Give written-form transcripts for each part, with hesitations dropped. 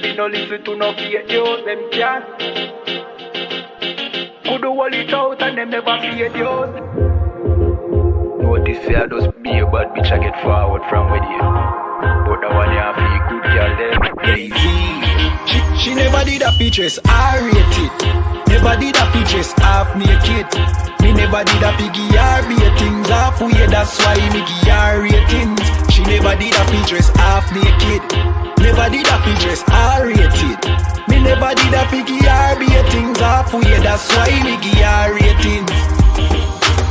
Baby, no listen to no fake news, them can't. Could do all it out and them never fear yours. Notice I just be a bad bitch, I get forward from with you. But the one you have feel good girl them lazy. She never did a pictures, I rate it. Never did a pictures, half naked. Me never did a piggy or ratings halfway, that's why me give her ratings. She never did a pictures, half naked. Never did a pictures, I rated. Me never did a piggy or ratings halfway, that's why me give her ratings.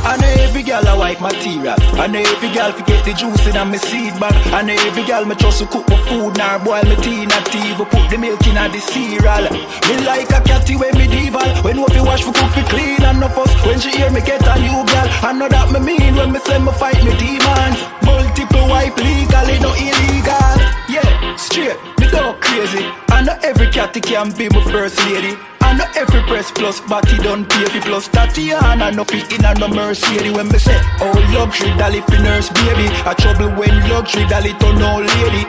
I know every girl a wife material. I know every girl forget the juice in my seed bag. I know every girl me trust to cook my food, nor boil my tea, not even put the milk in the cereal. Me like a catty when medieval. When no fi wash for cook fi clean and no fuss. When she hear me get a new girl, I know that me mean when me say me fight me demons. Multiple wife legally, no illegal. Yeah, straight, me go crazy. I know every catty can be my first lady. I know every press plus body done pay fi plus Tatiana no fit in and no Mercedes. When me say oh luxury dolly fi nurse baby, a trouble when luxury dolly turn old lady.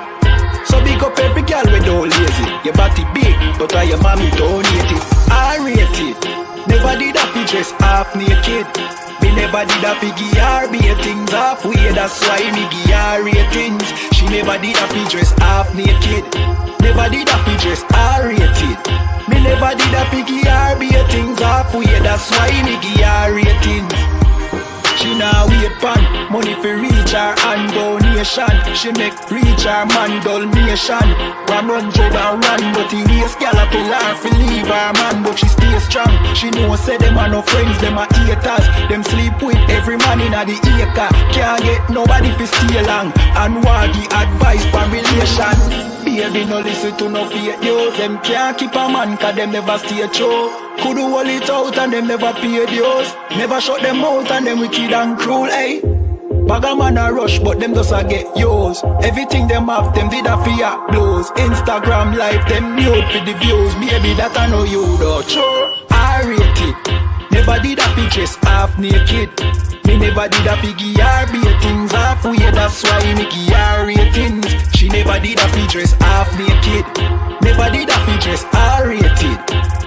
So big up every girl with no lazy. Your body big, but I your mommy donate it. I rate it. Never did a fi dress half naked. Me never did a fi give her ratings halfway, that's why me give her ratings. She never did a fi dress half naked. Never did a fi dress I rated. Me never did a fi give her ratings halfway, that's why me give her ratings. She now wait pan money for reach her and donation. She make reach her man donation. Run job and run, but he waste gal a pill her fi leave her man, but she stay strong. She know say them are no friends, them are haters. Them sleep with every man in a the acre. Can't get nobody fi stay long and want the advice for relation. Baby no listen to no fake news. Them can't keep a man cause them never stay true. Could do all it out and them never pay dues. Never shut them out and them wicked and cruel, eh? Bag a man a rush but them just a get yours. Everything them have them did a fear blows. Instagram live them nude for the views. Baby that I know you though. Sure, I rate it. Never did a pictures half naked. Me never did a piggy or ratings halfway, that's why me give her ratings. She never did a pictures half naked. Never did a pictures I rated.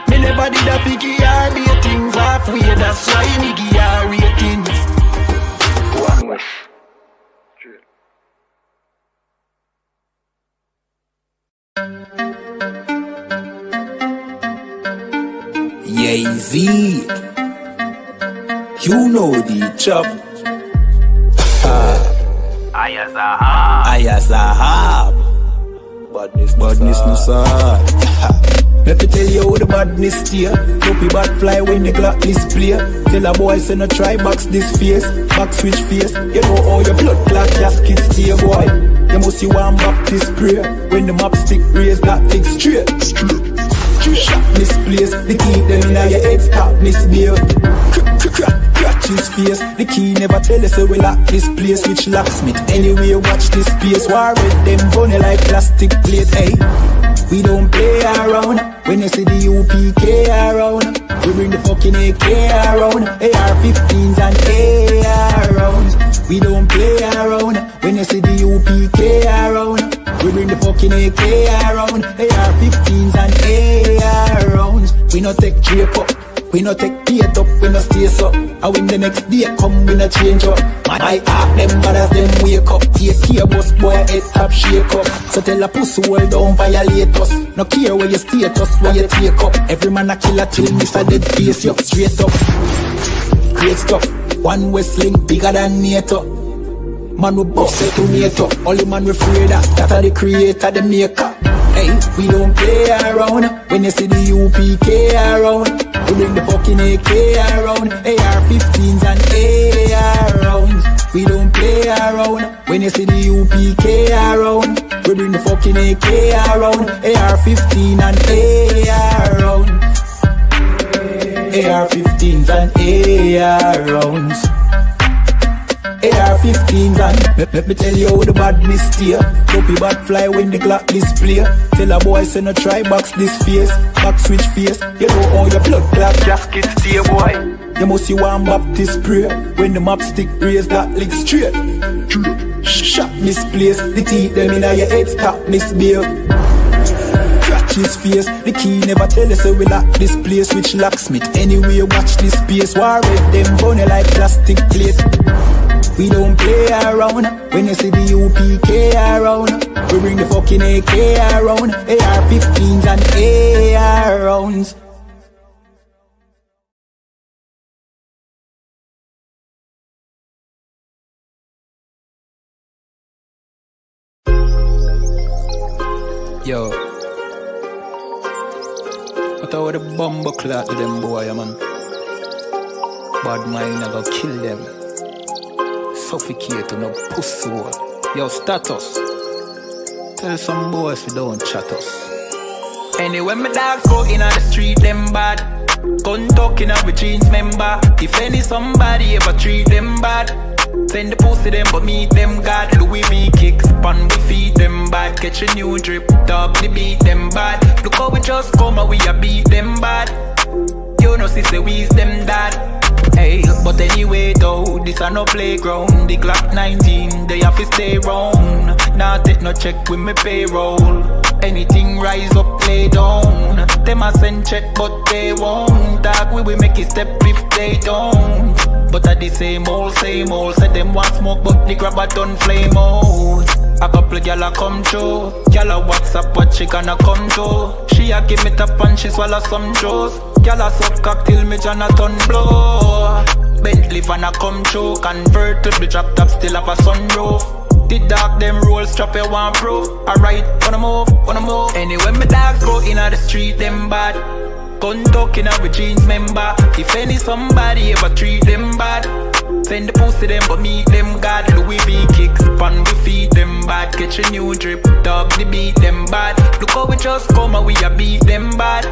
Me never did a piggy or ratings halfway, that's why me give her ratings. One wish. Yay-Z, you know the chop. Ayazahab. Badness no sad. Let me tell you how the badness steer. Dopey bad fly when the clock display. Tell a boy say no try box this face. Back switch face. You know how your blood clot casket stay boy. You must see one Baptist prayer. When the map stick raise that leg straight. You shot misplaced. The key them in your head stop misbehaved. Crack his face. The key never tell us so we lock this place. Which locksmith anyway watch this space. War with them bunny like plastic plate. Hey, we don't play around. When you see the UPK around, we bring the fucking AK around. AR-15s and AR rounds. We don't play around. When you see the UPK around, we bring the fucking AK around. AR-15s and AR rounds. We no take drape up, we no take date up, we no stay up. And when the next day come, we no change up. My heart them bad as them wake up. Take care bus boy head top shake up. So tell a pussy hold down violate us. No care where you status, where you take up. Every man a killer till miss a dead face you straight up. Great stuff, one Westling bigger than NATO. Man we bust it to NATO. Only man we afraid that are the creator, the maker. Hey, we don't play around. When you see the UPK around, we bring the fucking AK around. AR-15s and AR rounds. We don't play around. When you see the UPK around, we bring the fucking AK around. AR-15 and AR rounds. AR-15s and AR rounds. AR-15s and let me tell you how the badness steer. Dopey bad fly when the clock display. Tell a boy say no try box this face. Back switch face. You know how your blood clot casket stay boy. You must see one Baptist prayer. When the map stick raise that leg straight. Shot misplaced. The teeth them in your head stop misbehaved. watch his face. The key never tell us so we lock this place. Which locksmith anyway watch this space. War red them bunny like plastic plate. We don't play around. When you see the UPK around, we bring the fucking AK around. AR-15s and AR rounds. Yo, what about the bumble clock to them boy, man? Bad mind never kill them. Suffocate to no pussy. Yo, status. Tell some boys we don't chat us. Anyway, my dogs go in on the street, them bad. Gun talking up with jeans member. If any somebody ever treat them bad, send the pussy them but meet them God. Louis V kicks, pan we feed them bad. Catch a new drip, dog we beat them bad. Look how we just come and we a beat them bad. You know sister we's them dad. Hey, but anyway though, this a no playground. The Glock 19, they have to stay round. Nah take no check with me payroll. Anything rise up, play down. Them a send check but they won't. Dog we will make it step if they don't. But at the same old, said them want smoke but the grabber done flame out. A couple gyal a come through. Gyal a WhatsApp what she gonna come to. She a give me tap and she swallow some juice. Gyal a suck cock till me Jonathan blow. Bentley van a come through. Convertible drop top still have a sunroof. The dog them roll strap you want proof. Alright, wanna move. Anyway my dogs go in on the street them bad. Gun talking up with jeans member. If any somebody ever treat them bad, send the pussy them but meet them God. Louis V kicks, pan we feed them bad. Catch a new drip, dog they beat them bad. Look how we just come and we a beat them bad.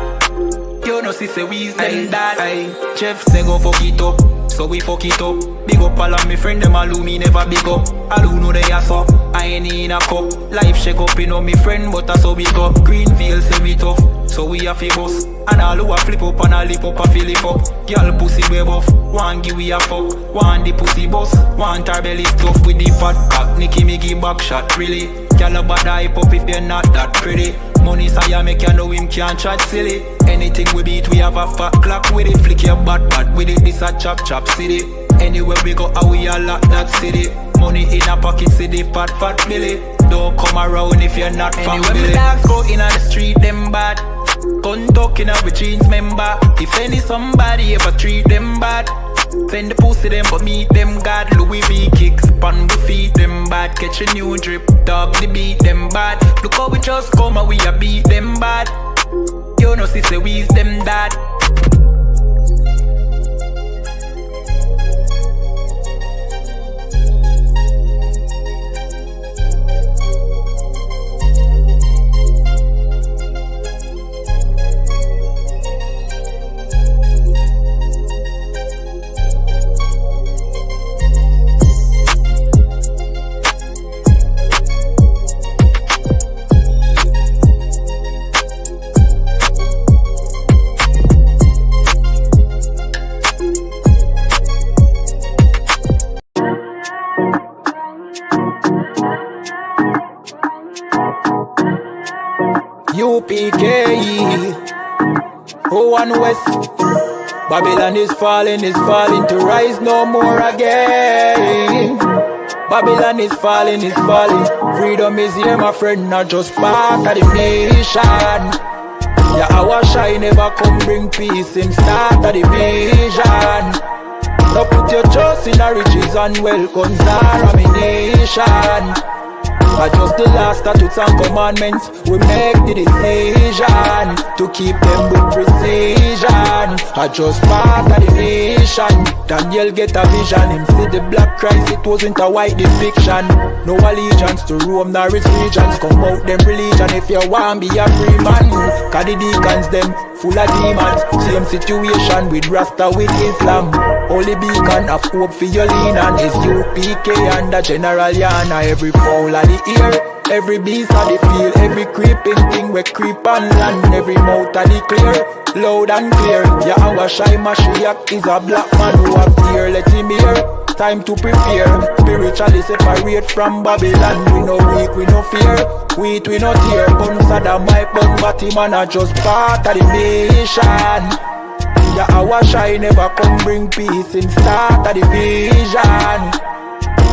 You know sister we's them dad. Jeff say go fuck it up, so we fuck it up. Big up all of me friend them all who me never big up. All who know they are so, I ain't in a cup. Life shake up, you know me friend but I so big up. Greenfield say we tough, so we a fi bust. And all who a flip up and a lip up a fill it up. Girl pussy way buff, one give we a fuck. One the pussy boss, one her belly stuff with the fat cock. Nicky me give back shot really. Girl a bad hype up if you're not that pretty. Money say make you know him can't chat silly. Anything we beat we have a fat clock with it. Flick your bad with it, this a chop city. Anywhere we go we a lock that city. Money in a pocket city, fat Billy. Don't come around if you're not family. Anyway my dogs go in on the street them bad. Gun talking up with jeans member. If any somebody ever treat them bad, send the pussy them but meet them God. Louis V kicks, pan we feed them bad. Catch a new drip, dog they beat them bad. Look how we just come and we a beat them bad. You know sister we's them dad. UPK, O1 West. Babylon is falling to rise no more again. Babylon is falling. Freedom is here, my friend, not just part of the nation. Yeah, our shine never come bring peace in start of the vision. Now put your trust in our riches and wealth, guns are ammunition. But just the last statutes and commandments, we make the decision to keep them with precision. I just part of the nation. Daniel get a vision, him see the black Christ, it wasn't a white depiction. No allegiance to Rome nor its regions, come out them religion if you want be a free man. Cause the deacons them full of demons, same situation with Rasta with Islam. Only beacon of hope for your lean on is UPK and the General Yana. Every fowl of the ear, every beast of the field, every creeping thing we creep on land, every mouth of the clear, loud and clear. Yeah, our shy Mashiach is a black man who have ear, let him hear. time to prepare. Spiritually separate from Babylon. We no weak, we no fear. We no tear. Bun Saddam, my bun Batman are just part of the mission. Yeah, our shy never come bring peace in start of the vision.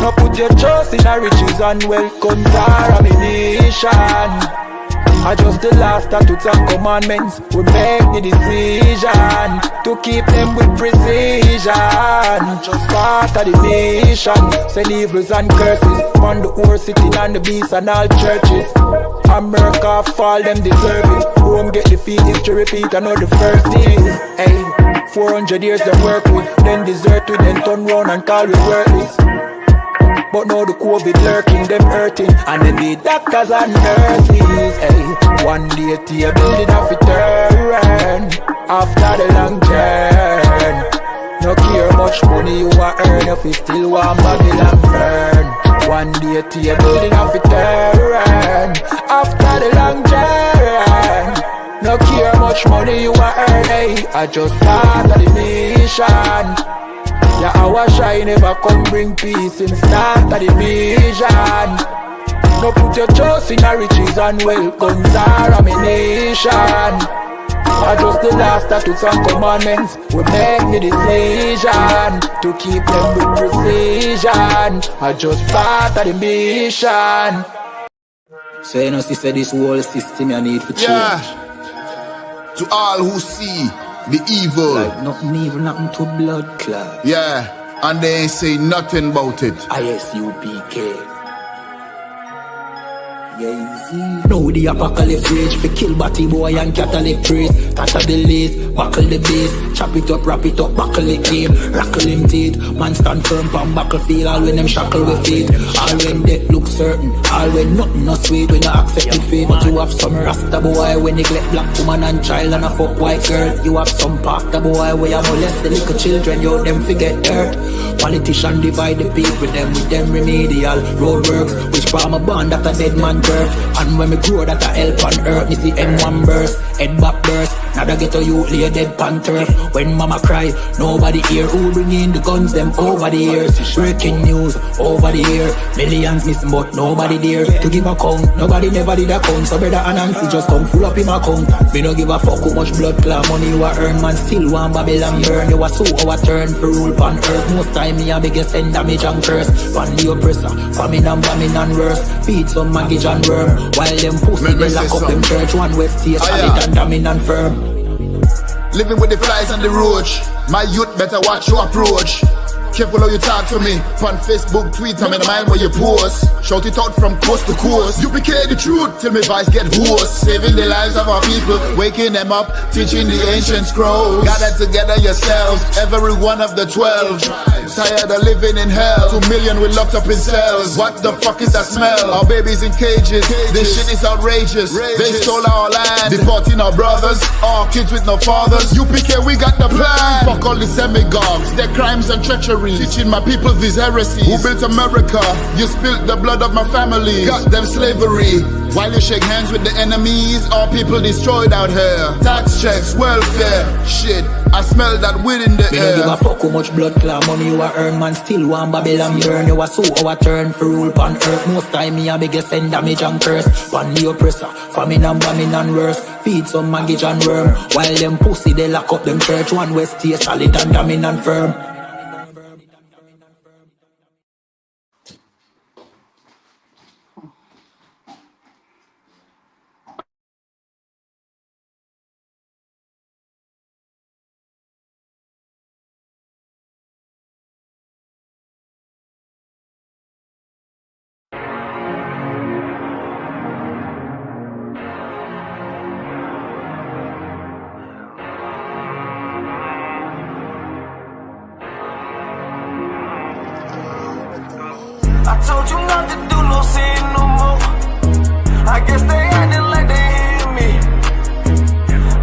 No put your trust in our riches and wealth comes our ammunition. I just the last statutes and commandments. We make the decision to keep them with precision. Just part of the nation. Send evils and curses on the whole city and the beasts and all churches. America fall, them deserve it. Rome get defeated to repeat another first days. Hey, 400 years them work with, then desert with, then turn round and call we worthless. But now the COVID lurking, them hurting, and then the doctors and nurses. Hey, one day to your building have to turn after the long journey. No care much money you a earn if you still want Babylon burn. One day to your building have to turn after the long journey. No care much money you a earn. Hey, I just part of the mission. Yeah, our shy never come bring peace in start of the vision. No put your trust in our riches and wealth guns our ammunition. I just the last statutes and commandments. We make the decision to keep them with precision. I just part of the mission. So you know, sister, this whole system you need for change. Yeah. To all who see the evil, like nothing evil, nothing to blood clot. Yeah, and they ain't say nothing about it. ISUPK. Now the apocalypse rage for kill batty boy and Catholic priest. Tata the lace, buckle the base, chop it up, wrap it up, buckle the game, rackle him teeth. Man stand firm from battlefield, all when them shackle with feet. All when death look certain, all when nothing no sweet, when you accept the fate. But you have some rasta boy when neglect black woman and child and a fuck white girl. You have some pastor boy where you molest the little children, you them forget dirt. Politician divide the people, with them remedial roadworks, which farm a band that a dead man birth. And when me grow that a help on earth, me see M1 burst, head back burst. Now that get a youth lay dead pan turf. When mama cry, nobody hear. Who bring in the guns, them over the years. Breaking news, over the year. Millions missing but nobody there to give a count. Nobody never did a count. So brother and Nancy just come full up in my account. Me no give a fuck how much blood clot money you a earn. Man still want Babylon burn. You a so our turn for rule pan earth. Most time me a biggest send damage and curse. Pan the oppressor, famine and bombing and worse. Feed some maggot and worm. While them pussy they lock up them church. One west here solid and damning and firm. Living with the flies on the roach. My youth better watch your approach. Careful how you talk to me. On Facebook, tweet, I'm in the mind where you post. Shout it out from coast to coast. UPK the truth till my voice get hoarse. Saving the lives of our people, waking them up, teaching the ancient scrolls. Gather together yourselves, every one of the 12. Tired of living in hell. 2 million we locked up in cells. What the fuck is that smell? Our babies in cages. This shit is outrageous. They stole our land, deporting our brothers, our kids with no fathers. UPK, we got the plan. Fuck all the demagogues, their crimes and treachery. Teaching my people these heresies. Who built America? You spilled the blood of my family. Got them slavery. While you shake hands with the enemies, all people destroyed out here. Tax checks, welfare, shit. I smell that weed in the me air. Me no give a fuck how much blood clot money you a earn. Man still want Babylon burn. You a so our turn for rule pan earth. Most time me a biggest send damage and curse. Pan the oppressor, famine and bombing and worse. Feed some maggot and worm. While them pussy they lock up them church. One west here solid and damning and firm. I told you not to do no sin no more. I guess they acting like they hear me.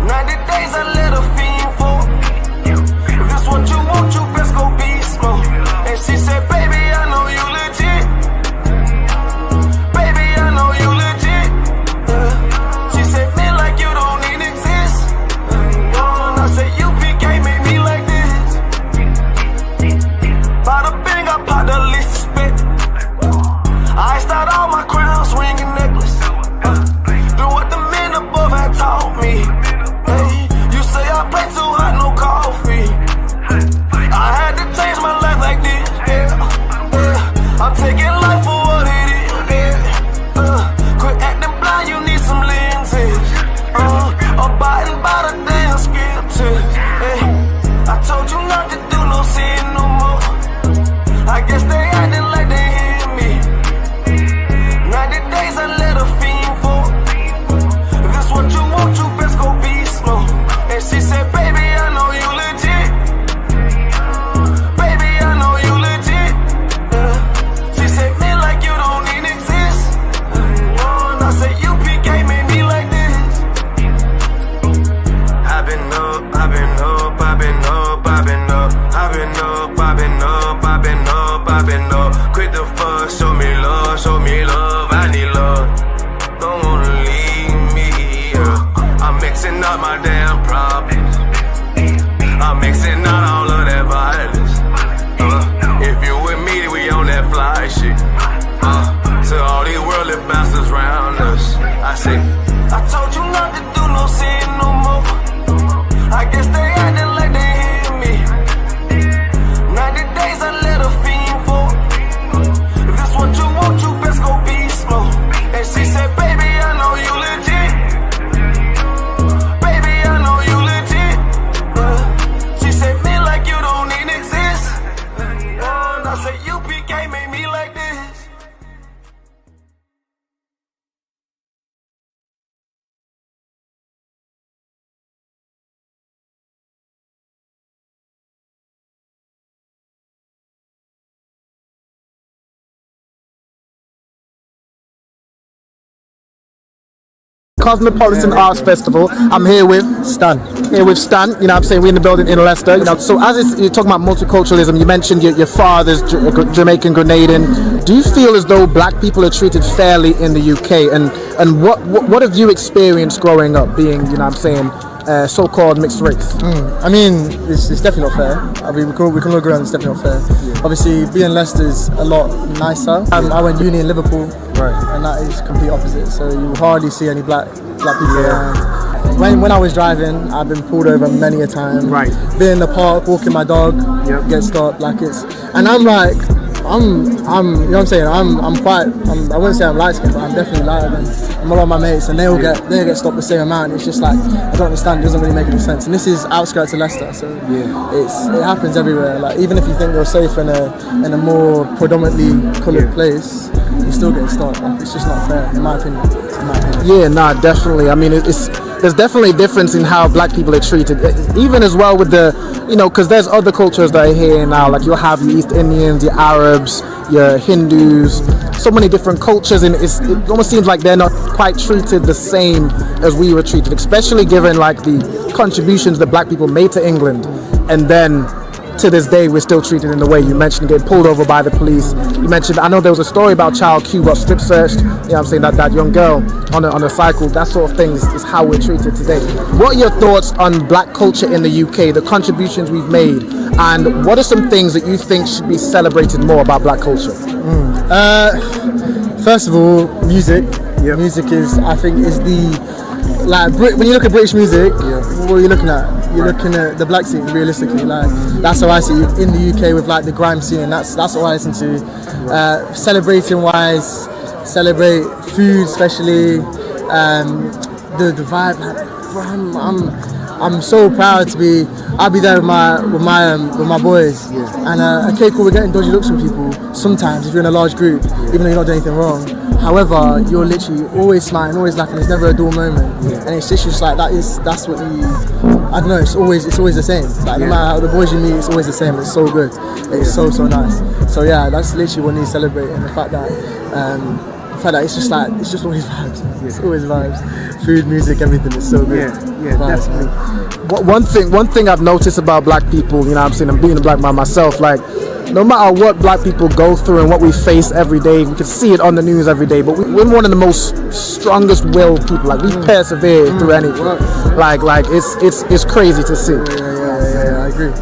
90 days I let a fiend for. If this what you want, you best go beast mode. And she said, baby, I know you legit. Baby, I know you legit. She said, me like you don't even exist. And I said, UPK made me like this. Bada bing, I guess they acting like they hear me. 90 days I let a fiend for. If this what you want, you best go be slow. And she said, baby, I know you legit. Baby, I know you legit. She said, man, like you don't even exist. And I said, UPK made me like this. I've been up, I've been up, I've been up, I've been up, I've been up, I've been up, I've been up, I've been up. Quit the fuss, show me love, I need love. Don't wanna leave me, yeah. I'm mixing up my damn problems. I'm mixing out all of that violence. If you with me, we on that fly shit. To all these worldly bastards round us, I say, I told you not to do no sin no more. I guess they acting like they hear me. 90 days I let a fiend for. If this what you want, you best go be slow. And she said, baby, I know you legit. Baby, I know you legit. She said, me like you don't even exist. And I said, UPK made me like this. Cosmopolitan Arts Festival. I'm here with Stan. Here with Stan. You know what I'm saying? We're in the building in Leicester. You know, so as you're talking about multiculturalism, you mentioned your father's Jamaican Grenadian. Do you feel as though black people are treated fairly in the UK? And what have you experienced growing up being, you know what I'm saying, so-called mixed race? I mean, it's definitely not fair. I mean, we can all agree on it's definitely not fair. Yeah. Obviously, being Leicester is a lot nicer. I went uni in Liverpool, right, and that is complete opposite. So you hardly see any black people around. When I was driving, I've been pulled over many a time. Right. Being in the park, walking my dog, get stopped. And I'm like, I'm, you know what I'm saying? I'm quite. I wouldn't say I'm light skinned, but I'm definitely lighter than a lot of my mates, and they get stopped the same amount. It's just like, I don't understand. It doesn't really make any sense. And this is outskirts of Leicester, so it happens everywhere. Like, even if you think you're safe in a more predominantly coloured place, you still get stopped. Like, it's just not fair, in my opinion. Yeah, nah, definitely. I mean, there's definitely a difference in how black people are treated, even as well with the, you know, because there's other cultures that are here now, like you'll have your East Indians, your Arabs, your Hindus, so many different cultures, and it almost seems like they're not quite treated the same as we were treated, especially given like the contributions that black people made to England, and then to this day we're still treated in the way you mentioned, getting pulled over by the police. You mentioned, I know there was a story about Child Q got strip searched, you know what I'm saying, that young girl on a cycle. That sort of thing is how we're treated today. What are your thoughts on black culture in the UK, the contributions we've made, and what are some things that you think should be celebrated more about black culture? First of all, music. Music is, I think, is the, like, when you look at British music, what are you looking at? You're looking at the black scene, realistically. Like, that's how I see it in the UK with like the grime scene. That's what I listen to. Celebrating wise, celebrate food, especially the vibe. Like, I'm so proud to be. I'll be there with my boys. And okay, cool, we're getting dodgy looks from people sometimes if you're in a large group, even though you're not doing anything wrong. However, you're literally always smiling, always laughing. There's never a dull moment, and it's just like that's what I don't know. It's always the same. Like, no matter how the boys you meet, it's always the same. It's so good. It's so nice. So yeah, that's literally what needs celebrating. The fact that it's just always vibes. It's always vibes. Food, music, everything is so good. Definitely. One thing I've noticed about black people, you know what I'm saying, I'm being a black man myself, like, no matter what black people go through and what we face every day, we can see it on the news every day, but we're one of the most strongest willed people. Like, we persevere through anything. Like it's crazy to see. Yeah, I agree.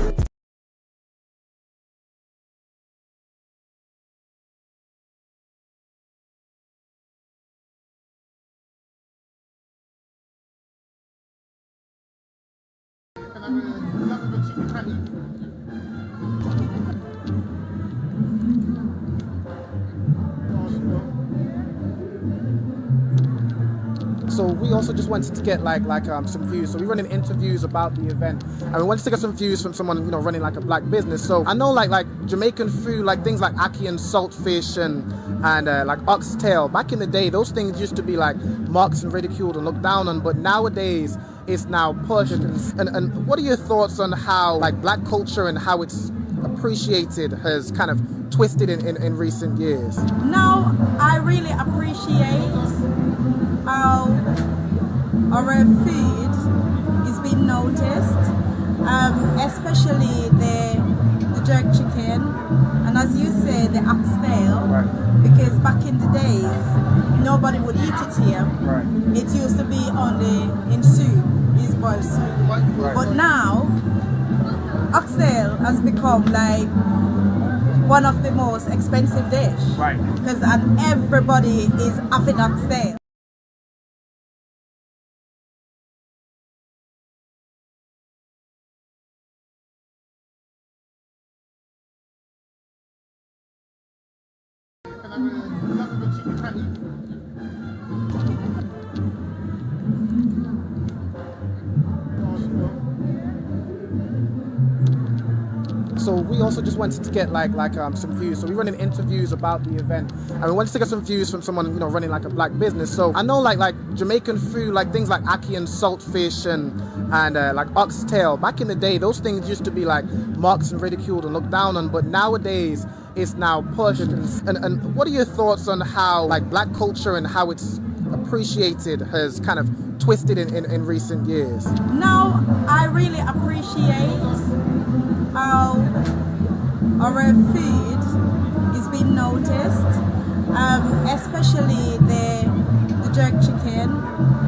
So we also just wanted to get some views. So we're running interviews about the event, and we wanted to get some views from someone running like a black business. So I know like Jamaican food, like things like ackee and saltfish and like oxtail. Back in the day, those things used to be like mocked and ridiculed and looked down on, but nowadays it's now pushed. And what are your thoughts on how like black culture and how it's appreciated has kind of twisted in recent years? Now I really appreciate how our food is being noticed, especially the jerk chicken, and as you say, the oxtail. Right. Because back in the days, nobody would eat it here. Right. It used to be in soup, is boiled soup. Right. But now, oxtail has become like one of the most expensive dish. Right. Because everybody is having oxtail. So we also just wanted to get some views. So we're running interviews about the event, and we wanted to get some views from someone running like a black business. So I know like Jamaican food, like things like ackee and saltfish and like oxtail. Back in the day, those things used to be like mocked and ridiculed and looked down on, but nowadays it's now pushed. And what are your thoughts on how like black culture and how it's appreciated has kind of twisted in recent years? Now I really appreciate how our food is being noticed, especially the jerk chicken,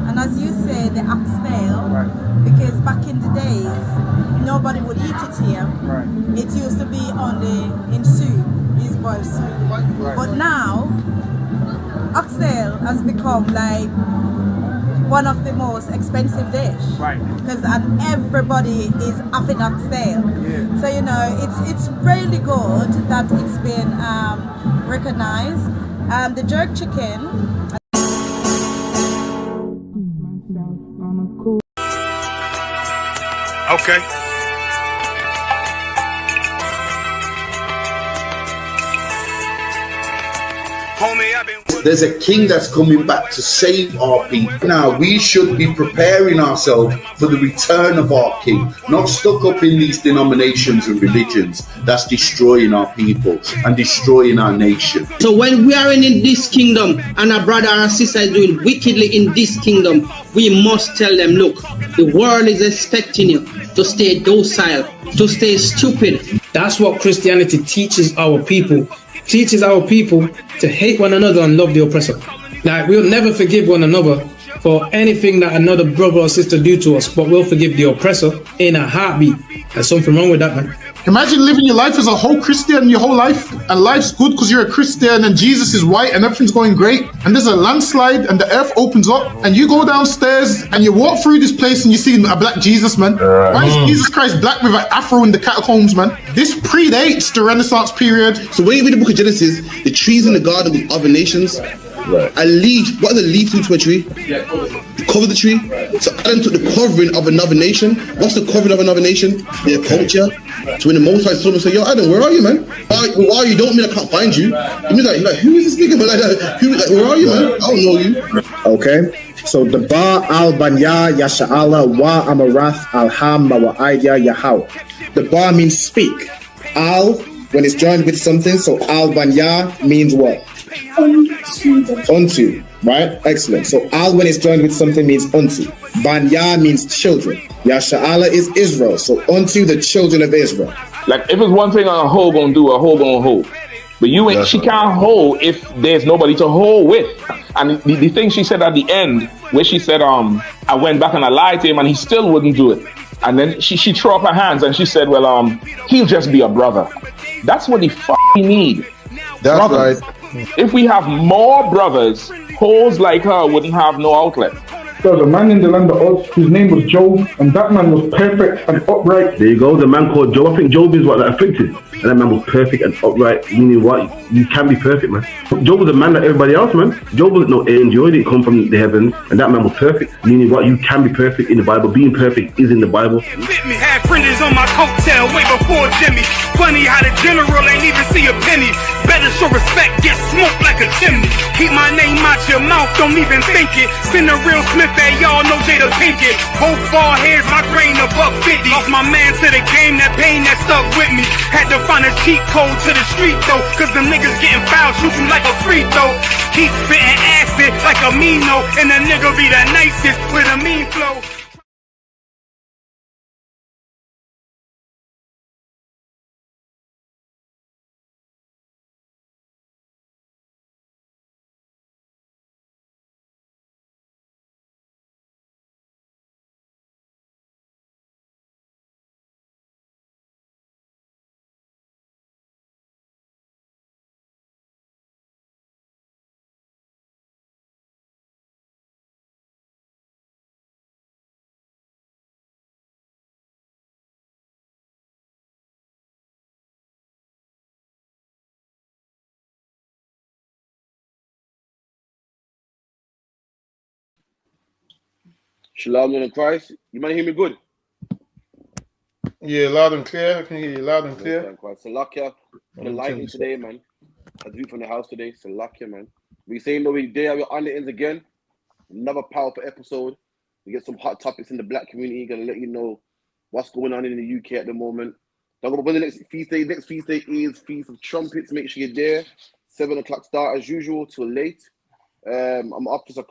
and as you say, the oxtail. Right. Because back in the days, nobody would eat it here. Right. It used to be in soup, is boiled soup. Right. But now, oxtail has become like one of the most expensive dish. Right. Because everybody is having oxtail. Yeah. So it's really good that it's been recognized. The jerk chicken. Okay. Homie, I've been. There's a king that's coming back to save our people. Now we should be preparing ourselves for the return of our king, not stuck up in these denominations and religions that's destroying our people and destroying our nation. So when we are in this kingdom and our brother and sister is doing wickedly in this kingdom, we must tell them, look, the world is expecting you to stay docile, to stay stupid. That's what Christianity teaches our people. Teaches our people to hate one another and love the oppressor. Like, we'll never forgive one another for anything that another brother or sister do to us, but we'll forgive the oppressor in a heartbeat. There's something wrong with that, man. Imagine living your life as a whole Christian your whole life, and life's good because you're a Christian and Jesus is white and everything's going great, and there's a landslide and the earth opens up and you go downstairs and you walk through this place and you see a black Jesus, man. Why is Jesus Christ black with an afro in the catacombs, man? This predates the Renaissance period. So when you read the book of Genesis, the trees in the garden with other nations, a leaf, what does a leaf do to a tree? Cover the tree. So Adam took the covering of another nation. What's the covering of another nation? Their culture. So when the Most High saw him and said, yo, Adam, where are you, man? Why are you? Don't mean I can't find you. He was like, who is this nigga? Like that. Where are you, man? I don't know you. Okay. So the Ba al Banya Yasha'ala wa Amarath Alham wa Aidya Yahau. The Ba means speak. Al, when it's joined with something, so Al Banya means what? Unto, right? Excellent. So Al, when it's joined with something, means unto. Banya means children. Yasha'ala is Israel. So unto the children of Israel. Like, if it's one thing a hoe gonna do, a hoe gonna hold. But you ain't, she can't hold if there's nobody to hold with. And the thing she said at the end, where she said, I went back and I lied to him and he still wouldn't do it. And then she threw up her hands and she said, well, he'll just be a brother. That's what he need. That's brothers. right. If we have more brothers, hoes like her wouldn't have no outlet. There was a man in the land of Oz whose name was Job, and that man was perfect and upright. There you go, the man called Job. I think Job is what that afflicted. And that man was perfect and upright, meaning what? You can be perfect, man. Job was a man like everybody else, man. Job wasn't no angel, he didn't come from the heavens, and that man was perfect, meaning what? You can be perfect in the Bible. Being perfect is in the Bible. Had friends on my coattail way before Jimmy. Funny how the general ain't even see a penny. Better show respect, get smoked like a chimney. Keep my name out your mouth, don't even think it. Send a real Smith at y'all, no Jada Pinkett. Both ball heads, my grain above 50. Lost my man to the game, that pain that stuck with me. Had to find a cheat code to the street though, cause them niggas getting fouled, shoot you like a free throw. Keep spitting acid like a Mino, and the nigga be the nicest with a mean flow. Shalom in Christ. You might hear me good? Yeah, loud and clear. I can hear you loud and clear. Salakia for the lighting today, man. I do it from the house today. Salakia, man. We saying that we there. We're on the ends again. Another powerful episode. We get some hot topics in the black community. Gonna let you know what's going on in the UK at the moment. Don't go when the next feast day. Next feast day is Feast of Trumpets. Make sure you're there. 7 o'clock start as usual till late. I'm Officer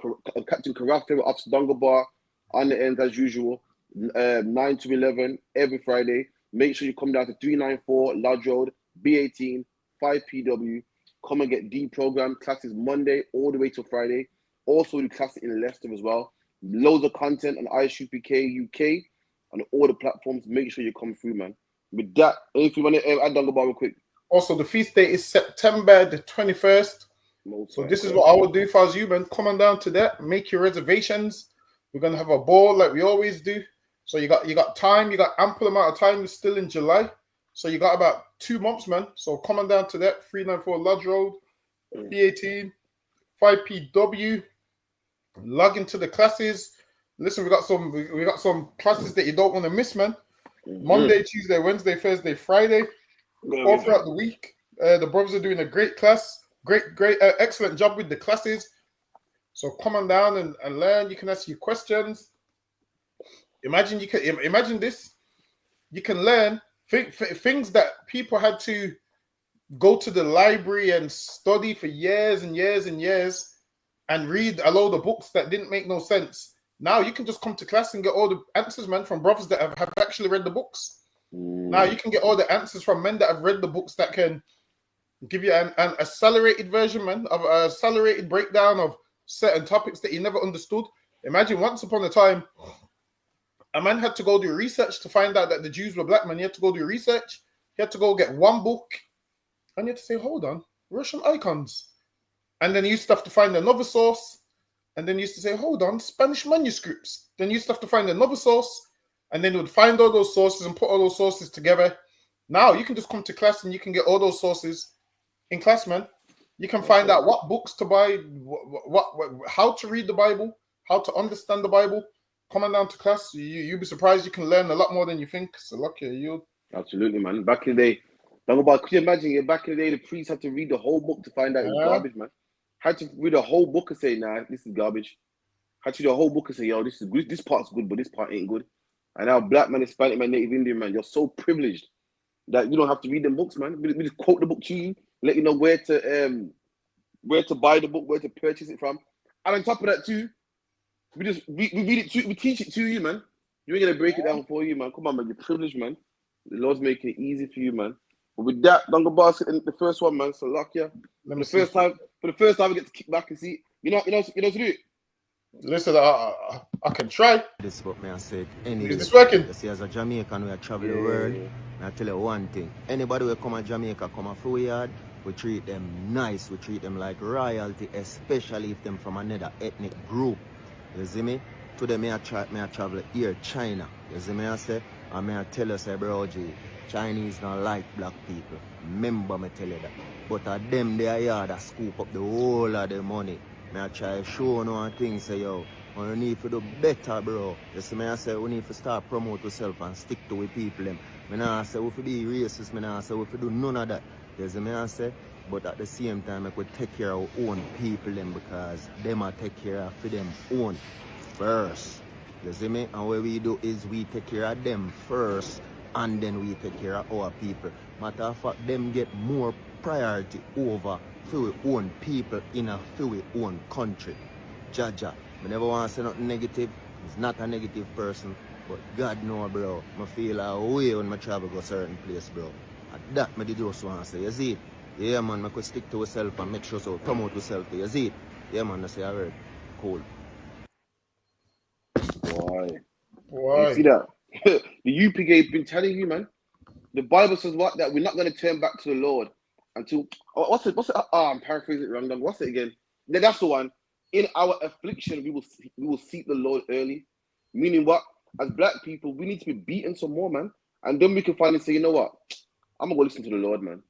Captain Karafi, Officer Dungabar. On the end as usual, 9 to 11 every Friday. Make sure you come down to 394 Lodge Road, B18, 5PW. Come and get deprogrammed classes Monday all the way till Friday. Also do classes in Leicester as well. Loads of content on ISUPK UK on all the platforms. Make sure you come through, man. With that, if you want to add on real quick. Also, the feast day is September the 21st. So this is what I would do if I was you, man. Come on down to that. Make your reservations. We're gonna have a ball like we always do. So you got time, you got ample amount of time. It's still in July. So you got about 2 months, man. So come on down to that, 394 Lodge Road, B18, 5PW. Log into the classes. Listen, we got some classes that you don't want to miss, man. Monday, Tuesday, Wednesday, Thursday, Friday, all throughout the week. The brothers are doing a great class, excellent job with the classes. So come on down and learn. You can ask your questions. Imagine this. You can learn things that people had to go to the library and study for years and years and years and read a load of books that didn't make no sense. Now you can just come to class and get all the answers, man, from brothers that have actually read the books. Now you can get all the answers from men that have read the books that can give you an accelerated version, man, of a accelerated breakdown of certain topics that you never understood. Imagine once upon a time, a man had to go do research to find out that the Jews were black, man. He had to go do research. He had to go get one book. And you had to say, hold on, Russian icons. And then you used to have to find another source. And then you used to say, hold on, Spanish manuscripts. Then you used to have to find another source. And then you would find all those sources and put all those sources together. Now you can just come to class and you can get all those sources in class, man. You can find out what books to buy, how to read the Bible, how to understand the Bible. Coming down to class, you'll be surprised. You can learn a lot more than you think. So lucky you. Absolutely, man. Back in the day, could you imagine? Back in the day, the priests had to read the whole book to find out it was garbage, man. Had to read the whole book and say, nah, this is garbage. Had to read the whole book and say, yo, this is good. This part's good, but this part ain't good. And now black man, Hispanic man, Native Indian man, you're so privileged that you don't have to read them books, man. We just quote the book to you, let you know where to buy the book, where to purchase it from. And on top of that too, we read it to, we teach it to you, man. You ain't gonna break it down for you, man. Come on, man, you're privileged, man. The Lord's making it easy for you, man. But with that, Dunga Bar the first one, man. So luck, yeah. For the first time, we get to kick back and see. You know to do it. Listen, I can try. This is what I said. Is this working? You see, as a Jamaican, we travel the world. And I tell you one thing. Anybody who come to Jamaica, come a full yard, we treat them nice. We treat them like royalty, especially if them from another ethnic group. You see me? Today, me I travel here, China. You see me I say? And me I tell you, say, bro, G, Chinese don't like black people. Remember me tell you that. But at them, they are here that scoop up the whole of the money. Me I try to show you one thing, say, yo, we need to do better, bro. You see me I say, we need to start promote ourselves and stick to we people. Them. Me nah say we fi be racist, me nah say we fi do none of that. You see me I say? But at the same time, I could take care of our own people them because them are take care of for them own first. You see me? And what we do is we take care of them first and then we take care of our people. Matter of fact, them get more priority over for our own people in a for our own country. Jaja, I never want to say nothing negative. He's not a negative person. But God know, bro, I feel a way when I travel to a certain place, bro. And that I just want to say, you see it? Yeah, man, I could stick to yourself and make sure so promote yourself. You see it? Yeah, man, I say, alright, cool. Why? You see that? The UPK been telling you, man. The Bible says what? That we're not going to turn back to the Lord until what's it? I'm paraphrasing it wrong. What's it again? That's the one. In our affliction, we will seek the Lord early. Meaning what? As black people, we need to be beaten some more, man. And then we can finally say, you know what? I'm gonna go listen to the Lord, man.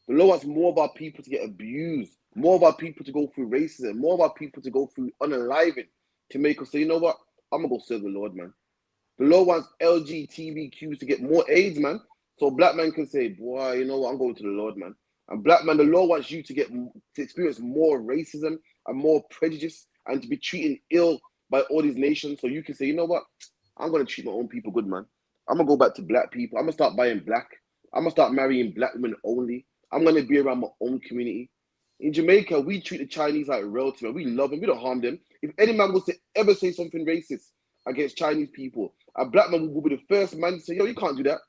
The Lord wants more of our people to get abused, more of our people to go through racism, more of our people to go through unaliving, to make us say, you know what? I'm gonna go serve the Lord, man. The Lord wants LGBTQs to get more AIDS, man. So black man can say, boy, you know what? I'm going to the Lord, man. And black man, the Lord wants you to experience more racism and more prejudice and to be treated ill by all these nations. So you can say, you know what? I'm going to treat my own people good, man. I'm going to go back to black people. I'm going to start buying black. I'm going to start marrying black women only. I'm going to be around my own community. In Jamaica, we treat the Chinese like royalty, man. We love them. We don't harm them. If any man was to ever say something racist against Chinese people, a black man will be the first man to say, yo, you can't do that.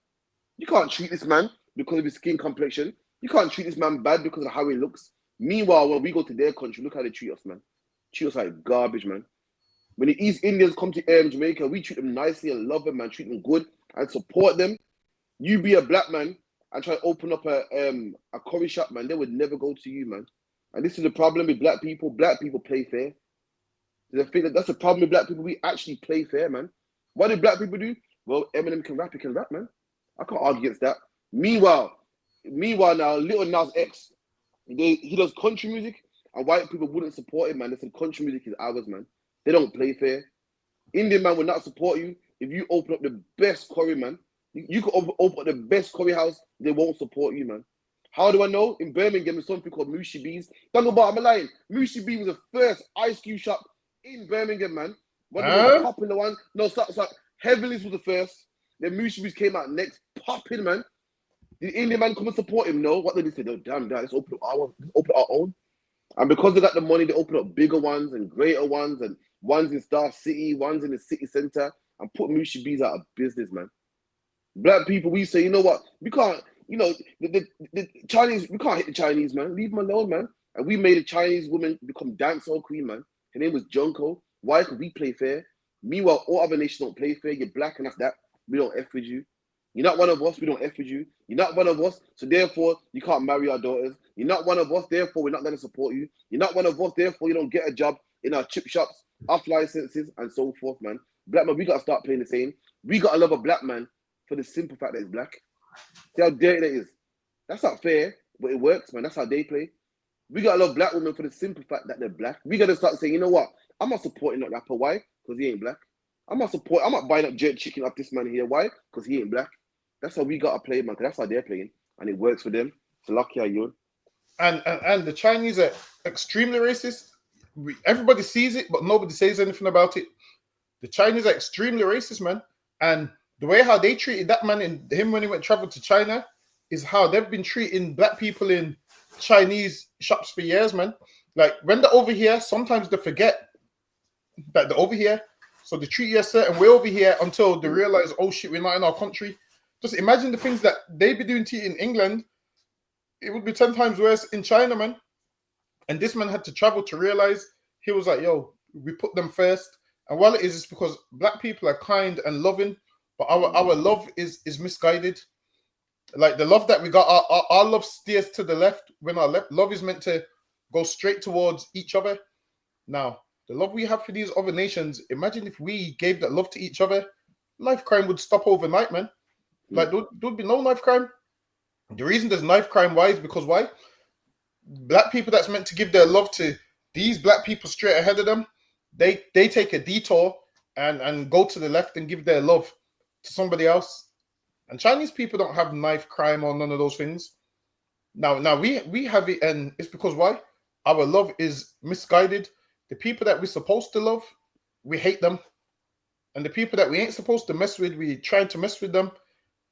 You can't treat this man because of his skin complexion. You can't treat this man bad because of how he looks. Meanwhile, when we go to their country, look how they treat us, man. Treat us like garbage, man. When the East Indians come to Jamaica, we treat them nicely and love them, man. Treat them good and support them. You be a black man and try to open up a curry shop, man. They would never go to you, man. And this is the problem with black people. Black people play fair. That's the problem with black people. We actually play fair, man. What do black people do? Well, Eminem can rap, he can rap, man. I can't argue against that. Meanwhile now, Lil Nas X, he does country music, and white people wouldn't support him, man. They said country music is ours, man. They don't play fair. Indian man will not support you if you open up the best curry, man. You could open up the best curry house, they won't support you, man. How do I know? In Birmingham, there's something called Mushy B's. Don't go about, I'm lying. Mushy B was the first ice cube shop in Birmingham, man. One of the most popular ones. No, stop. Heavenly's was the first. Then Mushy B's came out next. Popping, man. Did the Indian man come and support him? No. What did they say? Oh, damn, let's open up our own. And because they got the money, they open up bigger ones and greater ones and ones in Star City, ones in the city center, and put Mushy B's out of business, man. Black people, we say, you know what? We can't, you know, the Chinese, we can't hit the Chinese, man. Leave them alone, man. And we made a Chinese woman become dancehall queen, man. Her name was Junko. Why? Because we play fair. Meanwhile, all other nations don't play fair. You're black and that's that. We don't F with you. You're not one of us, we don't F with you. You're not one of us, so therefore, you can't marry our daughters. You're not one of us, therefore, we're not going to support you. You're not one of us, therefore, you don't get a job in our chip shops, off licenses, and so forth, man. Black man, we got to start playing the same. We got to love a black man for the simple fact that he's black. See how dirty that is? That's not fair, but it works, man. That's how they play. We got to love black women for the simple fact that they're black. We got to start saying, you know what? I'm not supporting that rapper. Why? Because he ain't black. I'm not buying up jerk chicken off this man here. Why? Because he ain't black. That's how we got to play, man. Because that's how they're playing. And it works for them. So lucky are you. And the Chinese are extremely racist. Everybody sees it, but nobody says anything about it. The Chinese are extremely racist, man. And the way how they treated that man and him when he went travel to China is how they've been treating black people in Chinese shops for years, man. Like when they're over here, sometimes they forget that they're over here. So they treat you a certain way over here until they realize, oh shit, we're not in our country. Just imagine the things that they be doing to you in England. It would be 10 times worse in China, man. And this man had to travel to realize, he was like, yo, we put them first. And while it is, it's because black people are kind and loving, but our love is misguided. Like the love that we got, our love steers to the left when our love is meant to go straight towards each other. Now, the love we have for these other nations, imagine if we gave that love to each other, knife crime would stop overnight, man. Like, there'd be no knife crime. The reason there's knife crime, why, is because why? Black people that's meant to give their love to these black people straight ahead of them, they take a detour and go to the left and give their love to somebody else. And Chinese people don't have knife crime or none of those things. Now we have it, and it's because why? Our love is misguided. The people that we're supposed to love, we hate them. And the people that we ain't supposed to mess with, we try to mess with them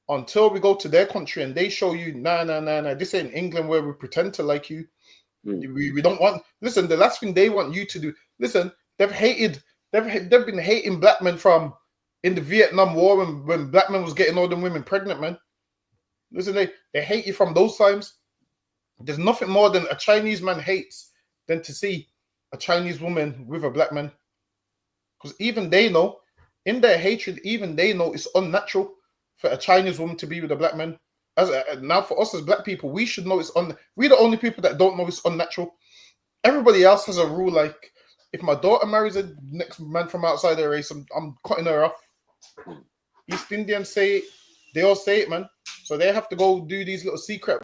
until we go to their country and they show you, nah, this ain't England where we pretend to like you. We don't want, listen, the last thing they want you to do, listen, they've been hating black men from in the Vietnam War when black men was getting all them women pregnant, man. Listen, they hate you from those times. There's nothing more than a Chinese man hates than to see a Chinese woman with a black man. Because even they know, in their hatred, even they know it's unnatural for a Chinese woman to be with a black man. Now for us as black people, we should know we're the only people that don't know it's unnatural. Everybody else has a rule, like, if my daughter marries a next man from outside their race, I'm cutting her off. East Indians say, they all say it, man. So they have to go do these little secret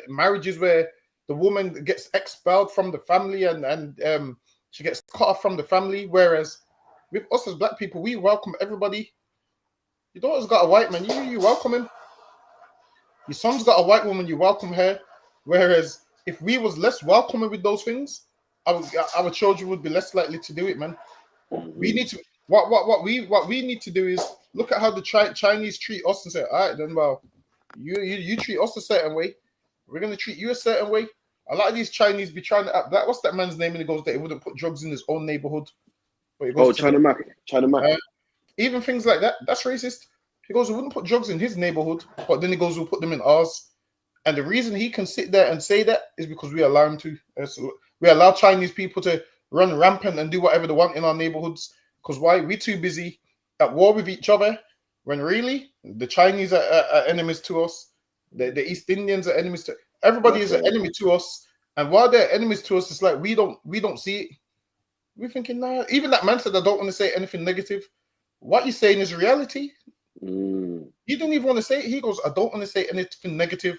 marriages where the woman gets expelled from the family and she gets cut off from the family. Whereas with us as black people, we welcome everybody. Your daughter's got a white man, you welcome him. Your son's got a white woman, you welcome her. Whereas if we was less welcoming with those things, our children would be less likely to do it, man. We need to what we need to do is look at how the Chinese treat us and say, all right, then, well, you treat us a certain way, we're gonna treat you a certain way. A lot of these Chinese be trying to act black. What's that man's name? And he goes that he wouldn't put drugs in his own neighborhood. But he goes China Mac. Even things like that, that's racist. He goes, we wouldn't put drugs in his neighborhood, but then he goes, we'll put them in ours. And the reason he can sit there and say that is because we allow him to. We allow Chinese people to run rampant and do whatever they want in our neighborhoods. Because why? We're too busy at war with each other, when really the Chinese are enemies to us. The East Indians are enemies to everybody. Is an enemy to us. And while they're enemies to us, it's like we don't see it. We're thinking, nah. Even that man said, I don't want to say anything negative. What you're saying is reality. He didn't even want to say it. He goes, I don't want to say anything negative,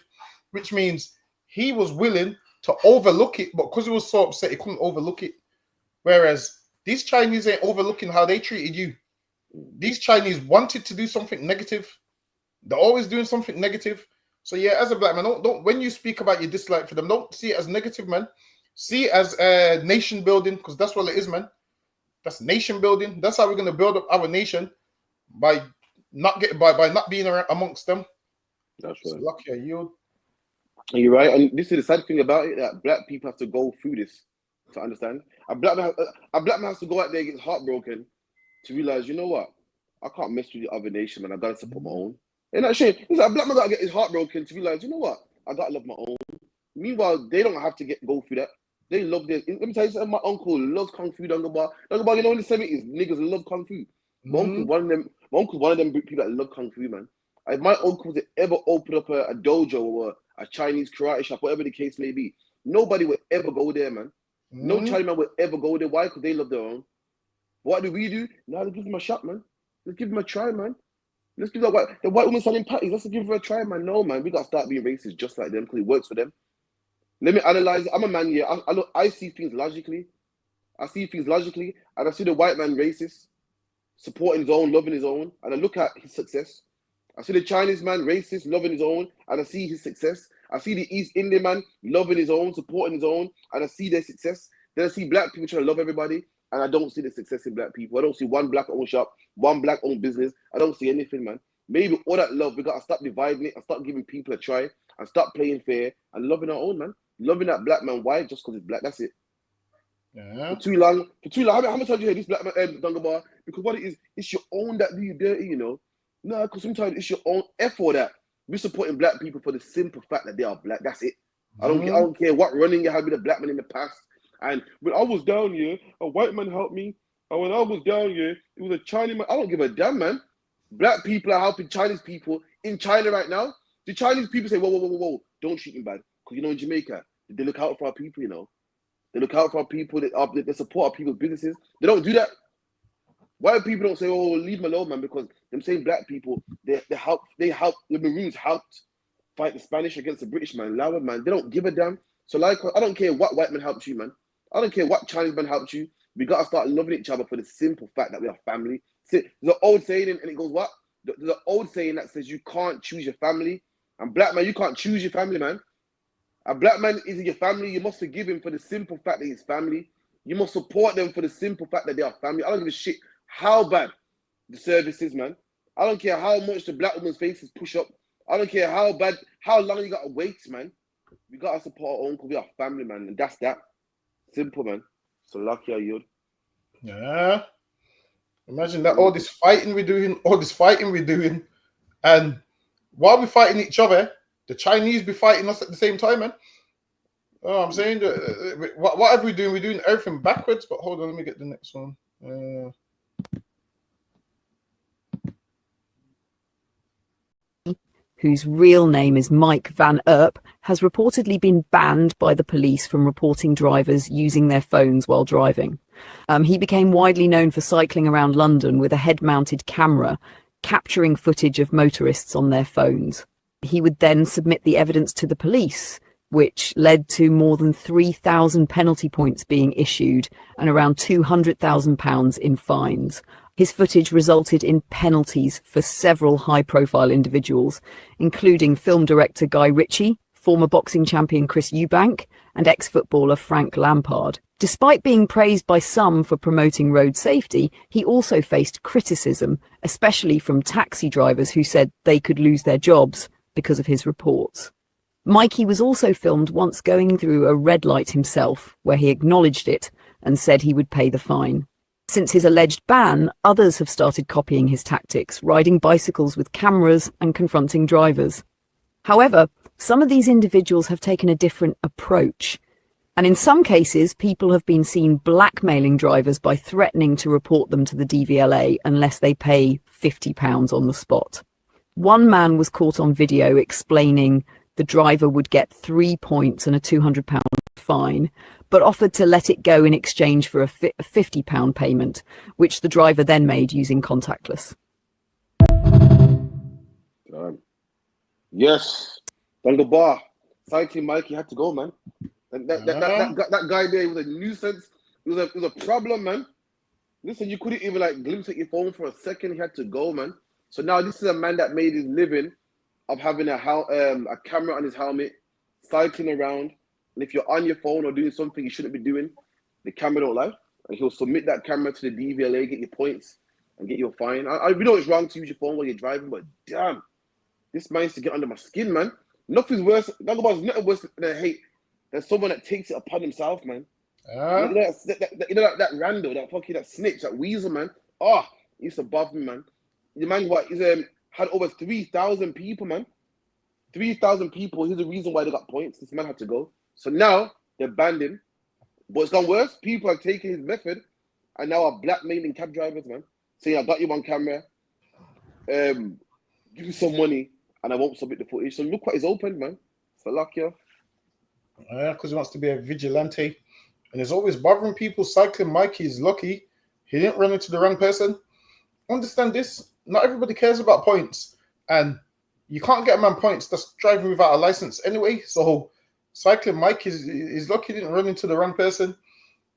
which means he was willing to overlook it, but because he was so upset, he couldn't overlook it. Whereas these Chinese ain't overlooking how they treated you. These Chinese wanted to do something negative. They're always doing something negative. So yeah, as a black man, don't when you speak about your dislike for them, don't see it as negative, man. See it as nation building, because that's what it is, man. That's nation building. That's how we're gonna build up our nation, by not being around amongst them. That's right. So lucky you. You're right, and this is the sad thing about it, that black people have to go through this to understand. A black man has to go out there and get heartbroken to realize, you know what, I can't mess with the other nation, man. I gotta support my own. Ain't that shame? It's like a black man gotta get his heartbroken to realize, you know what, I gotta love my own. Meanwhile, they don't have to go through that. They love their. Let me tell you something. My uncle loves kung fu. Dungabar, you know, in the 70s, niggas love kung fu. My uncle's one of them people that love kung fu, man. If my uncle was ever open up a dojo or a Chinese karate shop, whatever the case may be, nobody would ever go there, man. No Chinaman would ever go there. Why? Because they love their own. What do we do? Now let's give them a shot, man. Let's give them a try, man. Let's give the white woman selling patties. Let's give her a try, man. No, man, we gotta start being racist just like them because it works for them. Let me analyze it. I'm a man here. I see things logically. I see things logically, and I see the white man racist, supporting his own, loving his own, and I look at his success. I see the Chinese man racist, loving his own, and I see his success. I see the East Indian man loving his own, supporting his own, and I see their success. Then I see black people trying to love everybody, and I don't see the success in black people. I don't see one black owned shop, one black owned business. I don't see anything, man. Maybe all that love, we gotta stop dividing it and start giving people a try and start playing fair and loving our own, man. Loving that black man. Why? Just because it's black. That's it. Yeah. For too long. How much time do you hear this black man, Dungabar? Because what it is, it's your own that do you dirty, you know. No, because sometimes it's your own effort that we're supporting black people for the simple fact that they are black. That's it. I don't care what running you had with a black man in the past. And when I was down here, a white man helped me. And when I was down here, it was a Chinese man. I don't give a damn, man. Black people are helping Chinese people in China right now. The Chinese people say, whoa, don't treat me bad. Because, you know, in Jamaica, they look out for our people, you know. They look out for people. They support people's businesses. They don't do that. White people don't say, "Oh, leave them alone, man," because them same black people, they help. The Maroons helped fight the Spanish against the British, man. Loud, man. They don't give a damn. So like, I don't care what white man helped you, man. I don't care what Chinese man helped you. We gotta start loving each other for the simple fact that we are family. See, there's an old saying, and it goes what? There's an old saying that says you can't choose your family. And black man, you can't choose your family, man. A black man isn't your family. You must forgive him for the simple fact that he's family. You must support them for the simple fact that they are family. I don't give a shit how bad the service is, man. I don't care how much the black woman's faces push up. I don't care how long you gotta wait, man. We gotta support our own because we are family, man. And that's that. Simple, man. So lucky are you. Yeah. Imagine that, all this fighting we're doing, and while we're fighting each other, the Chinese be fighting us at the same time, man. Oh, I'm saying, whatever we're doing everything backwards. But hold on, let me get the next one. Whose real name is Mike Van Earp, has reportedly been banned by the police from reporting drivers using their phones while driving. He became widely known for cycling around London with a head-mounted camera, capturing footage of motorists on their phones. He would then submit the evidence to the police, which led to more than 3,000 penalty points being issued and around £200,000 in fines. His footage resulted in penalties for several high-profile individuals, including film director Guy Ritchie, former boxing champion Chris Eubank, and ex-footballer Frank Lampard. Despite being praised by some for promoting road safety, he also faced criticism, especially from taxi drivers who said they could lose their jobs because of his reports. Mikey was also filmed once going through a red light himself, where he acknowledged it and said he would pay the fine. Since his alleged ban, others have started copying his tactics, riding bicycles with cameras and confronting drivers. However, some of these individuals have taken a different approach. And in some cases, people have been seen blackmailing drivers by threatening to report them to the DVLA unless they pay £50 on the spot. One man was caught on video explaining the driver would get 3 points and a £200 fine, but offered to let it go in exchange for a £50 payment, which the driver then made using contactless. Yes, on the bar, cycling Mikey had to go, man. That guy there was a nuisance. It was a problem, man. Listen, you couldn't even like glimpse at your phone for a second. He had to go, man. So now this is a man that made his living of having a camera on his helmet, cycling around. And if you're on your phone or doing something you shouldn't be doing, the camera don't lie. And he'll submit that camera to the DVLA, get your points, and get your fine. We know it's wrong to use your phone while you're driving, but damn, this man used to get under my skin, man. Nothing's worse. Nothing worse than hate than someone that takes it upon himself, man. You know that rando, that snitch, that weasel, man. Oh, he used to bother me, man. The man had over 3,000 people, man. 3,000 people. Here's the reason why they got points. This man had to go. So now they're banned him. But it's gone worse. People are taking his method and now are blackmailing cab drivers, man. Saying, I got you on camera. Give me some money and I won't submit the footage. So look what is open, man. So luck, yeah. Because he wants to be a vigilante. And he's always bothering people. Cycling Mikey is lucky. He didn't run into the wrong person. Understand this. Not everybody cares about points. And you can't get a man points that's driving without a license anyway. So cycling Mike is lucky he didn't run into the wrong person.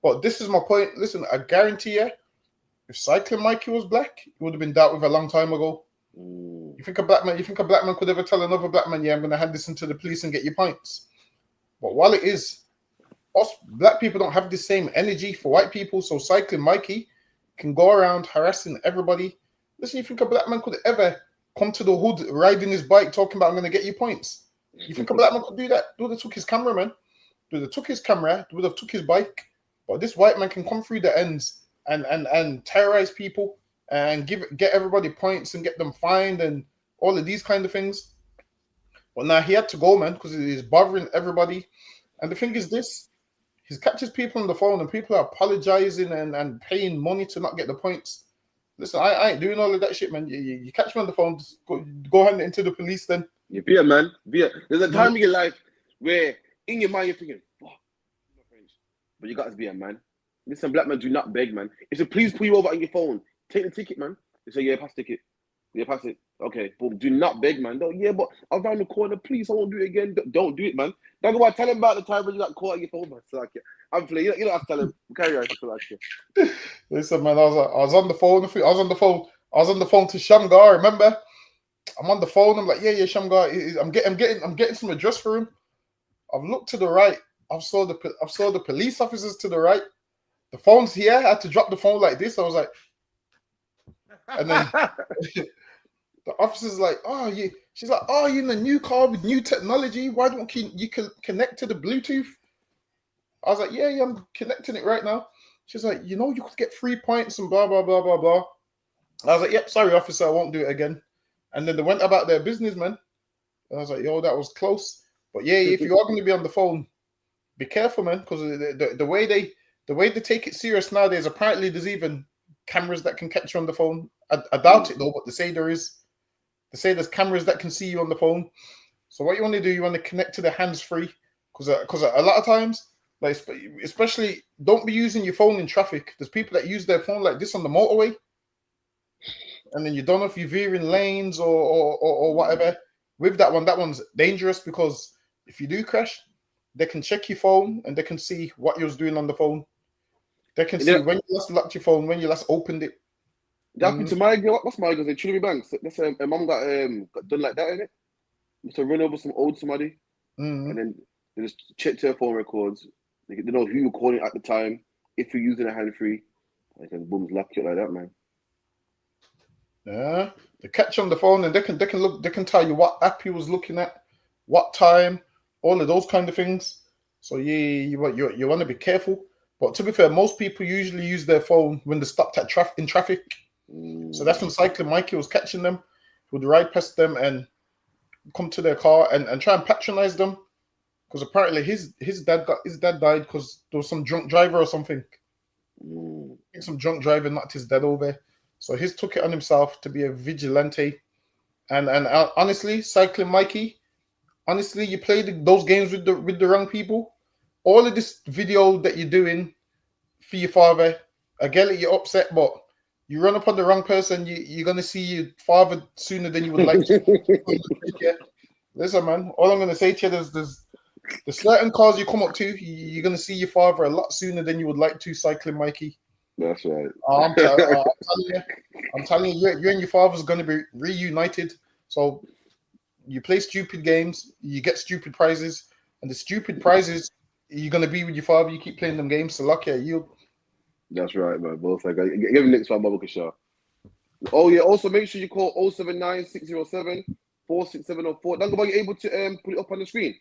But this is my point. Listen, I guarantee you, if cycling Mikey was black, he would have been dealt with a long time ago. You think a black man could ever tell another black man, yeah, I'm going to hand this into the police and get your points? But while it is, us black people don't have the same energy for white people. So cycling Mikey can go around harassing everybody. Listen, you think a black man could ever come to the hood riding his bike talking about, I'm going to get you points? You think a black man could do that? They would have took his camera, man. They would have took his camera. They would have took his bike. But this white man can come through the ends and terrorize people and get everybody points and get them fined and all of these kind of things. But now he had to go, man, because he's bothering everybody. And the thing is this, he's catches people on the phone and people are apologizing and paying money to not get the points. Listen, I ain't doing all of that shit, man. You catch me on the phone, just go hand it into the police then. You be a man. There's a time in your life where in your mind you're thinking, fuck, But you got to be a man. Listen, black man, do not beg, man. If the police pull you over on your phone, take the ticket, man. They say, yeah, pass the ticket. Yeah, pass it. Okay, boom. Do not beg, man. Don't, yeah, but around the corner, please, I won't do it again. Don't do it, man. That's why I tell him about the time when you got caught on your phone, man. So, like, I'm playing. You don't have to tell him. Carry on. So, like, Listen, man, I was on the phone. I was on the phone to Shamgar. Remember? I'm on the phone. I'm like, yeah, Shamgar. I'm getting some address for him. I've looked to the right. I saw the police officers to the right. The phone's here. I had to drop the phone like this. I was like, and then the officer's like, oh, yeah. She's like, oh, you're in a new car with new technology. Why don't you connect to the Bluetooth? I was like, yeah, I'm connecting it right now. She's like, you could get 3 points and blah, blah, blah, blah, blah. I was like, yep, sorry, officer, I won't do it again. And then they went about their business, man. And I was like, yo, that was close. But yeah, if you are going to be on the phone, be careful, man, because the way they take it serious nowadays, apparently there's even cameras that can catch you on the phone. I doubt it, though, but they say there is. They say there's cameras that can see you on the phone. So what you want to do, you want to connect to the hands-free, because a lot of times, like especially, don't be using your phone in traffic. There's people that use their phone like this on the motorway, and then you don't know if you're veering lanes or whatever. With that one's dangerous, because if you do crash, they can check your phone and they can see what you was doing on the phone. They can see when you last locked your phone, when you last opened it. That happened to my girl. What's my girl? In Trinity Banks. That's a mum got done like that, innit? Used to run over some old somebody, and then they just checked her phone records. They know who you were calling at the time. If you're using a hand-free, like, and boom, lock you like that, man. Yeah, they catch on the phone and they can tell you what app you was looking at, what time, all of those kind of things. So yeah, you want to be careful. But to be fair, most people usually use their phone when they stopped at in traffic. So that's when Cycling Mikey was catching them, would ride past them and come to their car and try and patronize them, because apparently his dad died because there was some drunk driver or something. I think some drunk driver knocked his dad over. So he's took it on himself to be a vigilante. And honestly, Cycling Mikey, honestly, you play those games with the wrong people. All of this video that you're doing for your father, I get it, you're upset, but you run upon the wrong person, you're going to see your father sooner than you would like to. Yeah. Listen, man, all I'm going to say to you, there's certain cars you come up to, you're going to see your father a lot sooner than you would like to, Cycling Mikey. That's right. I'm telling you, you and your father's going to be reunited. So you play stupid games, you get stupid prizes, and the stupid prizes, you're going to be with your father. You keep playing them games, so lucky you. That's right, man. Both like, give me next one, Bubba Kishar. Oh yeah. Also, make sure you call 079-607-46704. Don't go about, you able to put it up on the screen.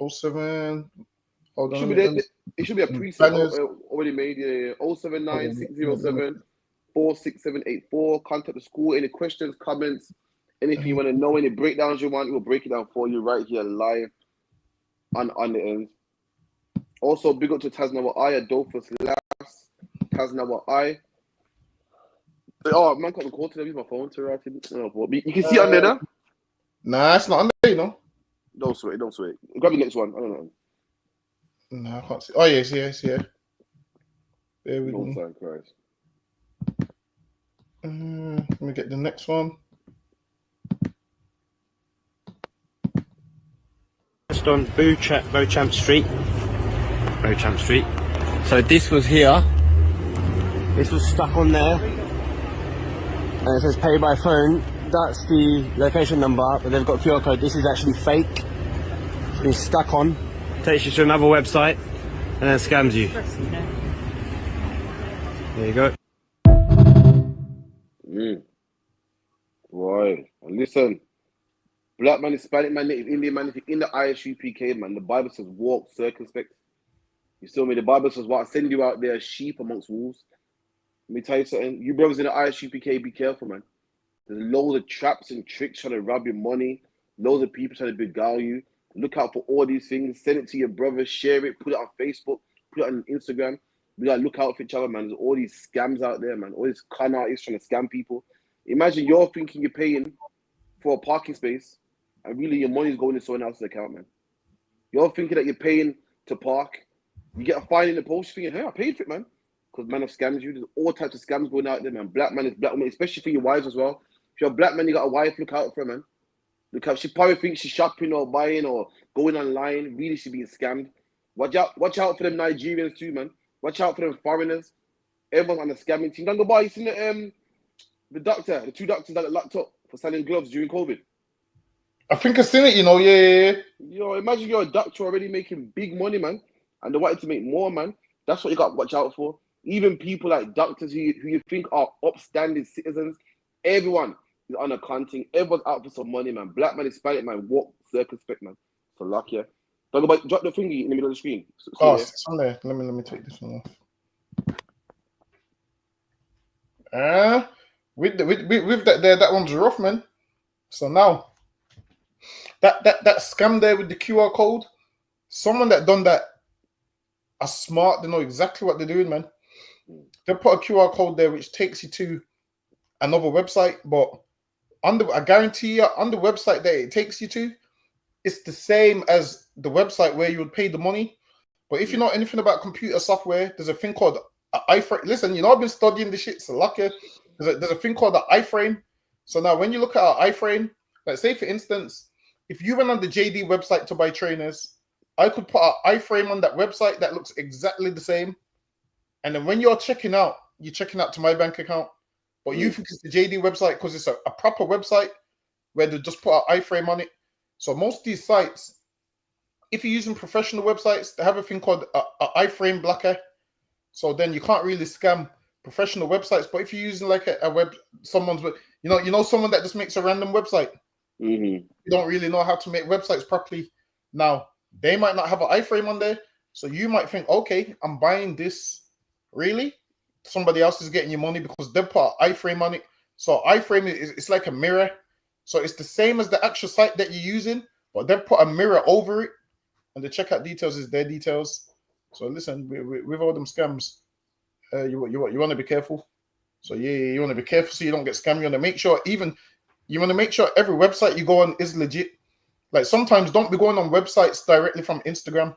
07. Hold on. It should be a preset already made. Yeah. 079-607-46784. Contact the school. Any questions, comments, anything you want to know, any breakdowns you want, we'll break it down for you right here live on the end. Also, big up to Tasnawa I, Adolphus Last, Tasnawa I. Oh, man, got the call today. Use my phone to write it. You can see it on there now? Nah, it's not on there, you know. Don't sweat. Grab the next one. I don't know. No, I can't see. Oh, yeah, it's here. There we go. Christ. Let me get the next one. Just on Beauchamp Street. So this was here. This was stuck on there. And it says pay by phone. That's the location number, but they've got QR code. This is actually fake. It's been stuck on. Takes you to another website and then scams you. There you go. Right. And listen, black man, Hispanic man, Native Indian man, if you're in the ISUPK, man, the Bible says walk circumspect. You still me? The Bible says, what, I send you out there as sheep amongst wolves. Let me tell you something. You brothers in the ISUPK, be careful, man. There's loads of traps and tricks trying to rob your money. Loads of people trying to beguile you. Look out for all these things. Send it to your brother. Share it. Put it on Facebook. Put it on Instagram. We got to look out for each other, man. There's all these scams out there, man. All these con artists trying to scam people. Imagine you're thinking you're paying for a parking space and really your money's going in someone else's account, man. You're thinking that you're paying to park You get a fine in the post, you're thinking, hey, I paid for it, man. Because man have scams you. There's all types of scams going out there, man. Black man is black woman, especially for your wives as well. If you're a black man, you got a wife, look out for her, man. Look out. She probably thinks she's shopping or buying or going online. Really, she's being scammed. Watch out for them Nigerians too, man. Watch out for them foreigners. Everyone's on the scamming team. Don't go by. You seen the two doctors that got locked up for selling gloves during COVID? I think I've seen it, you know, yeah. Yo, imagine you're a doctor already making big money, man, and they wanted to make more, man. That's what you got to watch out for. Even people like doctors who you think are upstanding citizens, everyone is on accounting. Everyone's out for some money, man. Black man, Hispanic man, walk circumspect, man. So luck, yeah. Don't go by, drop the thingy in the middle of the screen. Sunday. Let me take this one off. With that there, that one's rough, man. So now that scam there with the QR code, someone that done that are smart. They know exactly what they're doing, man. They put a QR code there which takes you to another website, but I guarantee you, on the website that it takes you to, it's the same as the website where you would pay the money. But if you know anything about computer software, there's a thing called iframe. Listen, you know I've been studying this shit, so lucky. There's a thing called the iframe. So now when you look at an iframe, like say for instance, if you went on the JD website to buy trainers, I could put an iframe on that website that looks exactly the same. And then when you're checking out to my bank account. But you think it's the JD website because it's a proper website where they just put an iframe on it. So most of these sites, if you're using professional websites, they have a thing called a iframe blocker. So then you can't really scam professional websites. But if you're using like someone that just makes a random website, you don't really know how to make websites properly. Now they might not have an iframe on there, so you might think, okay, I'm buying this. Really? Somebody else is getting your money because they put an iframe on it. So iframe it's like a mirror. So it's the same as the actual site that you're using, but they put a mirror over it, and the checkout details is their details. So listen, with all them scams, you want to be careful. So you want to be careful so you don't get scammed. You want to make sure every website you go on is legit. Like sometimes don't be going on websites directly from Instagram.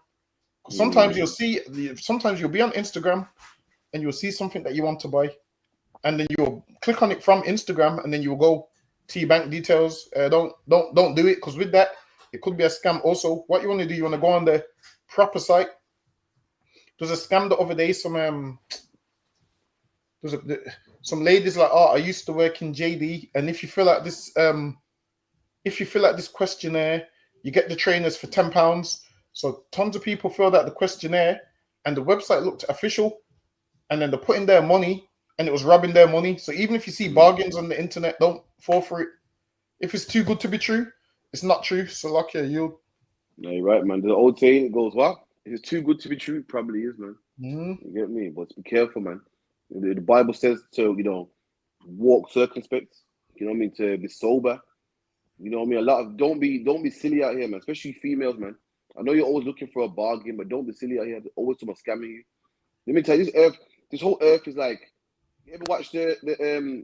Sometimes you'll be on Instagram and you'll see something that you want to buy, and then you'll click on it from Instagram, and then you'll go to your bank details. Don't do it, because with that it could be a scam. Also, what you want to do, you want to go on the proper site. There's a scam the other day. Some ladies like, I used to work in JD, and if you fill out this questionnaire, you get the trainers for £10. So tons of people filled out the questionnaire, and the website looked official, and then they're putting their money, and it was robbing their money. So even if you see bargains on the internet, don't fall for it. If it's too good to be true, it's not true. So like you. No, you're right, man. The old saying goes, "What? If it's too good to be true, it probably is, man." You get me? But be careful, man. The Bible says to walk circumspect. You know what I mean? To be sober. You know what I mean? Don't be silly out here, man. Especially females, man. I know you're always looking for a bargain, but don't be silly out here. There's always someone scamming you. Let me tell you, this whole earth is like. You ever watch the National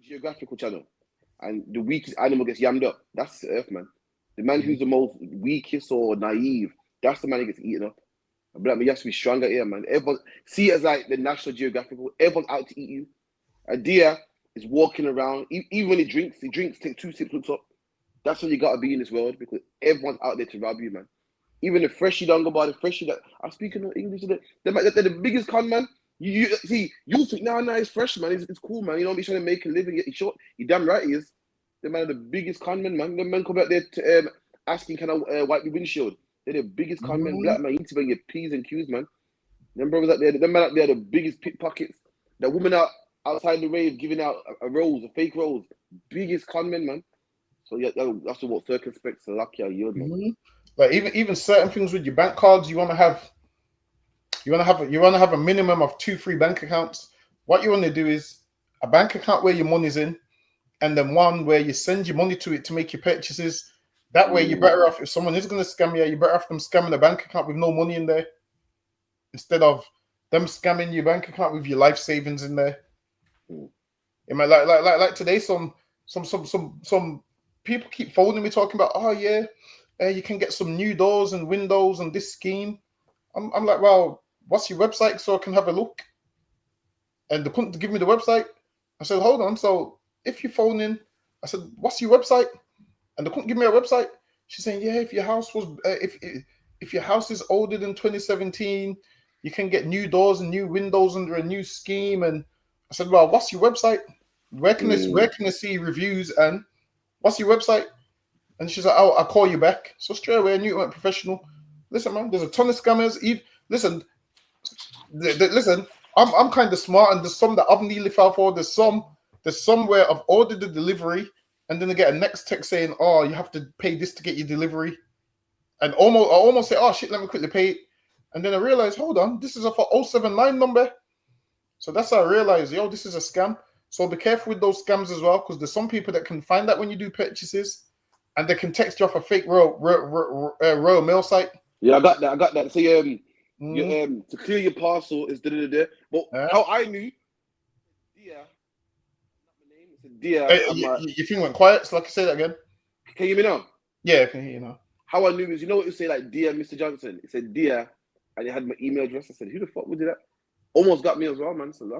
Geographical channel, and the weakest animal gets yammed up? That's the earth, man. The man who's the most weakest or naive, that's the man who gets eaten up. I'm like, man, you have to be stronger here, man. Everyone see it as like the National Geographical. Everyone's out to eat you. A deer is walking around. Even when he drinks, take 2 sips, looks up. That's what you gotta be in this world, because everyone's out there to rob you, man. Even the freshie don't go by the freshie that I'm speaking of English today. They're the biggest con, man. You think it's fresh, man. It's cool, man. You know, he's trying to make a living. He's short. You damn right he is. The man, the biggest conman, man. The man come back there to asking, can I wipe the windshield? They're the biggest conman. Black man, you need to bring your P's and Q's, man. Them brothers out there, them man out there are the biggest pickpockets. The woman outside the rave giving out a fake rose. Biggest conman, man. So yeah, that's what circumspect. So lucky I yield, man. Like even certain things with your bank cards, you want to have a minimum of 2-3 bank accounts. What you want to do is a bank account where your money's in, and then one where you send your money to it to make your purchases. That way, you're better off if someone is going to scam you. You're better off them scamming a bank account with no money in there, instead of them scamming your bank account with your life savings in there. It might like today. Some people keep phoning me talking about, you can get some new doors and windows and this scheme. I'm like, well, what's your website so I can have a look? And they couldn't give me the website. I said, hold on. So if you phone in, I said, what's your website? And they couldn't give me a website. She's saying, yeah, if your house was if your house is older than 2017, you can get new doors and new windows under a new scheme. And I said, well, what's your website? Where can I see reviews? And what's your website? And she's like, oh, I'll call you back. So straight away, I knew it went professional. Listen, man, there's a ton of scammers. Listen, I'm kind of smart, and there's some that I've nearly fell for. There's some where I've ordered the delivery, and then I get a next text saying, oh, you have to pay this to get your delivery. And I almost say, oh shit, let me quickly pay it. And then I realize, hold on, this is a 079 number. So that's how I realized, yo, this is a scam. So be careful with those scams as well, because there's some people that can find that when you do purchases, and they can text you off a fake Royal Mail site. Yeah, I got that. So to clear your parcel is da. But how I knew, your thing went quiet, so like I say that again. Can you hear me now? Yeah, I can hear you now. How I knew is, you know what you say, like, dear Mr. Johnson. It said dear, and it had my email address. I said, who the fuck would do that? Almost got me as well, man. So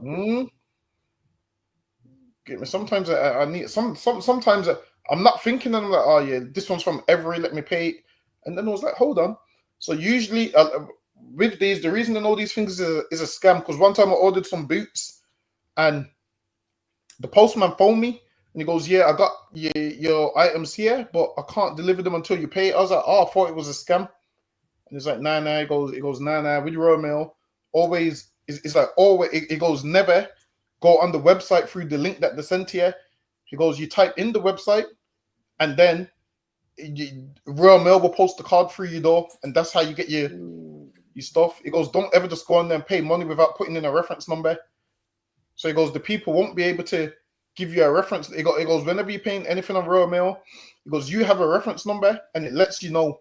sometimes I need sometimes I'm not thinking, and I'm like, oh yeah, this one's from Every, let me pay it. And then I was like, hold on. So usually with these, the reason I know these things is a scam, because one time I ordered some boots and the postman phoned me and he goes, yeah, I got your items here, but I can't deliver them until you pay. I was like, oh, I thought it was a scam. And he's like, nah, it goes, nah, with your Royal Mail, always, it's like, always, it goes, never go on the website through the link that they sent here. He goes, you type in the website, and then Royal Mail will post the card through your door, and that's how you get your stuff. He goes, don't ever just go on there and pay money without putting in a reference number. So he goes, the people won't be able to give you a reference. It goes, whenever you're paying anything on Royal Mail, he goes, you have a reference number, and it lets you know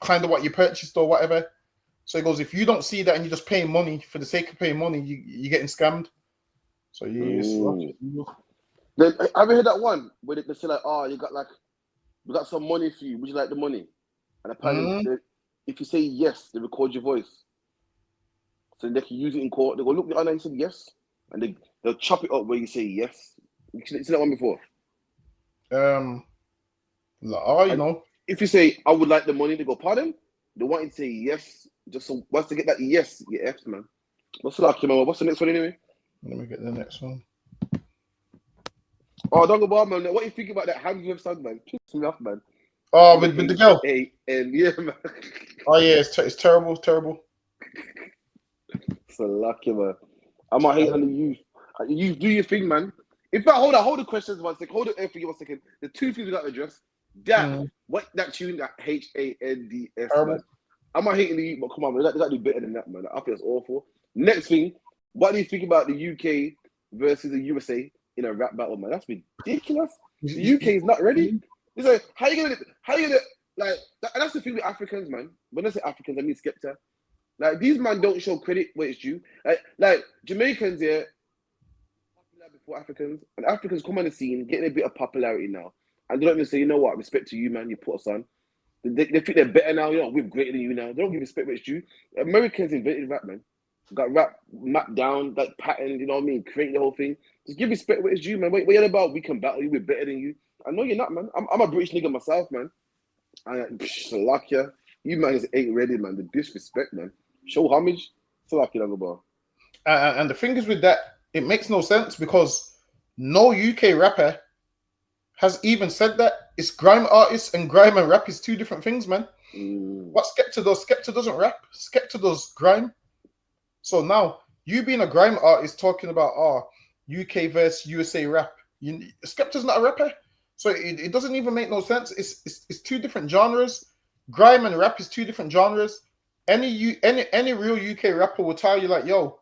kind of what you purchased or whatever. So he goes, if you don't see that and you're just paying money for the sake of paying money, you're getting scammed. So Then have you heard that one where they say like, oh, we got some money for you. Would you like the money? And apparently, if you say yes, they record your voice, so they can use it in court. They go, look, the other, you said yes, and they'll chop it up where you say yes. You seen that one before? If you say I would like the money, they go, pardon? They want you to say yes. Just so once they get that yes, you F, man. What's the lucky, man? What's the next one anyway? Let me get the next one. Oh, don't go bar, man. What do you think about that hands with son, man? Piss me off, man. Oh, with the girl. And yeah, man. Oh yeah, it's terrible, terrible. So lucky, man. I'm not hating on the youth. You do your thing, man. In fact, hold the questions 1 second. Hold it for you 1 second. The two things we got to address. What that tune, that HANDS, man. I'm not hating the youth, but come on, man. They got to do better than that, man. I feel it's awful. Next thing, what do you think about the UK versus the USA in a rap battle, man? That's ridiculous. The UK is not ready. It's like, how you gonna like that, and that's the thing with Africans, man. When I say Africans, I mean Skepta. Like, these man don't show credit where it's due. Like Jamaicans here, popular before Africans, and Africans come on the scene, getting a bit of popularity now, and they don't even say, you know what, respect to you, man. You put us on. They think they're better now. You know, we're greater than you now. They don't give respect where it's due. Americans invented rap, man. Got rap mapped down, that pattern, you know what I mean? Create the whole thing. Just give respect where it's due, man. What you're about, we can battle you, we're better than you. I know you're not, man. I'm a British nigga myself, man. Salakia. You man ain't ready, man. The disrespect, man. Show homage. Salakia, Dagobah. And the thing is with that, it makes no sense, because no UK rapper has even said that. It's grime artists, and grime and rap is two different things, man. What Skepta does, Skepta doesn't rap. Skepta does grime. So now, you being a grime artist talking about UK versus USA rap, Skepta's not a rapper, so it doesn't even make no sense. It's two different genres. Grime and rap is two different genres. Any real UK rapper will tell you, like, yo,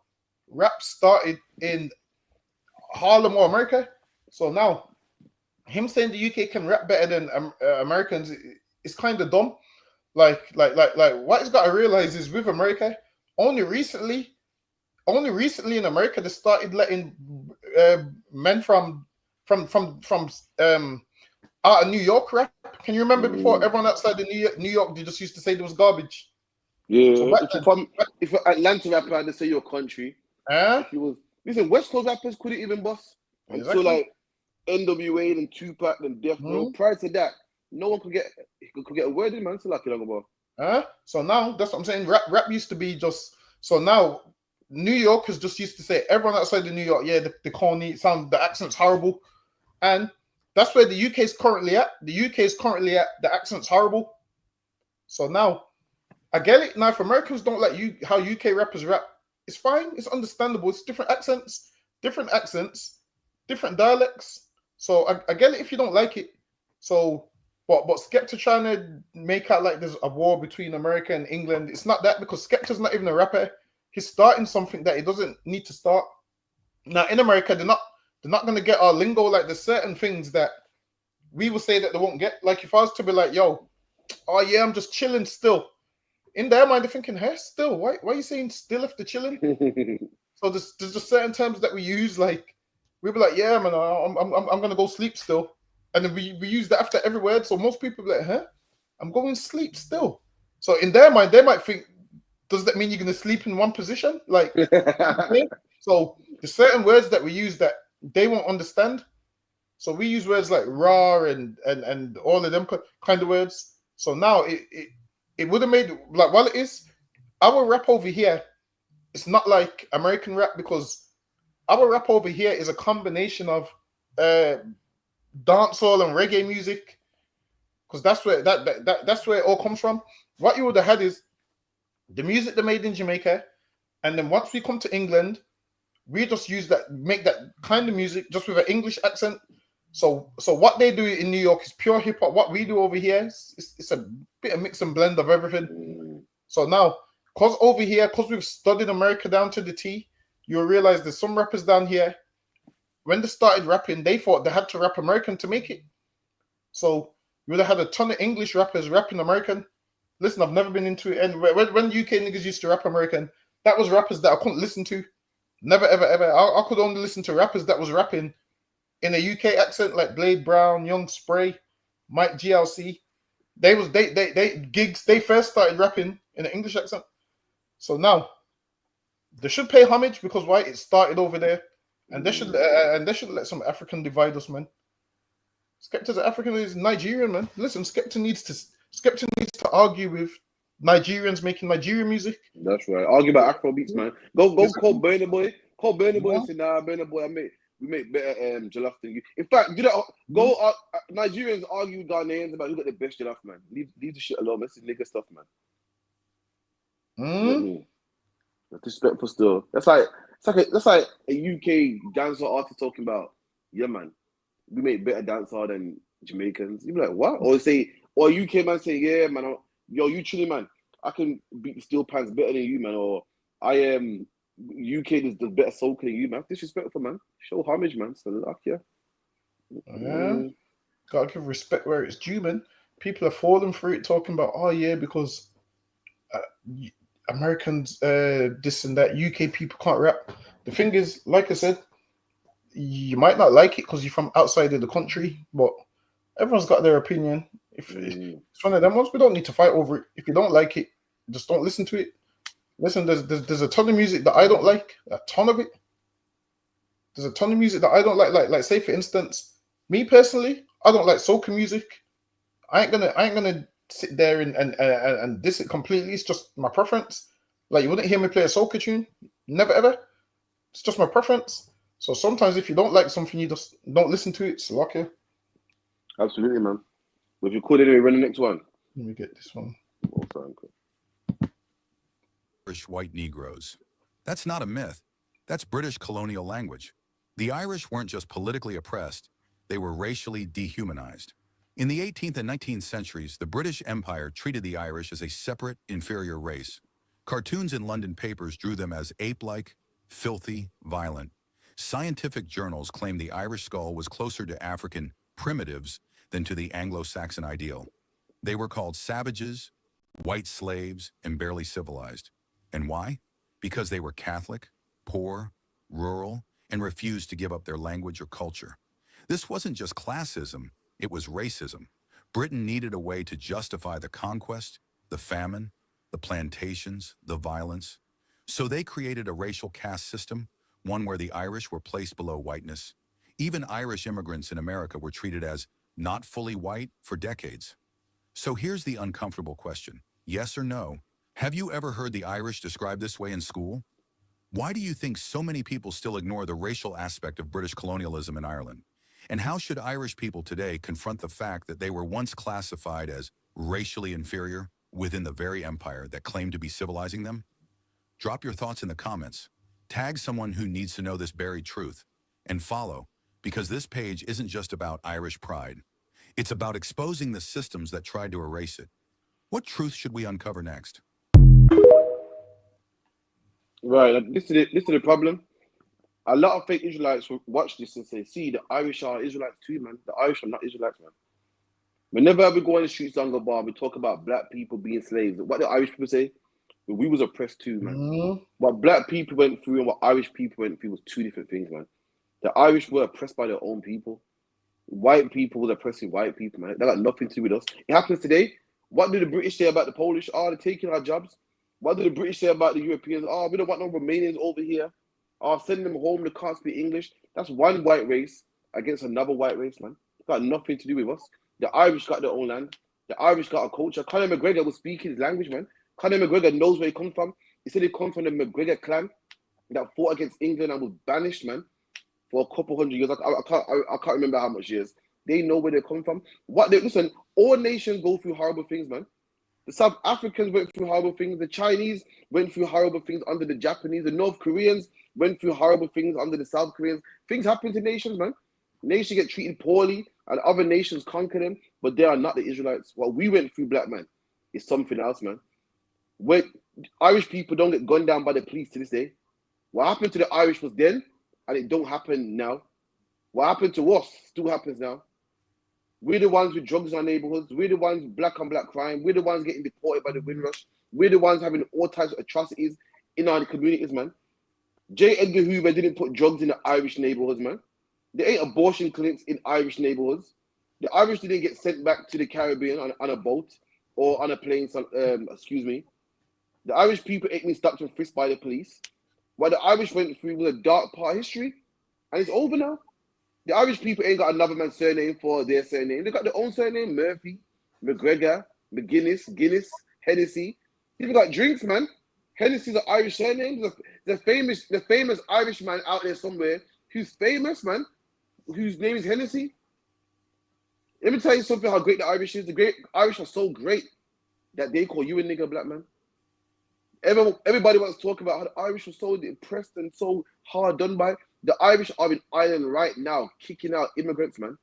rap started in Harlem or America. So now, him saying the UK can rap better than Americans is kind of dumb. Like what he's got to realize is, with America, only recently in America they started letting men from out of New York rap. Can you remember before, everyone outside of New York, they just used to say there was garbage? So Yeah, back if then, if an Atlanta rapper had to say your country, if you was listen, West Coast rappers couldn't even bust until exactly. like NWA and Tupac and Death Row. Prior to that, no one could get a word in, man. So like So now that's what I'm saying. Rap used to be just so now New Yorkers just used to say everyone outside of New York, yeah, the corny sound, the accent's horrible, and that's where the UK is currently at. The UK is currently at the accent's horrible. So now I get it. Now if Americans don't like you how UK rappers rap, it's fine. It's understandable. It's different accents, different dialects. So I get it if you don't like it. So but Skepta trying to make out like there's a war between America and England. It's not that because Skepta's not even a rapper. He's starting something that he doesn't need to start. Now in America, they're not gonna get our lingo. Like there's certain things that we will say that they won't get. Like if I was to be like, yo, oh yeah, I'm just chilling still. In their mind, they're thinking, hey, still, why are you saying still if they're chilling? So there's just certain terms that we use, like we'll be like, yeah, man, I'm gonna go sleep still. And then we use that after every word. So most people be like, huh? I'm going to sleep still. So in their mind, they might think, does that mean you're going to sleep in one position? Like, so there's certain words that we use that they won't understand. So we use words like raw and all of them kind of words. So now it would have made, like, while it is, our rap over here, it's not like American rap because our rap over here is a combination of dancehall and reggae music, because that's where that's where it all comes from. What you would have had is the music they made in Jamaica, and then once we come to England, we just make that kind of music just with an English accent. So what they do in New York is pure hip hop. What we do over here it's a bit of mix and blend of everything. So now, because we've studied America down to the T, you'll realize there's some rappers down here. When they started rapping, they thought they had to rap American to make it. So you would have had a ton of English rappers rapping American. Listen, I've never been into it. And when UK niggas used to rap American, that was rappers that I couldn't listen to. Never, ever, ever. I could only listen to rappers that was rapping in a UK accent, like Blade Brown, Young Spray, Mike GLC. They first started rapping in an English accent. So now they should pay homage because why? It started over there. And they should let some African divide us, man. Skepta's African, is Nigerian, man. Listen, Skepta needs to argue with Nigerians making Nigerian music. That's right. Argue about Afro beats, man. Go call Burna Boy. Call Burna Boy and say, nah, Burna Boy, we make better jollof than you. In fact, do that. Go Nigerians argue with Ghanaians about who got the best jollof, man. Leave the shit alone. That's nigga stuff, man. That's disrespectful still. That's like a UK dancehall artist talking about, yeah, man, we make better dancehall than Jamaicans. You be like, what? Or a UK man say, yeah, man, yo, you chilling, man. I can beat the steel pans better than you, man. Or I am UK is the better soca than you, man. Disrespectful, man. Show homage, man. So luck, yeah. Gotta give respect where it's due, man. People are falling for it, talking about, oh yeah, because Americans this and that, UK people can't rap. The thing is, like I said, you might not like it because you're from outside of the country, but everyone's got their opinion. If it's one of them ones, we don't need to fight over it. If you don't like it, just don't listen to it. Listen, there's a ton of music that I don't like, a ton of it. There's a ton of music that I don't like say for instance, me personally, I don't like soca music. I ain't gonna sit there and diss it completely. It's just my preference. Like, you wouldn't hear me play a soca tune, never ever. It's just my preference. So sometimes if you don't like something, you just don't listen to it. So okay. Absolutely, man. If you could, anyway, run the next one. Let me get this one. Irish white Negroes. That's not a myth. That's British colonial language. The Irish weren't just politically oppressed, they were racially dehumanized. In the 18th and 19th centuries, the British Empire treated the Irish as a separate, inferior race. Cartoons in London papers drew them as ape-like, filthy, violent. Scientific journals claimed the Irish skull was closer to African primitives than to the Anglo-Saxon ideal. They were called savages, white slaves, and barely civilized. And why? Because they were Catholic, poor, rural, and refused to give up their language or culture. This wasn't just classism, it was racism. Britain needed a way to justify the conquest, the famine, the plantations, the violence. So they created a racial caste system, one where the Irish were placed below whiteness. Even Irish immigrants in America were treated as not fully white for decades. So here's the uncomfortable question. Yes or no? Have you ever heard the Irish described this way in school? Why do you think so many people still ignore the racial aspect of British colonialism in Ireland? And how should Irish people today confront the fact that they were once classified as racially inferior within the very empire that claimed to be civilizing them? Drop your thoughts in the comments, tag someone who needs to know this buried truth, and follow, because this page isn't just about Irish pride. It's about exposing the systems that tried to erase it. What truth should we uncover next? Right, this is the problem. A lot of fake Israelites will watch this and say, see, the Irish are Israelites too, man. The Irish are not Israelites, man. Whenever we go on the streets of Bar, we talk about black people being slaves. What the Irish people say, we was oppressed too, man. What black people went through and what Irish people went through was two different things, man. The Irish were oppressed by their own people. White people were oppressing white people, man. That got nothing to do with us. It happens today. What do the British say about the Polish? Oh, they're taking our jobs. What do the British say about the Europeans? Oh, we don't want no Romanians over here. Oh, send them home. They can't speak English. That's one white race against another white race, man. It's got nothing to do with us. The Irish got their own land. The Irish got a culture. Conor McGregor was speaking his language, man. Conor McGregor knows where he comes from. He said he comes from the McGregor clan that fought against England and was banished, man, for a couple hundred years. I can't remember how much years. They know where they come from. Listen, all nations go through horrible things, man. The South Africans went through horrible things. The Chinese went through horrible things under the Japanese. The North Koreans went through horrible things under the South Koreans. Things happen to nations, man. Nations get treated poorly and other nations conquer them, but they are not the Israelites. What we went through, black man, is something else, man. When Irish people don't get gunned down by the police to this day. What happened to the Irish was then, and it don't happen now. What happened to us still happens now. We're the ones with drugs in our neighborhoods. We're the ones with black on black crime. We're the ones getting deported by the Windrush. We're the ones having all types of atrocities in our communities, man. J. Edgar Hoover didn't put drugs in the Irish neighborhoods, man. There ain't abortion clinics in Irish neighborhoods. The Irish didn't get sent back to the Caribbean on a boat or on a plane, excuse me. The Irish people ain't been stopped and frisked by the police. What the Irish went through was a dark part of history, and it's over now. The Irish people ain't got another man's surname for their surname. They got their own surname: Murphy, McGregor, McGuinness, Guinness, Hennessy. Even got drinks, man. Hennessy's an Irish surname. The famous Irish man out there somewhere who's famous, man, whose name is Hennessy. Let me tell you something, how great the Irish is. The great Irish are so great that they call you a nigger, black man. Everybody wants to talk about how the Irish were so depressed and so hard done by. The Irish are in Ireland right now, kicking out immigrants, man.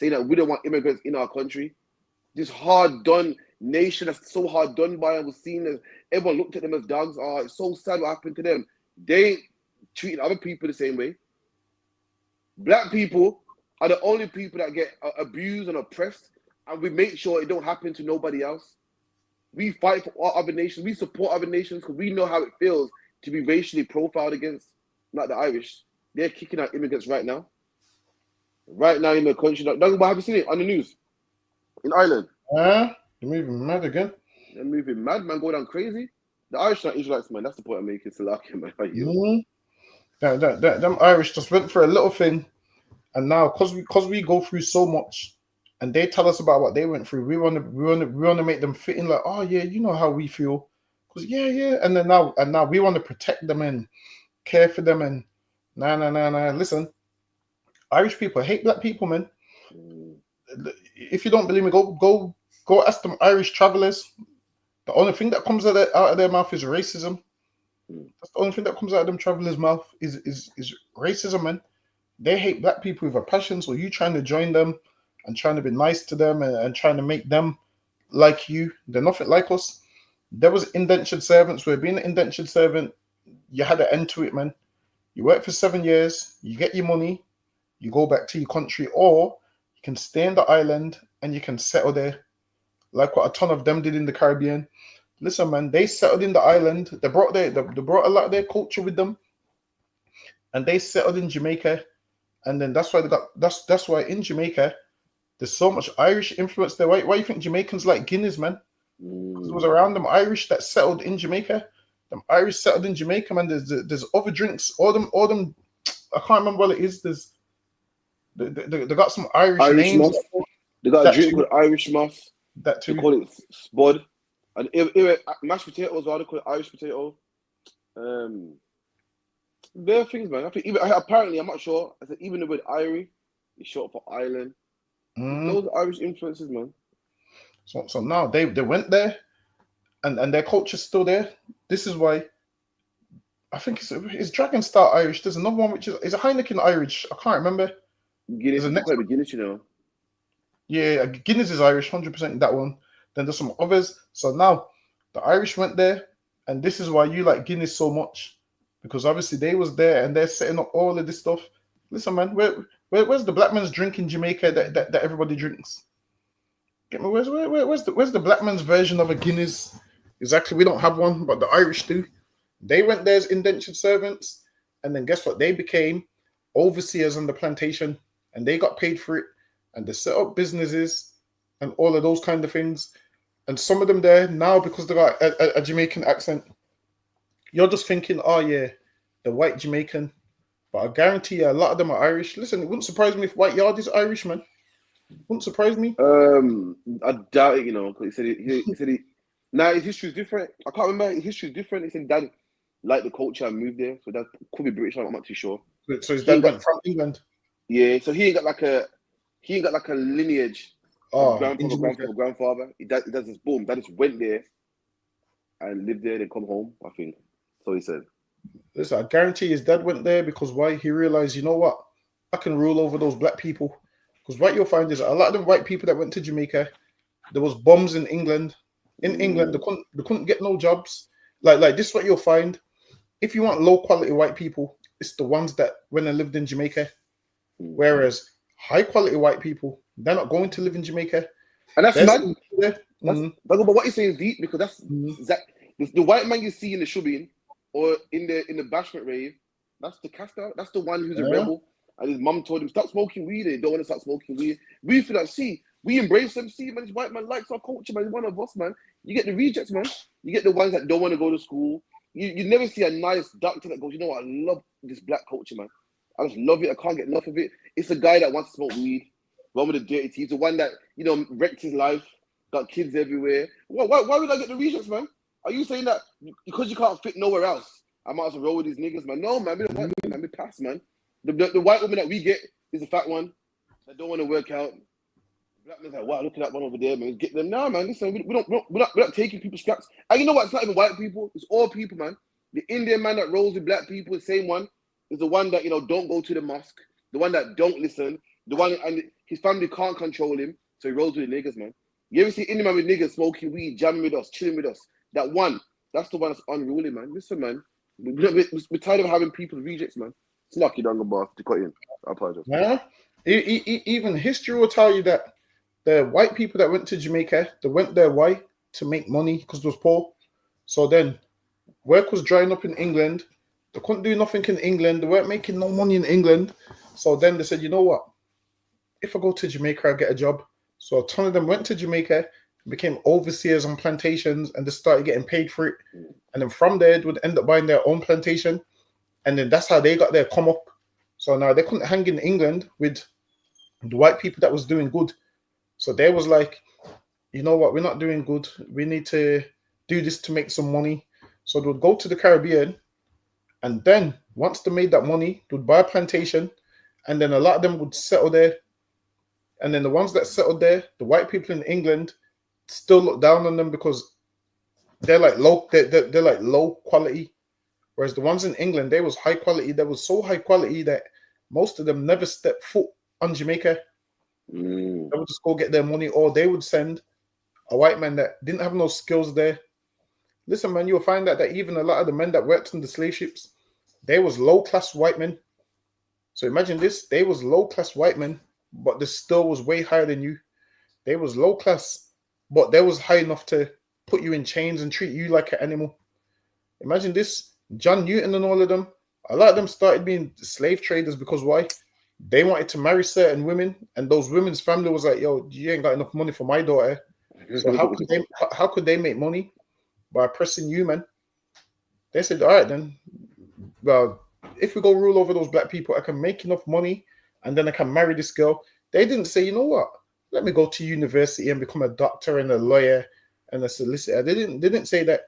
Saying that we don't want immigrants in our country. This hard done nation that's so hard done by and was seen as, everyone looked at them as dogs. Oh, it's so sad what happened to them. They ain't treating other people the same way. Black people are the only people that get abused and oppressed, and we make sure it don't happen to nobody else. We fight for all other nations. We support other nations because we know how it feels to be racially profiled against, not the Irish. They're kicking out immigrants right now. Right now in the country. But have you seen it on the news? In Ireland. They're moving mad again. They're moving mad, man. Go down crazy. The Irish are not Israelites, man. That's the point I'm making. Salakia, man. Them Irish just went for a little thing, and now because we go through so much, and they tell us about what they went through, we want to make them fit in, like, oh yeah, you know how we feel, because yeah, and now we want to protect them and care for them, and nah. Listen, Irish people hate black people, man. If you don't believe me, go ask them Irish travelers. The only thing that comes out of their mouth is racism. That's the only thing that comes out of them travelers' mouth is racism, man. They hate black people with a passion. So you trying to join them and trying to be nice to them and trying to make them like you. They're nothing like us. There was indentured servants where being an indentured servant, you had an end to it, man. You work for 7 years, you get your money, you go back to your country, or you can stay in the island and you can settle there, like what a ton of them did in the Caribbean. Listen, man, they settled in the island. They brought a lot of their culture with them, and they settled in Jamaica. And then that's why in Jamaica there's so much Irish influence there. Why you think Jamaicans like Guinness, man? It was around them Irish that settled in Jamaica. Them Irish settled in Jamaica, man. There's other drinks. All them. I can't remember what it is. They got some Irish names. Moss. They got a drink called Irish Moss. That too. They call it spud. And mashed potatoes, they call it Irish potato. There are things, man. I think apparently, I'm not sure. I said even the word Irie is short for island. Those are Irish influences, man. So now they went there, and their culture's still there. This is why I think it's Dragon Star Irish. There's another one which is a Heineken Irish. I can't remember. Guinness, Guinness, you know. Yeah, Guinness is Irish, 100% that one. Then there's some others. So now the Irish went there, and this is why you like Guinness so much, because obviously they was there and they're setting up all of this stuff. Listen, man, where's the black man's drink in Jamaica that everybody drinks? Get me, where's the black man's version of a Guinness? Exactly, we don't have one, but the Irish do. They went there as indentured servants, and then guess what? They became overseers on the plantation, and they got paid for it, and they set up businesses and all of those kind of things. And some of them there now, because they got a Jamaican accent, you're just thinking, oh yeah, the white Jamaican. But I guarantee you, a lot of them are Irish. Listen, it wouldn't surprise me if White Yard is Irish, man. Wouldn't surprise me. I doubt it, you know, because he said now his history is different. I can't remember, his history is different. He said dad liked the culture and moved there, so that could be British. I'm not too sure. So his dad went from England. Yeah, so he ain't got like a lineage. Grandfather. He does this. Boom, that just went there and lived there, then come home. I think so. He said. Listen, I guarantee his dad went there because why? He realized, you know what? I can rule over those black people. Because what you'll find is a lot of them white people that went to Jamaica, there was bombs in England. In England, they couldn't get no jobs. Like this is what you'll find. If you want low quality white people, it's the ones that when they lived in Jamaica. Whereas high quality white people, they're not going to live in Jamaica. And that's mad. But what you're saying is deep, because that's the white man you see in the shubbing or in the bashment rave. That's the caster. That's the one who's a rebel. And his mum told him, stop smoking weed. They don't want to start smoking weed. We feel like, we embrace them. See, man, this white man likes our culture, man. He's one of us, man. You get the rejects, man. You get the ones that don't want to go to school. You never see a nice doctor that goes, you know what, I love this black culture, man. I just love it. I can't get enough of it. It's a guy that wants to smoke weed. One with the dirty teeth. The one that, you know, wrecked his life. Got kids everywhere. Why would I get the rejects, man? Are you saying that because you can't fit nowhere else, I might as well roll with these niggas, man? No, man. We don't want them, man. We pass, man. The white woman that we get is a fat one that don't want to work out. Black man's like, wow, look at that one over there, man. Get them now, man. Listen, we're not taking people's scraps. And you know what? It's not even white people. It's all people, man. The Indian man that rolls with black people, the same one, is the one that, you know, don't go to the mosque. The one that don't listen. The one, and his family can't control him, so he rolls with the niggas, man. You ever see Indian man with niggas smoking weed, jamming with us, chilling with us? That one, that's the one that's unruly, man. Listen, man. We're tired of having people rejects, man. It's lucky, don't go bath to cut in. I apologize. Yeah. Even history will tell you that the white people that went to Jamaica, they went there, why? To make money, because it was poor. So then, work was drying up in England. They couldn't do nothing in England. They weren't making no money in England. So then they said, you know what? If I go to Jamaica, I'll get a job. So a ton of them went to Jamaica, became overseers on plantations, and they started getting paid for it. And then from there, they would end up buying their own plantation. And then that's how they got their come up. So now they couldn't hang in England with the white people that was doing good. So they was like, you know what, we're not doing good. We need to do this to make some money. So they would go to the Caribbean. And then once they made that money, they would buy a plantation. And then a lot of them would settle there. And then the ones that settled there, the white people in England still look down on them because they're like they're like low quality. Whereas the ones in England, they was high quality. They was so high quality that most of them never stepped foot on Jamaica. They would just go get their money, or they would send a white man that didn't have no skills there. Listen, man, you'll find that even a lot of the men that worked on the slave ships, they was low-class white men. So imagine this, they was low-class white men, but they still was way higher than you. They was low-class, but they was high enough to put you in chains and treat you like an animal. Imagine this, John Newton and all of them, a lot of them started being slave traders because why? They wanted to marry certain women, and those women's family was like, yo, you ain't got enough money for my daughter. So how could they make money? By oppressing you, man. They said, all right then. Well, if we go rule over those black people, I can make enough money and then I can marry this girl. They didn't say, you know what? Let me go to university and become a doctor and a lawyer and a solicitor. They didn't say that.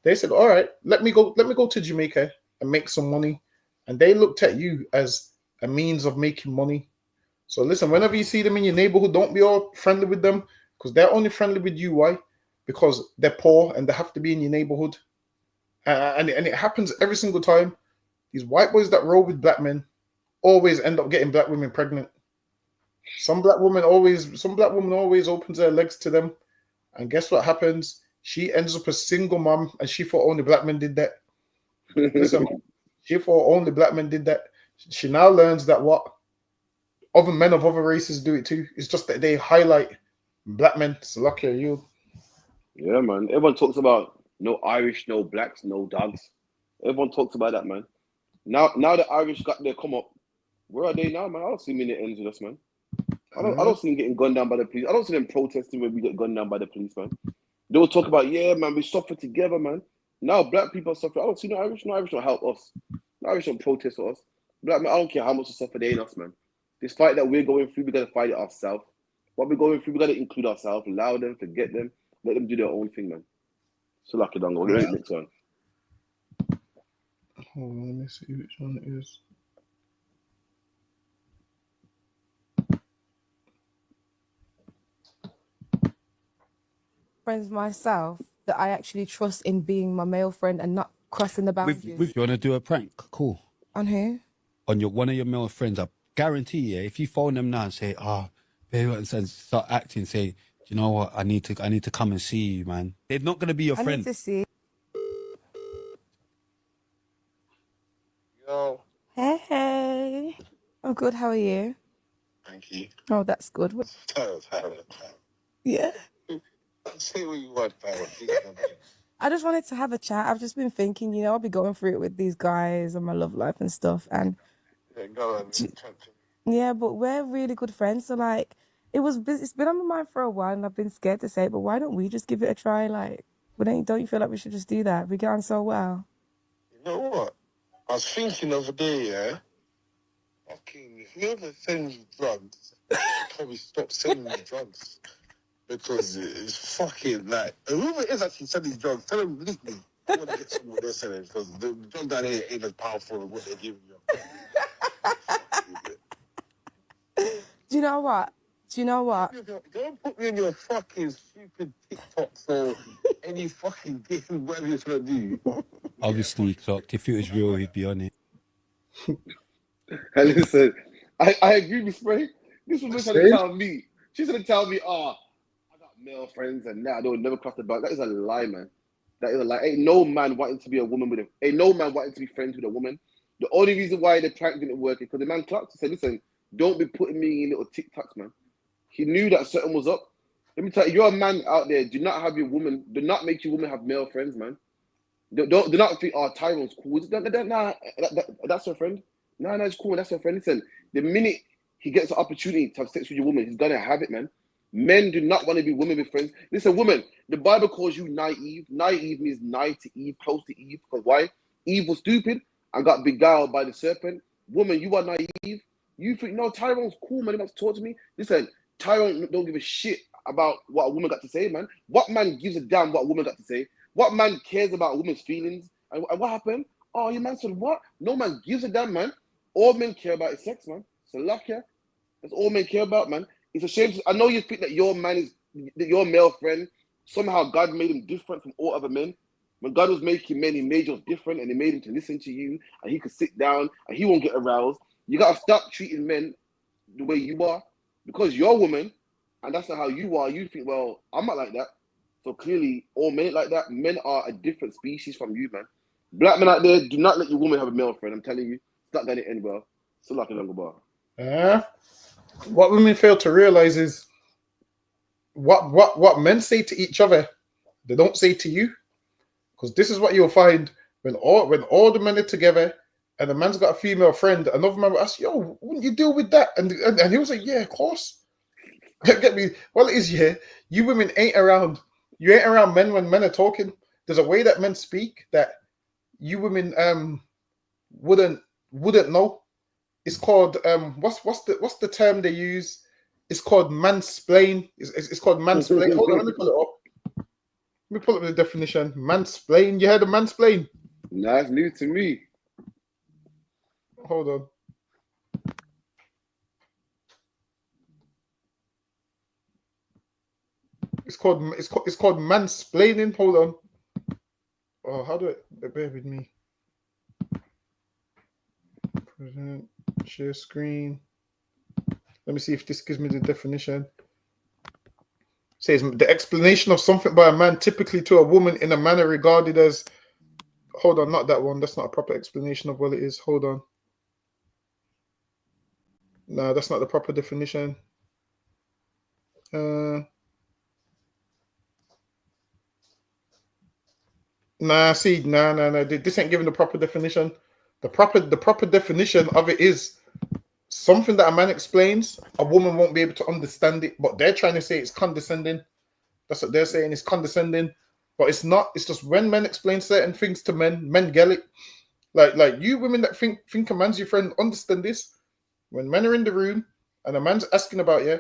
They said, all right, let me go to Jamaica and make some money. And they looked at you as a means of making money. So listen, whenever you see them in your neighborhood, don't be all friendly with them because they're only friendly with you. Why? Because they're poor and they have to be in your neighborhood. And it happens every single time. These white boys that roll with black men always end up getting black women pregnant. Some black woman always opens her legs to them. And guess what happens? She ends up a single mom and she thought only black men did that. Listen, she thought only black men did that. She now learns that what other men of other races do it too. It's just that they highlight black men. So lucky are you. Yeah, man. Everyone talks about no Irish, no blacks, no dogs. Everyone talks about that, man. Now the Irish got their come up. Where are they now, man? I don't see them in the ends with us, man. I don't see them getting gunned down by the police. I don't see them protesting when we get gunned down by the police, man. They will talk about, yeah, man, we suffer together, man. Now black people suffer. I don't see no Irish. No Irish don't help us. No Irish don't protest for us. Black man, I don't care how much we suffer, they ain't us, man. This fight that we're going through, we gotta fight it ourselves. What we're going through, we gotta include ourselves, allow them, forget them, let them do their own thing, man. So lucky don't go. Next one. Hold on, let me see which one it is. Friends myself that I actually trust in being my male friend and not crossing the boundaries. You want to do a prank? Cool. On who? On one of your male friends. I guarantee you, if you phone them now and say, baby, and start acting, say, you know what, I need to come and see you, man. They're not going to be your friend. I need to see. Yo. Hey. I'm good, how are you? Thank you. Oh, that's good. Yeah. Say what you want, pal. I just wanted to have a chat. I've just been thinking, you know, I'll be going through it with these guys and my love life and stuff. And yeah, go on. Yeah, but we're really good friends. So like, it's been on my mind for a while, and I've been scared to say it. But why don't we just give it a try? Like, don't you feel like we should just do that? We get on so well. You know what? I was thinking the other day, yeah. Fucking whoever sends you drugs, probably stop sending you drugs. Because it's fucking like, whoever is actually selling these drugs, tell them, leave me. I want to get some of what they're selling because the drug down here ain't as powerful as what they're giving you. Do you know what? Don't put me in your fucking stupid TikToks or any fucking game, whatever you're trying to do. Obviously, clocked. If it was real, he'd be on it. And listen, I agree with Spray. This was trying to tell me. She's going to tell me, I got male friends and now they will never cross the bar. That is a lie, man. That is a lie. Ain't no man wanting to be a woman with him. Ain't no man wanting to be friends with a woman. The only reason why the prank didn't work is because the man clocked and said, listen, don't be putting me in little TikToks, man. He knew that something was up. Let me tell you, you're a man out there. Do not have your woman. Do not make your woman have male friends, man. Do not think, Tyrone's cool. Nah, that's her friend. Nah, it's cool. That's her friend. Listen, the minute he gets an opportunity to have sex with your woman, he's gonna have it, man. Men do not want to be women with friends. Listen, woman, the Bible calls you naive. Naive means nigh to Eve, close to Eve. Because why? Eve was stupid and got beguiled by the serpent. Woman, you are naive. You think, no, Tyrone's cool, man. He wants to talk to me. Listen, Tyrone don't give a shit about what a woman got to say, man. What man gives a damn what a woman got to say? What man cares about a woman's feelings? And what happened? Oh, your man said what? No man gives a damn, man. All men care about is sex, man. So luck, yeah. That's all men care about, man. It's a shame. I know you think that your man is your male friend. Somehow God made him different from all other men. When God was making men, he made you different and he made him to listen to you and he could sit down and he won't get aroused. You got to stop treating men the way you are because you're a woman and that's not how you are. You think, well, I'm not like that. So clearly, all men like that. Men are a different species from you, man. Black men out there, do not let your woman have a male friend. I'm telling you, it's not going to end well. Still like a longer bar. What women fail to realize is what men say to each other, they don't say to you. Because this is what you'll find when all the men are together and the man's got a female friend, another man will ask, yo, wouldn't you deal with that? And he was like, yeah, of course. Get me? Well, it is, yeah. You women ain't around. You ain't around men when men are talking. There's a way that men speak that you women wouldn't know. It's called what's the term they use? It's called mansplain. It's called mansplain. Hold on, let me pull it up. Let me pull up the definition. Mansplain. You heard of mansplain? Nah, it's new to me. Hold on. It's called mansplaining. Hold on. Oh, how do I bear with me? Present, share screen. Let me see if this gives me the definition. It says the explanation of something by a man, typically to a woman, in a manner regarded as. Hold on, not that one. That's not a proper explanation of what it is. Hold on. No, that's not the proper definition. Nah. This ain't giving the proper definition. The proper definition of it is something that a man explains, a woman won't be able to understand it, but they're trying to say it's condescending. That's what they're saying, it's condescending, but it's not. It's just when men explain certain things to men get it. Like you women that think a man's your friend, understand this. When men are in the room and a man's asking about you,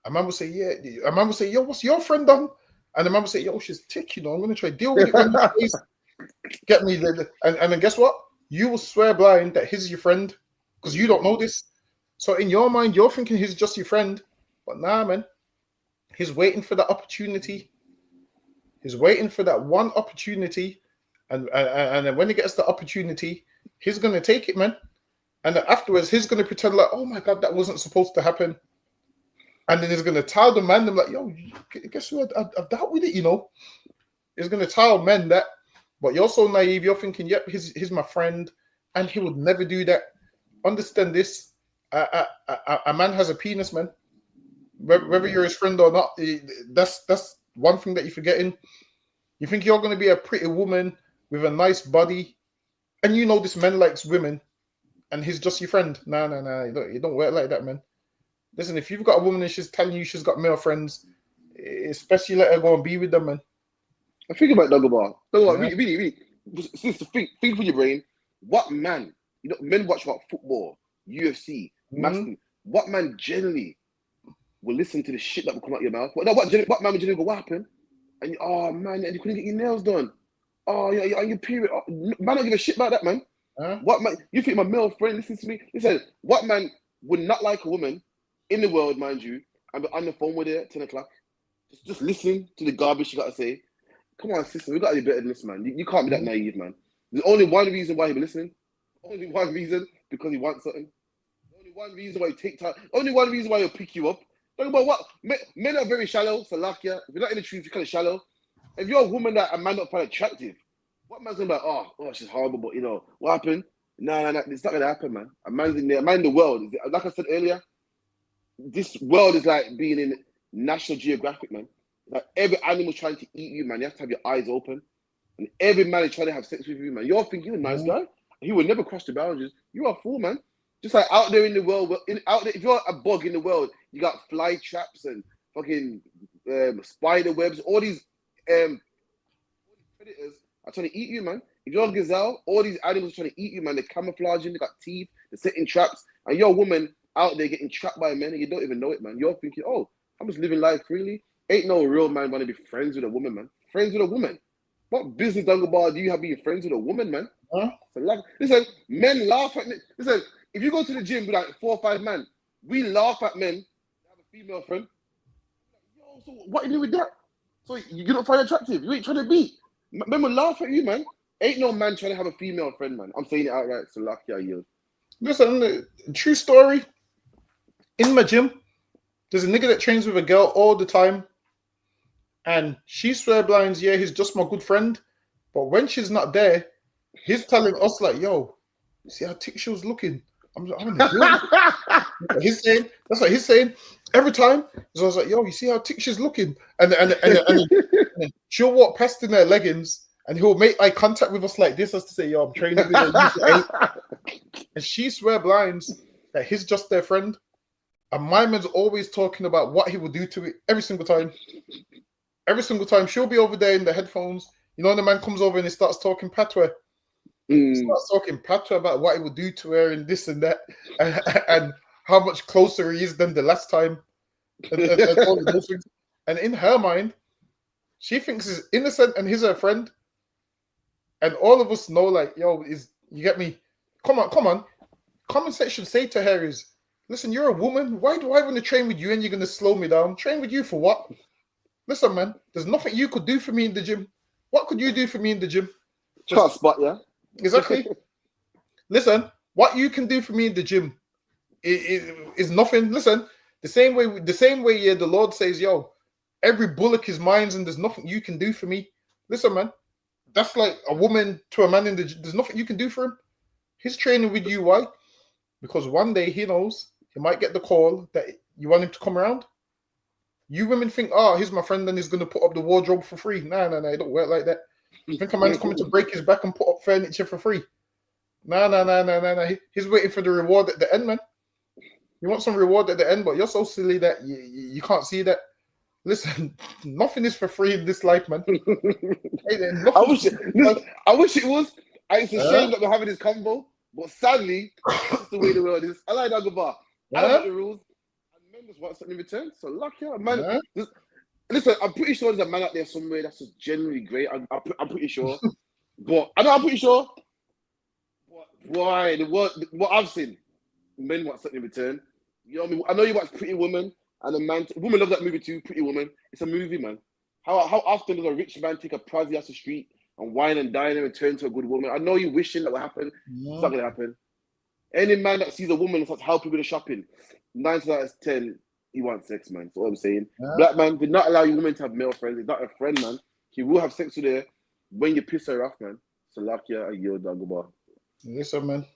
a man will say, yeah. A man will say, yo, what's your friend done? And the man will say, yo, she's tick, I'm going to try to deal with it when you get me. And then guess what? You will swear blind that he's your friend because you don't know this. So in your mind, you're thinking he's just your friend. But nah, man. He's waiting for the opportunity. He's waiting for that one opportunity. And then when he gets the opportunity, he's going to take it, man. And then afterwards, he's going to pretend like, oh my God, that wasn't supposed to happen. And then he's going to tell the man, them like, yo, guess what? I've dealt with it, He's going to tell men that. But you're so naive. You're thinking, yep, he's my friend. And he would never do that. Understand this. A man has a penis, man. Whether you're his friend or not, that's one thing that you're forgetting. You think you're going to be a pretty woman with a nice body. And this man likes women. And he's just your friend. Nah. You don't work like that, man. Listen, if you've got a woman and she's telling you she's got male friends, especially let her go and be with them, man. I think about Dagobah. Really. Since think for your brain, what man, men watch about football, UFC, masking. What man generally will listen to the shit that will come out your mouth? What man would generally go, what happened? And oh man, you couldn't get your nails done. Oh, you're on your period. Oh, man, don't give a shit about that, man. What man? You think my male friend listens to me? Listen, what man would not like a woman in the world, mind you, and be on the phone with her at 10 o'clock, just listening to the garbage you got to say? Come on, sister, we got to be better than this, man. You can't be that naive, man. There's only one reason why he be listening. Only one reason, because he wants something. Only one reason why he take time. Only one reason why he'll pick you up. Talk about what? Men are very shallow, so like if you're not in the truth, you're kind of shallow. If you're a woman that a man not find attractive, what man's gonna be like, oh, she's horrible, but what happened? No, it's not gonna happen, man. A man in the world. Like I said earlier, this world is like being in National Geographic, man. Like every animal's trying to eat you, man. You have to have your eyes open. And every man is trying to have sex with you, man. You're thinking you're a nice guy. He will never cross the boundaries. You are a fool, man. Just like out there in the world, if you're a bug in the world, you got fly traps and fucking spider webs. All these predators are trying to eat you, man. If you're a gazelle, all these animals are trying to eat you, man. They're camouflaging, they got teeth, they're setting traps, and you're a woman out there getting trapped by men and you don't even know it, man. You're thinking, oh, I'm just living life freely. Ain't no real man want to be friends with a woman, man. Friends with a woman. What business Dunglebar do you have being friends with a woman, man? Listen, men laugh at me. Listen, if you go to the gym with like 4 or 5 men, we laugh at men that have a female friend. Yo, so what you do with that? So you don't find it attractive. You ain't trying to beat. Men will laugh at you, man. Ain't no man trying to have a female friend, man. I'm saying it outright. So lucky I yield. Listen, true story. In my gym, there's a nigga that trains with a girl all the time. And she swear blinds, yeah, he's just my good friend. But when she's not there, he's telling us like, yo, see how tick she was looking? I'm he's saying, that's what he's saying. Every time, so I was like, yo, you see how tick she's looking? And she'll walk past in her leggings and he'll make eye contact with us like this as to say, yo, I'm training with her. And she swear blinds that he's just their friend. And my man's always talking about what he will do to it every single time. Every single time. She'll be over there in the headphones. You know, the man comes over and he starts talking patois. He starts talking patois about what he will do to her and this and that, and how much closer he is than the last time. And all of those things. And in her mind, she thinks he's innocent and he's her friend. And all of us know, like, yo, you get me? Come on. Common sense should say to her is, listen, you're a woman. Why do I want to train with you and you're going to slow me down? Train with you for what? Listen, man, there's nothing you could do for me in the gym. What could you do for me in the gym? Can't spot, yeah? Exactly. Listen, what you can do for me in the gym is nothing. Listen, the same way, yeah, the Lord says, yo, every bullock is mine and there's nothing you can do for me. Listen, man, that's like a woman to a man in the gym. There's nothing you can do for him. He's training with you. Why? Because one day he knows he might get the call that you want him to come around. You women think, oh, he's my friend and he's going to put up the wardrobe for free. No, it don't work like that. You think a man's coming to break his back and put up furniture for free? No. He's waiting for the reward at the end, man. You want some reward at the end, but you're so silly that you can't see that. Listen, nothing is for free in this life, man. I wish it was. It's a shame that we're having this combo, but sadly, that's the way the world is. I like Dagobah. I like the rules. And men just want something in return. So lucky, man. Listen, I'm pretty sure there's a man out there somewhere that's just genuinely great. I'm pretty sure. But I'm pretty sure. Why? What I've seen, men want something in return. You know what I mean? I know you watch Pretty Woman, and women love that movie too, Pretty Woman. It's a movie, man. How often does a rich man take a prezi off the street and wine and dine her and turn to a good woman? I know you're wishing that would happen. It's not going to happen. Any man that sees a woman and starts helping with the shopping, 9 out of 10, he wants sex, man. That's what I'm saying. Black man did not allow you women to have male friends. He's not a friend, man. He will have sex with her when you piss her off, man. Salakia, a year, Dagobah. Listen, man.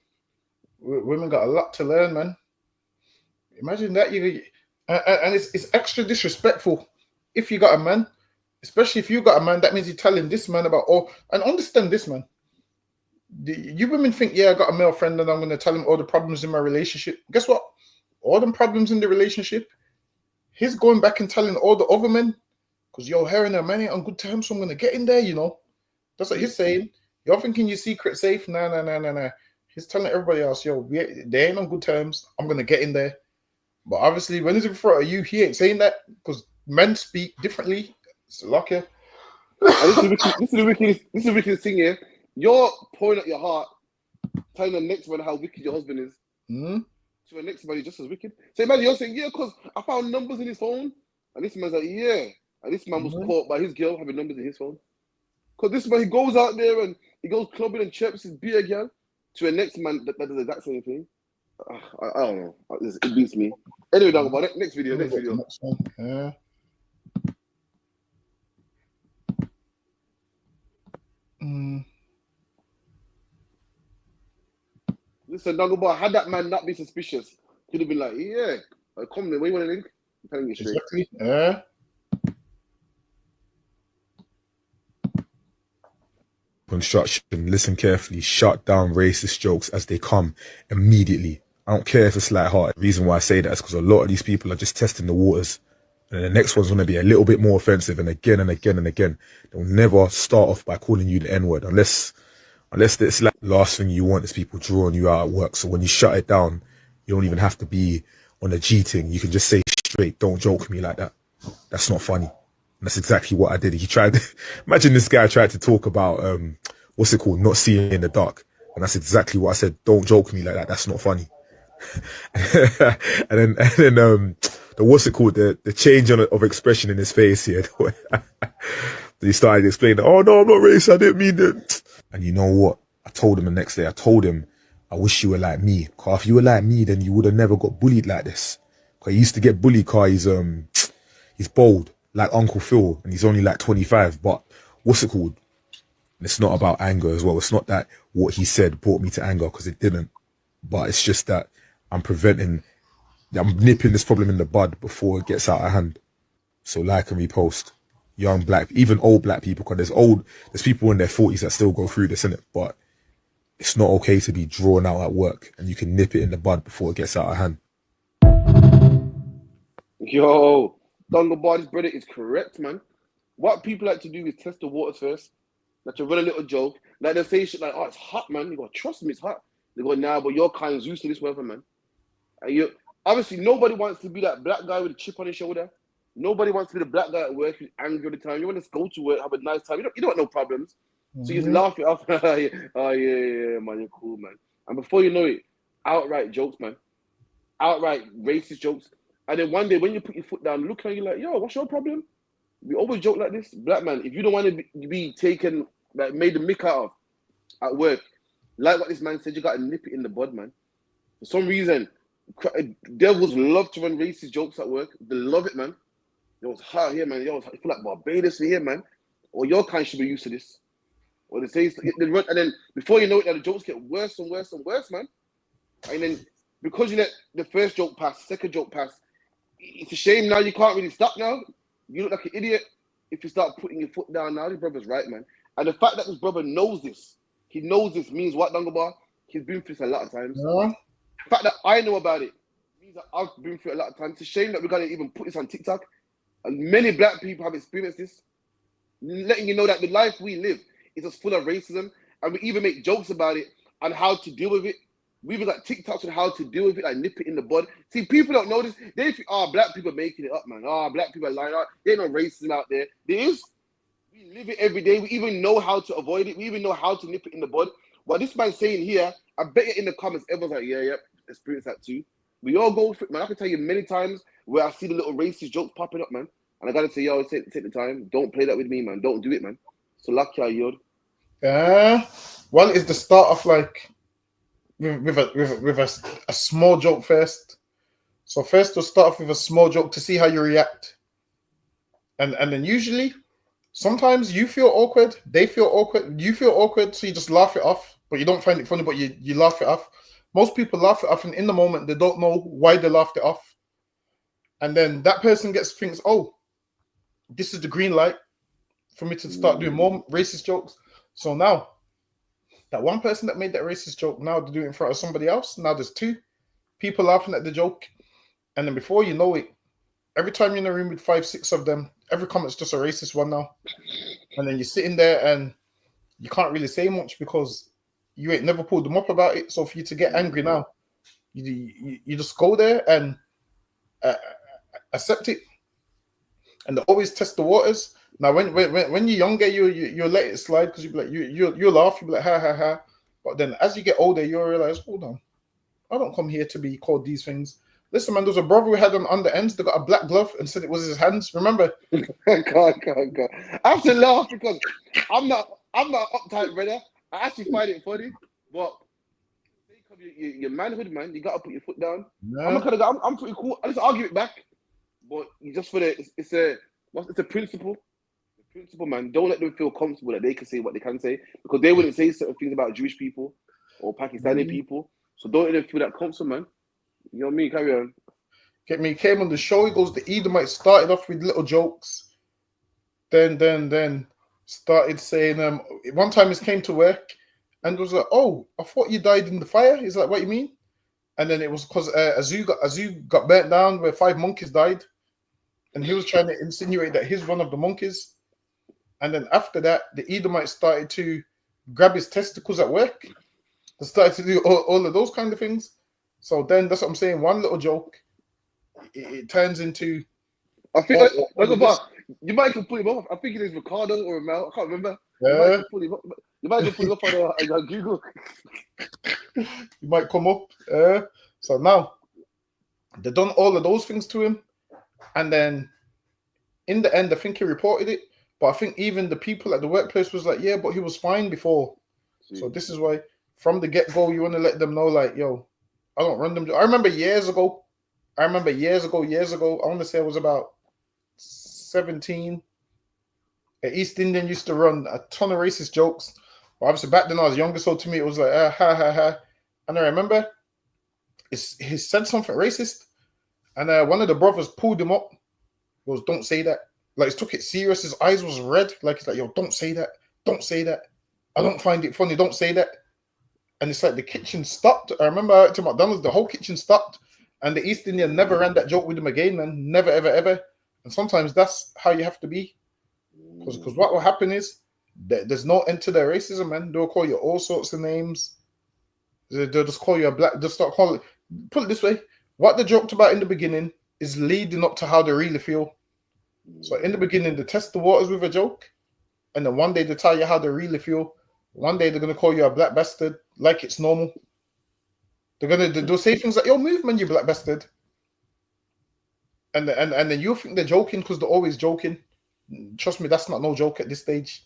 Women got a lot to learn, man. Imagine that and it's extra disrespectful if you got a man, especially if you got a man. That means you're telling this man about and understand this, man. You women think, yeah, I got a male friend and I'm going to tell him all the problems in my relationship. Guess what? All them problems in the relationship, he's going back and telling all the other men because yo, her and her man ain't on good terms, so I'm going to get in there, you know. That's what he's saying. You're thinking your secret safe? Nah. He's telling everybody else, yo, they ain't on good terms. I'm going to get in there. But obviously, when he's in front of you, he ain't saying that because men speak differently. It's lucky. This is the wickedest thing here. You're pouring out your heart, telling the next man how wicked your husband is. To the next man, he's just as wicked. So imagine you're saying, yeah, because I found numbers in his phone. And this man's like, yeah. And this man was caught by his girl having numbers in his phone. Because this man, he goes out there and he goes clubbing and chirps his beer girl to a next man that does the exact same thing. I don't know. It beats me. Anyway, talk about it. Next video. Yeah. Listen, Dagobah, had that man not be suspicious, he'd have been like, yeah, come then, where you want to link? I'm telling you straight. Exactly. Yeah. Construction, listen carefully, shut down racist jokes as they come immediately. I don't care if it's lighthearted. The reason why I say that is because a lot of these people are just testing the waters. And the next one's going to be a little bit more offensive, and again and again and again. They'll never start off by calling you the N-word unless it's like the last thing you want is people drawing you out at work. So when you shut it down, you don't even have to be on a G thing. You can just say straight, don't joke with me like that. That's not funny. And that's exactly what I did. Imagine this guy tried to talk about, what's it called? Not seeing in the dark. And that's exactly what I said. Don't joke with me like that. That's not funny. and then what's it called? The change of expression in his face here. He started explaining, oh no, I'm not racist, I didn't mean that. And you know what? I told him the next day, I wish you were like me. Cause if you were like me, then you would have never got bullied like this. Cause he used to get bullied cause he's bold, like Uncle Phil, and he's only like 25. But what's it called? And it's not about anger as well. It's not that what he said brought me to anger, because it didn't. But it's just that I'm nipping this problem in the bud before it gets out of hand. So like and repost. Young black, even old black people, because there's people in their 40s that still go through this, innit? But it's not okay to be drawn out at work, and you can nip it in the bud before it gets out of hand. Yo, Dungarbar's brother is correct, man. What people like to do is test the waters first. Like to run a little joke. Like they say shit like, oh, it's hot, man. You gotta trust me, it's hot. They go, nah, but your kind's used to this weather, man. And you obviously nobody wants to be that black guy with a chip on his shoulder. Nobody wants to be the black guy at work who's angry all the time. You want to go to work, have a nice time. You don't want no problems. So you just laugh it off. Oh yeah, man, you're cool, man. And before you know it, outright jokes, man. Outright racist jokes. And then one day when you put your foot down, look at you like, yo, what's your problem? We always joke like this. Black man, if you don't want to be taken, like made the mick out of at work, like what this man said, you got to nip it in the bud, man. For some reason, devils love to run racist jokes at work. They love it, man. Yo, it's hot here, man. Yo, I feel like Barbados here, man. Or your kind should be used to this. Or they say, they run, and then before you know it, the jokes get worse and worse and worse, man. And then because you let the first joke pass, second joke pass, it's a shame now you can't really stop now. You look like an idiot if you start putting your foot down now. This brother's right, man. And the fact that this brother knows this, he knows this means what, Dungarbar? He's been through this a lot of times. Yeah. The fact that I know about it means that I've been through it a lot of times. It's a shame that we gotta even put this on TikTok. And many black people have experienced this. Letting you know that the life we live is just full of racism. And we even make jokes about it and how to deal with it. We even got TikToks on how to deal with it, like nip it in the bud. See, people don't know this. They think, black people making it up, man. Black people are lying. There ain't no racism out there. There is. We live it every day. We even know how to avoid it. We even know how to nip it in the bud. What this man's saying here, I bet you in the comments, everyone's like, yeah, experience that too. We all go for it, man. I can tell you many times where I see the little racist jokes popping up, man. And I gotta say, yo, take the time. Don't play that with me, man. Don't do it, man. So lucky Yod. Yeah. Well, it's the start of like with a small joke first. So first we'll start off with a small joke to see how you react. And then usually, sometimes you feel awkward, they feel awkward, you feel awkward, so you just laugh it off, but you don't find it funny, but you laugh it off. Most people laugh it off, and in the moment, they don't know why they laughed it off. And then that person thinks, oh, this is the green light for me to start doing more racist jokes. So now, that one person that made that racist joke, now they do it in front of somebody else. Now there's two people laughing at the joke. And then before you know it, every time you're in a room with 5, 6 of them, every comment's just a racist one now. And then you're sitting there and you can't really say much because you ain't never pulled them up about it. So for you to get angry now, you just go there and accept it. And they always test the waters. Now, when you're younger, you let it slide because you be like you laugh, you be like ha ha ha. But then as you get older, you realize, hold on, I don't come here to be called these things. Listen, man, there was a brother who had on under ends. They got a black glove and said it was his hands. Remember? God. I have to laugh because I'm not uptight, brother. I actually find it funny, but your manhood, man, you gotta put your foot down. Yeah. I'm not gonna go. I'm pretty cool. I just argue it back, but you just for it's a principle. The principle, man. Don't let them feel comfortable that they can say what they can say because they wouldn't say certain things about Jewish people or Pakistani people. So don't let them feel that comfortable, man. You know what I mean? Carry on. Get me. He came on the show. He goes, the Edomite started off with little jokes. Then started saying, one time he came to work and was like, oh, I thought you died in the fire. He's like, what you mean? And then it was because a zoo got burnt down where 5 monkeys died. And he was trying to insinuate that he's one of the monkeys. And then after that, the Edomite started to grab his testicles at work. They started to do all of those kind of things. So then that's what I'm saying. One little joke, it turns into. I think you might can pull him off. I think it is Ricardo or Mel. I can't remember. Yeah. You might just pull him up on Google. You might come up. So now they've done all of those things to him, and then in the end, I think he reported it. But I think even the people at the workplace was like, yeah, but he was fine before. So this is why from the get-go, you want to let them know, like, yo, I don't run them. I remember years ago. I want to say I was about 17. East Indian used to run a ton of racist jokes. But obviously back then I was younger, so to me it was like, ha ha ha. And I remember he said something racist. And one of the brothers pulled him up. He goes, don't say that. Like, he took it serious. His eyes was red. Like, he's like, yo, don't say that. Don't say that. I don't find it funny. Don't say that. And it's like the kitchen stopped. I remember I went to McDonald's, the whole kitchen stopped. And the East Indian never ran that joke with him again, man. Never, ever, ever. And sometimes that's how you have to be. Because what will happen is there's no end to their racism, man. They'll call you all sorts of names. They'll just call you a black. They'll start calling. Put it this way: what they joked about in the beginning is leading up to how they really feel. So in the beginning, they test the waters with a joke, and then one day they tell you how they really feel. One day they're gonna call you a black bastard, like it's normal. They'll say things like, "Yo, move, man, you black bastard," and then you think they're joking because they're always joking. Trust me, that's not no joke at this stage.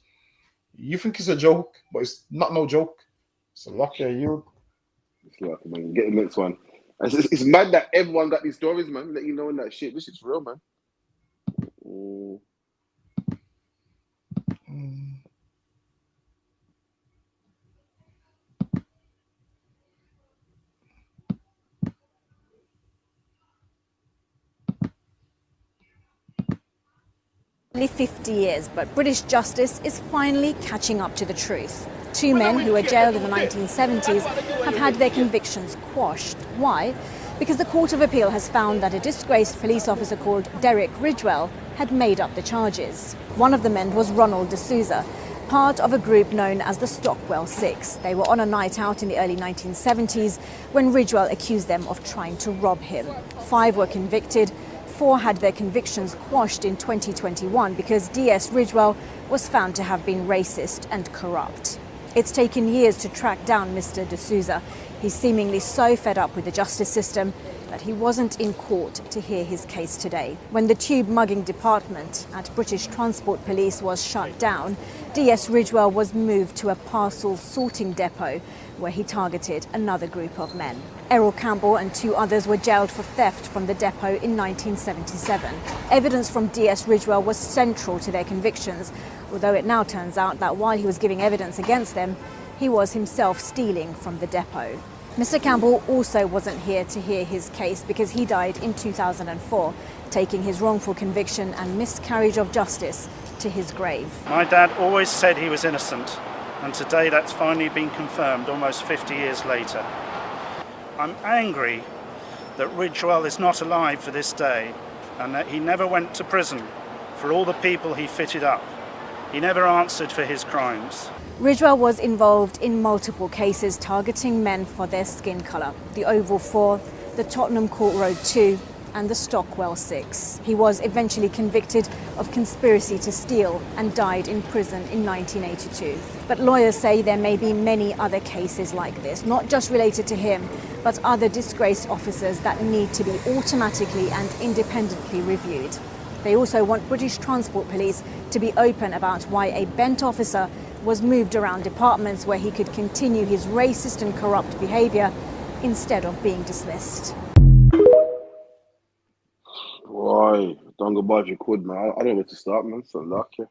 You think it's a joke, but it's not no joke. So lucky you. It's lucky, man. Get the next one. It's mad that everyone got these stories, man. Let you know in that shit. This shit's real, man. Nearly 50 years, but British justice is finally catching up to the truth. Two men who were jailed in the 1970s have had their convictions quashed. Why? Because the Court of Appeal has found that a disgraced police officer called Derek Ridgewell had made up the charges. One of the men was Ronald D'Souza, part of a group known as the Stockwell Six. They were on a night out in the early 1970s when Ridgewell accused them of trying to rob him. 5 were convicted. 4 had their convictions quashed in 2021 because DS Ridgewell was found to have been racist and corrupt. It's taken years to track down Mr. D'Souza. He's seemingly so fed up with the justice system that he wasn't in court to hear his case today. When the tube mugging department at British Transport Police was shut down, DS Ridgewell was moved to a parcel sorting depot where he targeted another group of men. Errol Campbell and 2 others were jailed for theft from the depot in 1977. Evidence from DS Ridgewell was central to their convictions, although it now turns out that while he was giving evidence against them, he was himself stealing from the depot. Mr. Campbell also wasn't here to hear his case because he died in 2004, taking his wrongful conviction and miscarriage of justice to his grave. My dad always said he was innocent, and today that's finally been confirmed almost 50 years later. I'm angry that Ridgewell is not alive for this day and that he never went to prison for all the people he fitted up. He never answered for his crimes. Ridgewell was involved in multiple cases targeting men for their skin colour. The Oval 4, the Tottenham Court Road 2 and the Stockwell 6. He was eventually convicted of conspiracy to steal and died in prison in 1982. But lawyers say there may be many other cases like this, not just related to him, but other disgraced officers that need to be automatically and independently reviewed. They also want British Transport Police to be open about why a bent officer was moved around departments where he could continue his racist and corrupt behaviour instead of being dismissed. Boy, don't go by if you could, man. I don't know where to start, man. So lucky.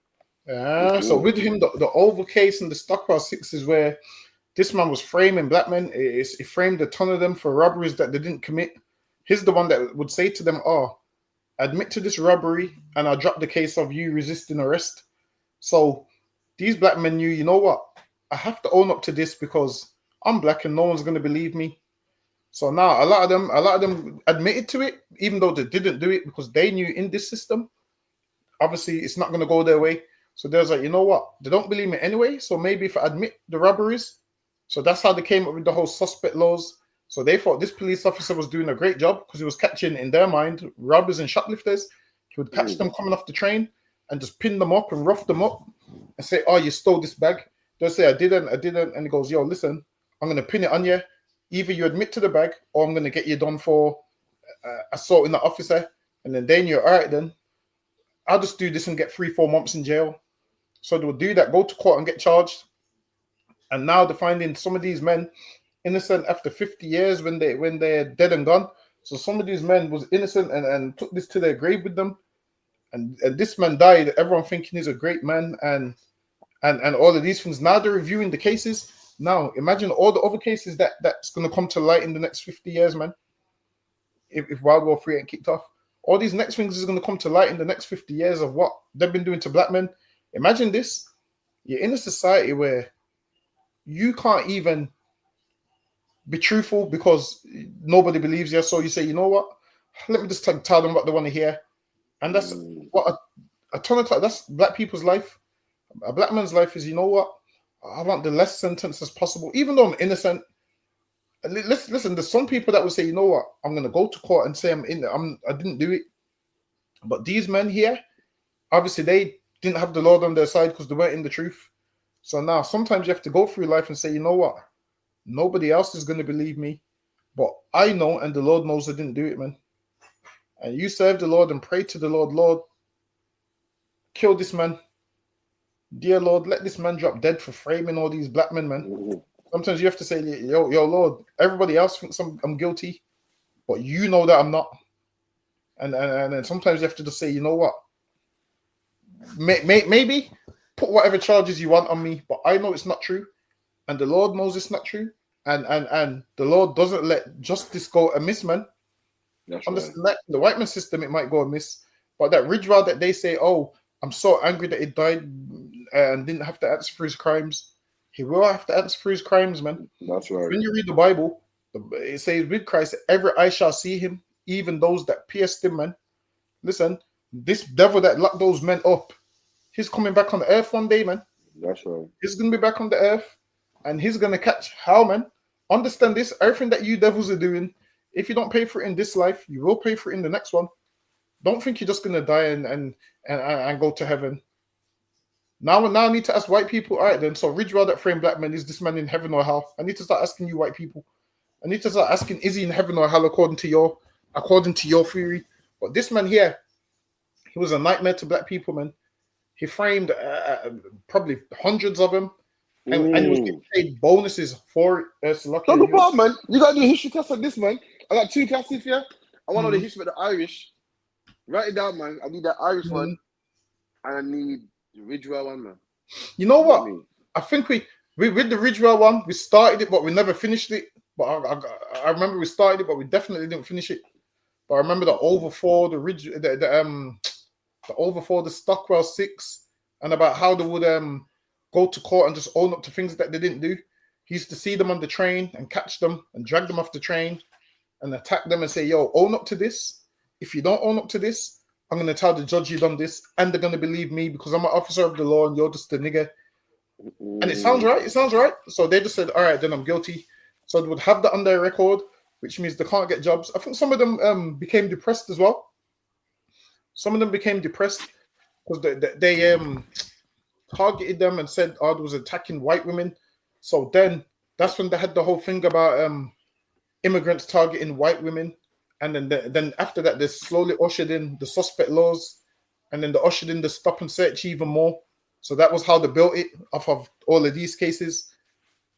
So with him, the Oval case and the Stockwell Six is where this man was framing black men. He framed a ton of them for robberies that they didn't commit. He's the one that would say to them, "Oh, admit to this robbery and I'll drop the case of you resisting arrest." So these black men knew, you know what? I have to own up to this because I'm black and no one's going to believe me. So now a lot of them admitted to it, even though they didn't do it because they knew in this system, obviously it's not going to go their way. So there's like, you know what? They don't believe me anyway. So maybe if I admit the robberies, so that's how they came up with the whole suspect laws. So they thought this police officer was doing a great job because he was catching, in their mind, robbers and shoplifters. He would catch them coming off the train and just pin them up and rough them up and say, "Oh, you stole this bag." They'll say, I didn't. And he goes, "Yo, listen, I'm going to pin it on you. Either you admit to the bag or I'm going to get you done for assaulting the officer." And then they knew, all right, then I'll just do this and get 3-4 months in jail. So they would do that, go to court and get charged. And now they're finding some of these men innocent after 50 years when they're dead and gone. So some of these men was innocent and took this to their grave with them. And this man died, everyone thinking he's a great man and all of these things. Now they're reviewing the cases. Now imagine all the other cases that's going to come to light in the next 50 years, man. If World War III ain't kicked off. All these next things is going to come to light in the next 50 years of what they've been doing to black men. Imagine this. You're in a society where you can't even be truthful because nobody believes you. So you say, you know what? Let me just tell them what they want to hear. And that's what a ton of that's black people's life. A black man's life is, you know what? I want the less sentence as possible, even though I'm innocent. Listen, there's some people that will say, you know what? I'm going to go to court and say I didn't do it. But these men here, obviously, they didn't have the Lord on their side because they weren't in the truth. So now sometimes you have to go through life and say, you know what? Nobody else is going to believe me. But I know, and the Lord knows I didn't do it, man. And you serve the Lord and pray to the Lord, Lord, kill this man. Dear Lord, let this man drop dead for framing all these black men, man. Sometimes you have to say, yo, Lord, everybody else thinks I'm guilty, but you know that I'm not. And then sometimes you have to just say, you know what? Maybe put whatever charges you want on me, but I know it's not true. And the Lord knows it's not true. And the Lord doesn't let justice go amiss, man. Understand that? The white man system, it might go amiss. But that Ridgewell that they say, oh, I'm so angry that he died and didn't have to answer for his crimes. He will have to answer for his crimes, man. That's right. When you read the Bible, it says with Christ, every eye shall see him, even those that pierced him, man. Listen, this devil that locked those men up, he's coming back on the earth one day, man. That's right. He's going to be back on the earth, and he's going to catch hell, man. Understand this, everything that you devils are doing, if you don't pay for it in this life, you will pay for it in the next one. Don't think you're just going to die and go to heaven. Now I need to ask white people, all right then, so Ridgewell that framed black men, is this man in heaven or hell? I need to start asking you white people. I need to start asking, is he in heaven or hell according to your theory? But this man here, he was a nightmare to black people, man. He framed probably hundreds of them, and he was getting paid bonuses for it. Talk about, man. You got to do a history test on this, man. I got 2 classes here. I want to know the history of the Irish. Write it down, man. I need that Irish one, and I need the Ridgewell one, man. You know what? I think we with the Ridgewell one, we started it, but we never finished it. But I remember we started it, but we definitely didn't finish it. But I remember the over 4, the over 4, the Stockwell 6, and about how they would go to court and just own up to things that they didn't do. He used to see them on the train and catch them and drag them off the train and attack them and say, yo, own up to this. If you don't own up to this, I'm going to tell the judge you done this, and they're going to believe me because I'm an officer of the law and you're just a nigger. And it sounds right. It sounds right. So they just said, all right, then I'm guilty. So they would have that on their record, which means they can't get jobs. I think some of them became depressed as well. Some of them became depressed because they targeted them and said, oh, they was attacking white women. So then that's when they had the whole thing about immigrants targeting white women. And then after that, they slowly ushered in the suspect laws, and then they ushered in the stop and search even more. So that was how they built it off of all of these cases.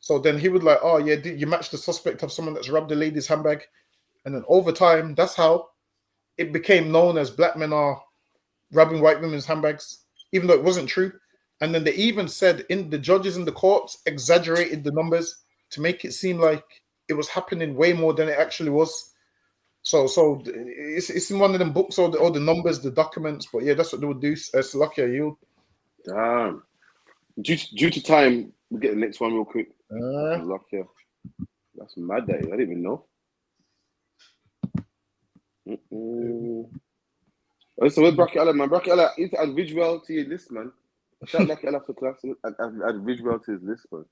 So then he would like, oh yeah, you match the suspect of someone that's robbed a lady's handbag. And then over time, that's how it became known as black men are robbing white women's handbags, even though it wasn't true. And then they even said in the judges in the courts exaggerated the numbers to make it seem like it was happening way more than it actually was. So it's in one of them books, all the numbers, the documents. But yeah, that's what they would do. Salakia, you. Damn. Due to time, we'll get the next one real quick. Salakia. That's mad day. I didn't even know. So where's Bracket Allah, man? Bracket Allah, you need to add Ridgewell to your list, man. Shout Bracket Allah for class. Add Ridgewell to his list, man.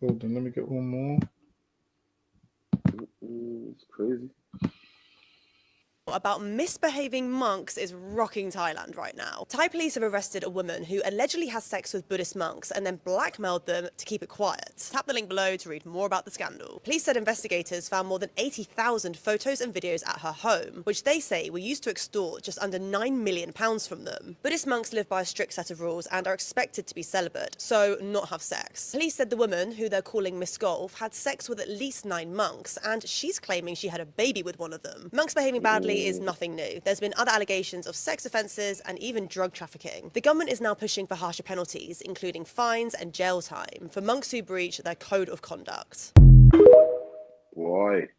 Hold on, let me get one more. It's crazy. About misbehaving monks is rocking Thailand right now. Thai police have arrested a woman who allegedly has sex with Buddhist monks and then blackmailed them to keep it quiet. Tap the link below to read more about the scandal. Police said investigators found more than 80,000 photos and videos at her home, which they say were used to extort just under £9 million from them. Buddhist monks live by a strict set of rules and are expected to be celibate, so not have sex. Police said the woman, who they're calling Miss Golf, had sex with at least 9 monks, and she's claiming she had a baby with one of them. Monks behaving badly is nothing new. There's been other allegations of sex offences and even drug trafficking. The government is now pushing for harsher penalties, including fines and jail time, for monks who breach their code of conduct. Boy,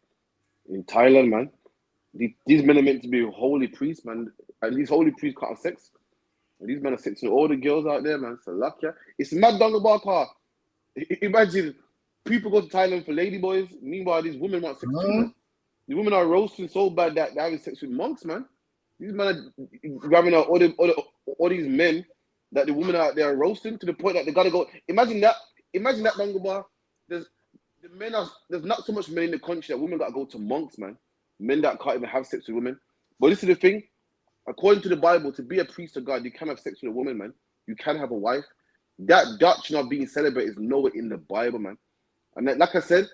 in Thailand, man, these men are meant to be holy priests, man. And these holy priests can't have sex. And these men are sexing all the girls out there, man. So lucky. It's mad down the bar car. Imagine people go to Thailand for ladyboys. Meanwhile, these women want sex too, man. The women are roasting so bad that they're having sex with monks, man. These men are grabbing out all these men that the women out there are roasting to the point that they gotta go. Imagine that, Bango Bar. There's not so much men in the country that women gotta go to monks, man. Men that can't even have sex with women. But this is the thing. According to the Bible, to be a priest of God, you can have sex with a woman, man. You can have a wife. That doctrine of being celibate is nowhere in the Bible, man. And like I said,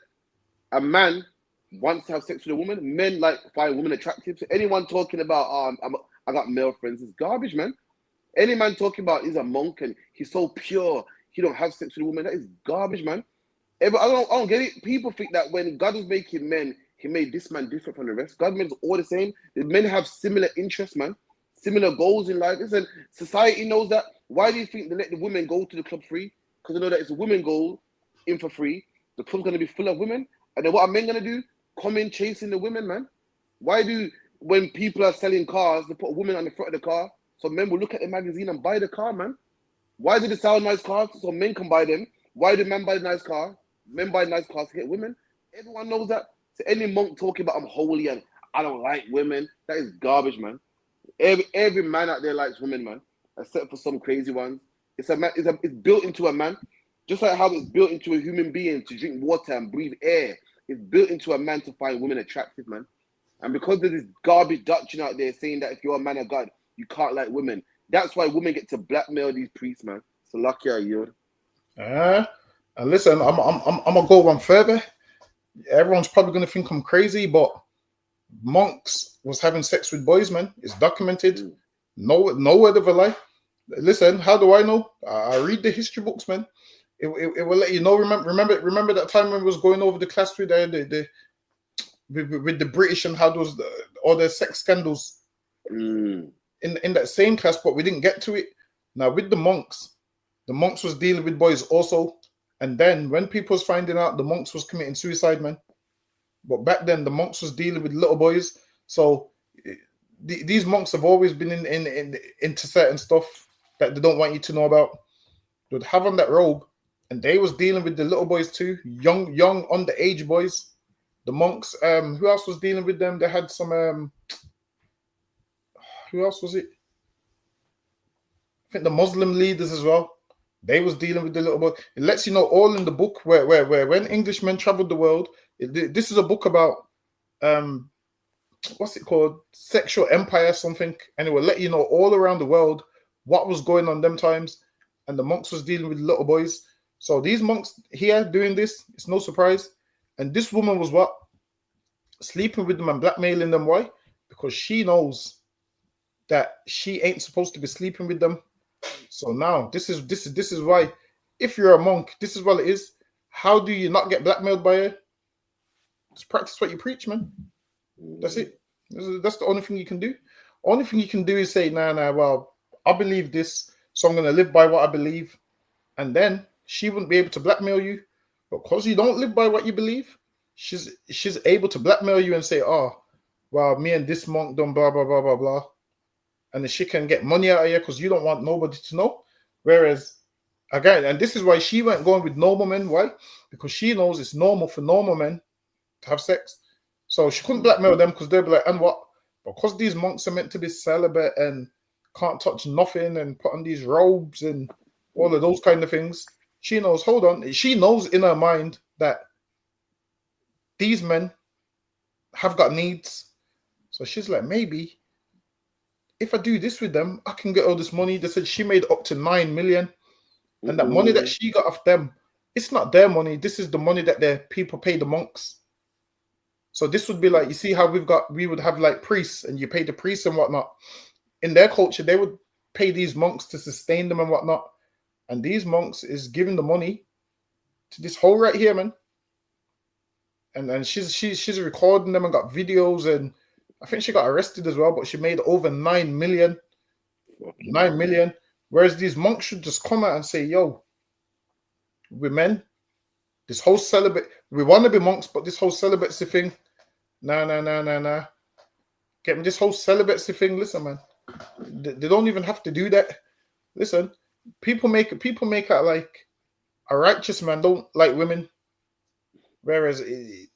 a man wants to have sex with a woman. Men find women attractive. So anyone talking about I got male friends is garbage, man. Any man talking about he's a monk and he's so pure, he don't have sex with a woman, that is garbage, man. I don't get it. People think that when God was making men, he made this man different from the rest. God made us all the same. The men have similar interests, man. Similar goals in life. Listen, society knows that. Why do you think they let the women go to the club free? Because they know that if the women go in for free, the club's going to be full of women. And then what are men going to do? Come in chasing the women, man. Why do, when people are selling cars, they put a woman on the front of the car so men will look at the magazine and buy the car, man? Why do they sell nice cars so men can buy them? Why do men buy the nice car? Men buy nice cars to get women. Everyone knows that. So any monk talking about I'm holy and I don't like women, that is garbage, man. Every man out there likes women, man, except for some crazy ones. It's built into a man, just like how it's built into a human being to drink water and breathe air. It's built into a man to find women attractive, man. And because there's this garbage doctrine out there saying that if you're a man of God, you can't like women, that's why women get to blackmail these priests, man. So lucky are you. And listen, I'm gonna go one further. Everyone's probably gonna think I'm crazy, but monks was having sex with boys, man. It's documented. No word of a lie. Listen, how do I know? I read the history books, man. It will let you know. Remember that time when we was going over the class with the British and how those all the sex scandals in that same class, but we didn't get to it. Now with the monks was dealing with boys also, and then when people was finding out, the monks was committing suicide, man. But back then, the monks was dealing with little boys. So these monks have always been into certain stuff that they don't want you to know about. They would have on that robe, and they was dealing with the little boys too, young underage boys. The monks. Who else was dealing with them? They had some. Who else was it? I think the Muslim leaders as well. They was dealing with the little boy. It lets you know all in the book where when Englishmen traveled the world. This is a book about what's it called? Sexual empire something, and it will let you know all around the world what was going on them times. And the monks was dealing with little boys. So these monks here doing this, it's no surprise. And this woman was what? Sleeping with them and blackmailing them. Why? Because she knows that she ain't supposed to be sleeping with them. So now this is why, if you're a monk, this is what it is. How do you not get blackmailed by her? Just practice what you preach, man. That's it. That's the only thing you can do. Only thing you can do is say, nah, well, I believe this, so I'm going to live by what I believe. And then she wouldn't be able to blackmail you. But because you don't live by what you believe, she's able to blackmail you and say, oh, well, me and this monk done blah, blah, blah, blah, blah. And then she can get money out of you because you don't want nobody to know. Whereas, again, and this is why she went going with normal men. Why? Because she knows it's normal for normal men to have sex. So she couldn't blackmail them because they'd be like, and what? Because these monks are meant to be celibate and can't touch nothing and put on these robes and all of those kind of things. She knows, hold on. She knows in her mind that these men have got needs. So she's like, maybe if I do this with them, I can get all this money. They said she made up to 9 million. And that money that she got off them, it's not their money. This is the money that their people pay the monks. So this would be like, you see how we would have like priests and you pay the priests and whatnot. In their culture, they would pay these monks to sustain them and whatnot. And these monks is giving the money to this hole right here, man. And she's recording them and got videos, and I think she got arrested as well, but she made over 9 million. 9 million. Whereas these monks should just come out and say, yo, we're men. This whole celibate, we want to be monks, but this whole celibacy thing, nah. Get me this whole celibacy thing. Listen, man, they don't even have to do that. Listen, people make out like a righteous man don't like women. Whereas it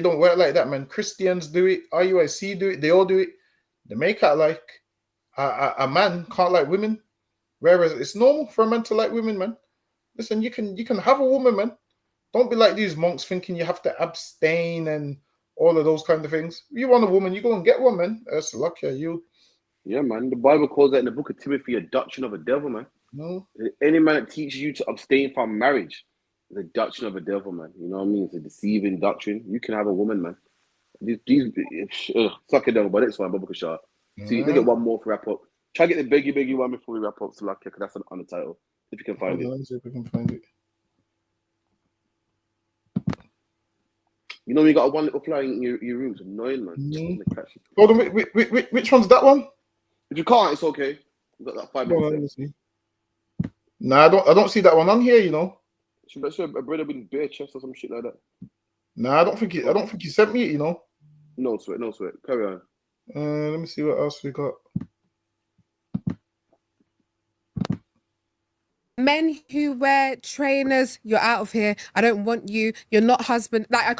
don't work like that, man. Christians do it, IUIC do it, they all do it. They make out like a man can't like women, whereas it's normal for a man to like women, man. Listen, you can have a woman, man. Don't be like these monks thinking you have to abstain and all of those kind of things. You want a woman, you go and get one, man. That's lucky you. Yeah, man. The Bible calls that in the book of Timothy a doctrine of a devil, man. No. Any man that teaches you to abstain from marriage is a doctrine of a devil, man. You know what I mean? It's a deceiving doctrine. You can have a woman, man. These suck it down, but next one, Baba Kashar. See, they get one more for wrap up. Try to get the Beggy Beggy one before we wrap up, so because that's on the title. If you can find it. Let's see if we can find it. You know, you got one little fly in your room. It's annoying, man. Hold on, which one's that one? If you can't, it's okay. You got that 5 minutes. Nah, I don't see that one on here. You know. Should I a brother with his bare chest or some shit like that? Nah, I don't think he sent me it. You know. No sweat. Carry on. Let me see what else we got. Men who wear trainers, you're out of here. I don't want you. You're not husband. Like I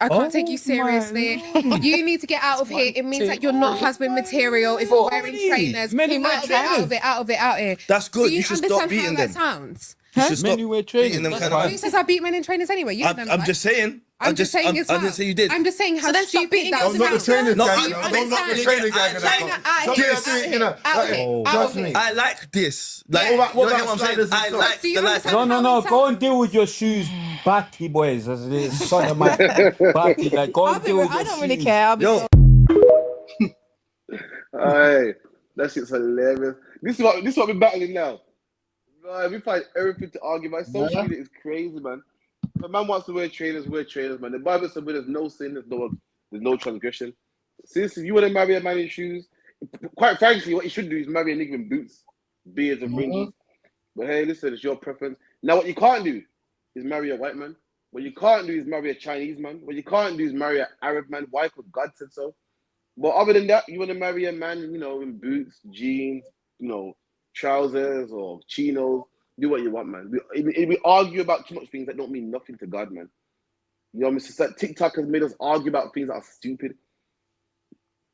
can't take you seriously. You need to get out of here. It means that you're not husband material if you're wearing trainers. Men who wear trainers. Out of it. That's good. Do you should stop understand beating how them. that sounds? You should stop beating them kind of Who man. says I beat men in trainers anyway? You I'm just saying. I'm just saying as well. I didn't say you did. I'm just saying how stupid that I'm not the trainer guy. I'm not the trainer guy. Trust me. I like this. Like, what you know about what I'm saying? I like the life. No. Go and deal with your shoes, batty boys. As the son of my batty. Like, go and deal with your shoes. I don't really care. Hey, that shit's hilarious. This is what we're battling now. Man, we find everything to argue about. Social media is crazy, man. If a man wants to wear trainers, man. The Bible says there's no sin, there's no transgression. Since if you want to marry a man in shoes, quite frankly, what you should do is marry a nigga in boots, beards, and fringes. But hey, listen, it's your preference. Now, what you can't do is marry a white man. What you can't do is marry a Chinese man. What you can't do is marry an Arab man. Why? Because God said so. But other than that, you want to marry a man, you know, in boots, jeans, you know, trousers or chinos. Do what you want, man. We argue about too much things that don't mean nothing to God, man. You know, Mr. TikTok has made us argue about things that are stupid.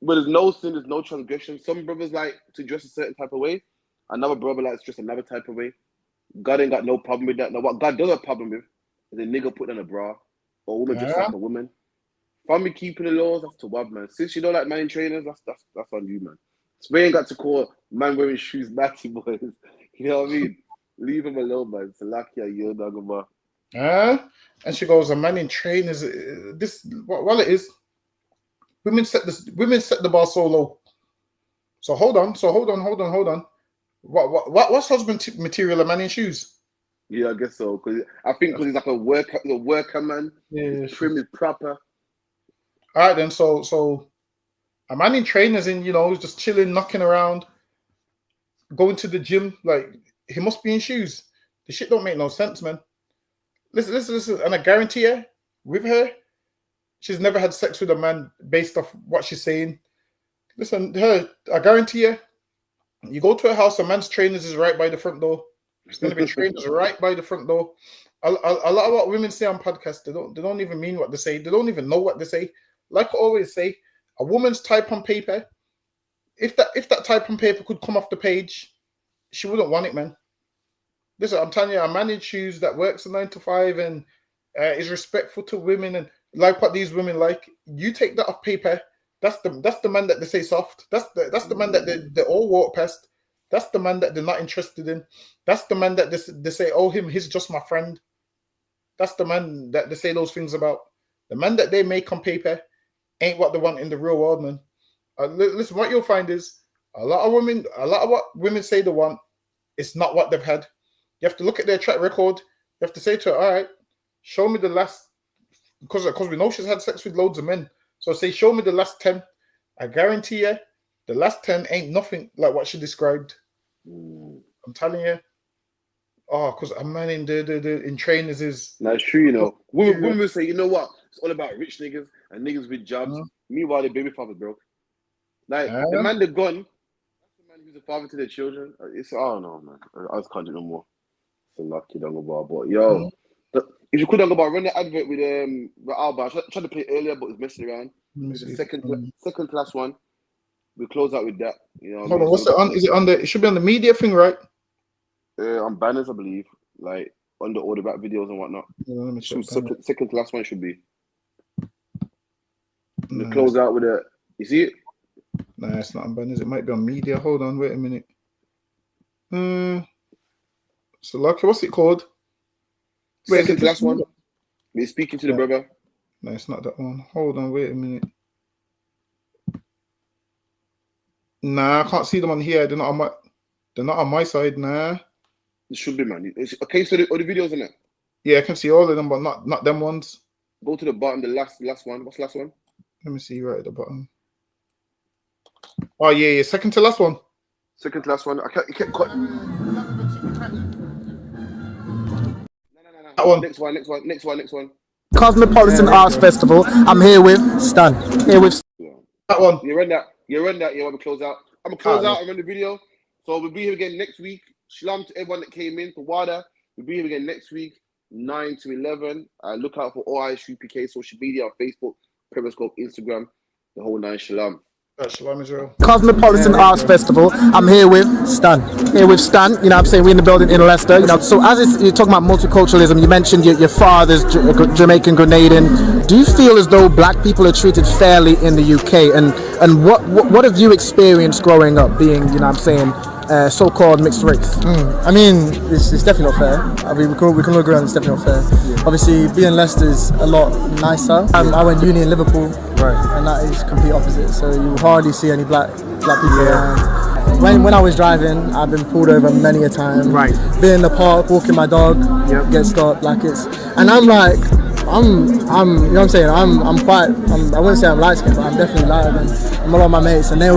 But there's no sin, there's no transgression. Some brothers like to dress a certain type of way. Another brother likes to dress another type of way. God ain't got no problem with that. Now, what God does have a problem with is a nigga putting on a bra or a woman dressed like a woman. Family keeping the laws, that's to what, man. Since you don't like man in trainers, that's on you, man. So we ain't got to call man wearing shoes batty boys. You know what I mean? Leave him alone, man. Salakia, you're Dagoma. And she goes, a man in trainers. This, well, it is. Women set the bar so low. So hold on. What's husband material? A man in shoes? Yeah, I guess so. I think because he's like a worker man. Yeah, trim is proper. All right then. So a man in trainers, in he's just chilling, knocking around, going to the gym. Like he must be in shoes. The shit don't make no sense, man. Listen, and I guarantee you, with her, she's never had sex with a man based off what she's saying. Listen, I guarantee you, you go to a house, a man's trainers is right by the front door. There's going to be trainers right by the front door. A lot of what women say on podcasts, they don't even mean what they say. They don't even know what they say. Like I always say, a woman's type on paper, if that type on paper could come off the page, she wouldn't want it, man. Listen, I'm telling you, a man in shoes that works a 9 to 5 and is respectful to women and like what these women like, you take that off paper, that's the man that they say soft. That's the man that they all walk past. That's the man that they're not interested in. That's the man that they say, oh, he's just my friend. That's the man that they say those things about. The man that they make on paper ain't what they want in the real world, man. Listen, what you'll find is a lot of what women say they want, it's not what they've had. You have to look at their track record. You have to say to her, all right, show me the last, because we know she's had sex with loads of men. So say, show me the last 10. I guarantee you, the last 10 ain't nothing like what she described. I'm telling you. Oh, because a man in trainers is... That's true, Women will say, you know what? It's all about rich niggas and niggas with jobs. Meanwhile, the baby fathers broke. Like, the man they're gone, that's the man who's a father to their children. I don't know, man. I just can't do no more. It's a lucky dongle bar. But, If you couldn't go about run the advert with Alba, I tried to play it earlier, but it was messing around. It's the second class one. We close out with that. You know. Hold on, what's it on? Is it on the? It should be on the media thing, right? On banners, I believe, like under all the rap videos and whatnot. Yeah, let me check. Second class one should be. We close out with a. You see it? Nah, it's not on banners. It might be on media. Hold on, wait a minute. So lucky. What's it called? Wait, second class one. We're speaking to the brother. No, it's not that one. Hold on, wait a minute. Nah, I can't see them on here. They're not on my side. Nah. It should be, man. Okay, so the videos in it. Yeah, I can see all of them, but not them ones. Go to the bottom, the last one. What's the last one? Let me see right at the bottom. Oh yeah, second to last one. Second to last one. You kept cutting. That one. Next one. Cosmopolitan Arts Festival. I'm here with Stan. That one. You run that. Yeah, when we close out. I'm gonna close out and run the video. So we'll be here again next week. Shalom to everyone that came in for WADA. We'll be here again next week, 9 to 11. Look out for all ISUPK social media on Facebook, Periscope, Instagram, the whole nine. Shalom. Shalom Israel. Cosmopolitan Arts Festival. I'm here with Stan. You know what I'm saying? We're in the building in Leicester. You know, so as you're talking about multiculturalism, you mentioned your father's Jamaican Grenadian. Do you feel as though black people are treated fairly in the UK? And what have you experienced growing up being, you know what I'm saying, so-called mixed race? I mean, it's definitely not fair. I mean, we can all agree on it's definitely not fair. Obviously, being Leicester is a lot nicer. I went uni in Liverpool, and that is complete opposite. So you hardly see any black people around. When I was driving, I've been pulled over many a time. Being in the park, walking my dog, get stopped. And I'm like, I'm you know what I'm saying? I wouldn't say I'm light skinned, but I'm definitely lighter than a lot of my mates, and they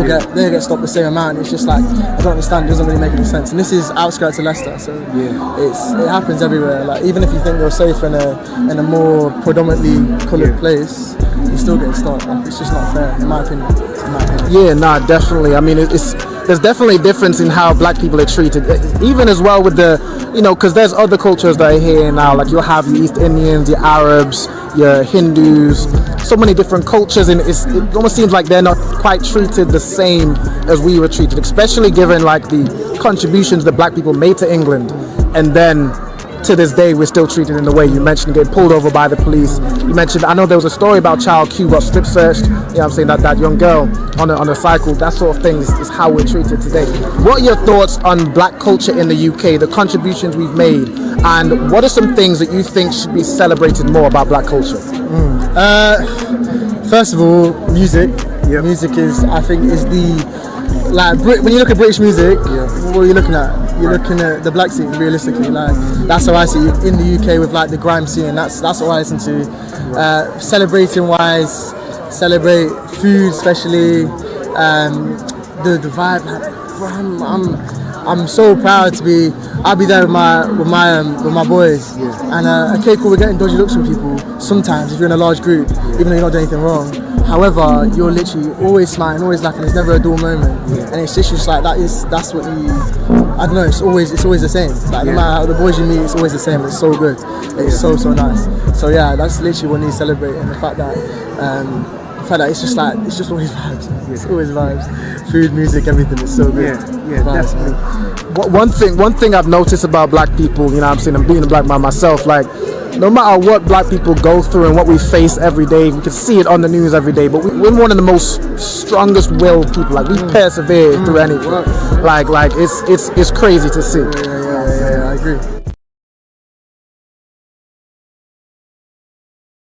get stopped the same amount. It's just like, I don't understand. It doesn't really make any sense. And this is outskirts of Leicester, so it happens everywhere. Like, even if you think you're safe in a more predominantly coloured place, you still get stopped. Like, it's just not fair, in my opinion. Yeah, nah, definitely. I mean, there's definitely a difference in how black people are treated, even as well with the, you know, because there's other cultures that are here now, like you'll have your East Indians, your Arabs, your Hindus, so many different cultures, and it almost seems like they're not quite treated the same as we were treated, especially given like the contributions that black people made to England, and then to this day we're still treated in the way you mentioned, getting pulled over by the police. You mentioned, I know there was a story about Child Q got strip searched, you know what I'm saying, that young girl on a cycle, that sort of thing is how we're treated today. What are your thoughts on black culture in the UK, the contributions we've made, and what are some things that you think should be celebrated more about black culture? First of all, music. Music is, I think, is the, like, when you look at British music, what are you looking at? You're looking at the black scene, realistically. Like, that's how I see it. In the UK with like the grime scene, that's what I listen to. Celebrating wise, celebrate food, especially the vibe. Like, bro, I'm so proud to be. I'll be there with my boys, and okay, cool. We're getting dodgy looks from people sometimes if you're in a large group, even though you're not doing anything wrong. However, you're literally always smiling, always laughing. There's never a dull moment, and it's just like that's what you. I don't know. It's always the same. Like, no matter how the boys you meet, it's always the same. It's so good. It's so nice. So yeah, that's literally what needs celebrating. The fact that it's just always vibes. It's always vibes. Food, music, everything is so good. Vibes, definitely. One thing I've noticed about black people, you know what I'm saying, and being a black man myself, like, no matter what black people go through and what we face every day, we can see it on the news every day, but we're one of the most strongest willed people. Like, we persevere through anything. Like it's crazy to see. Yeah, I agree.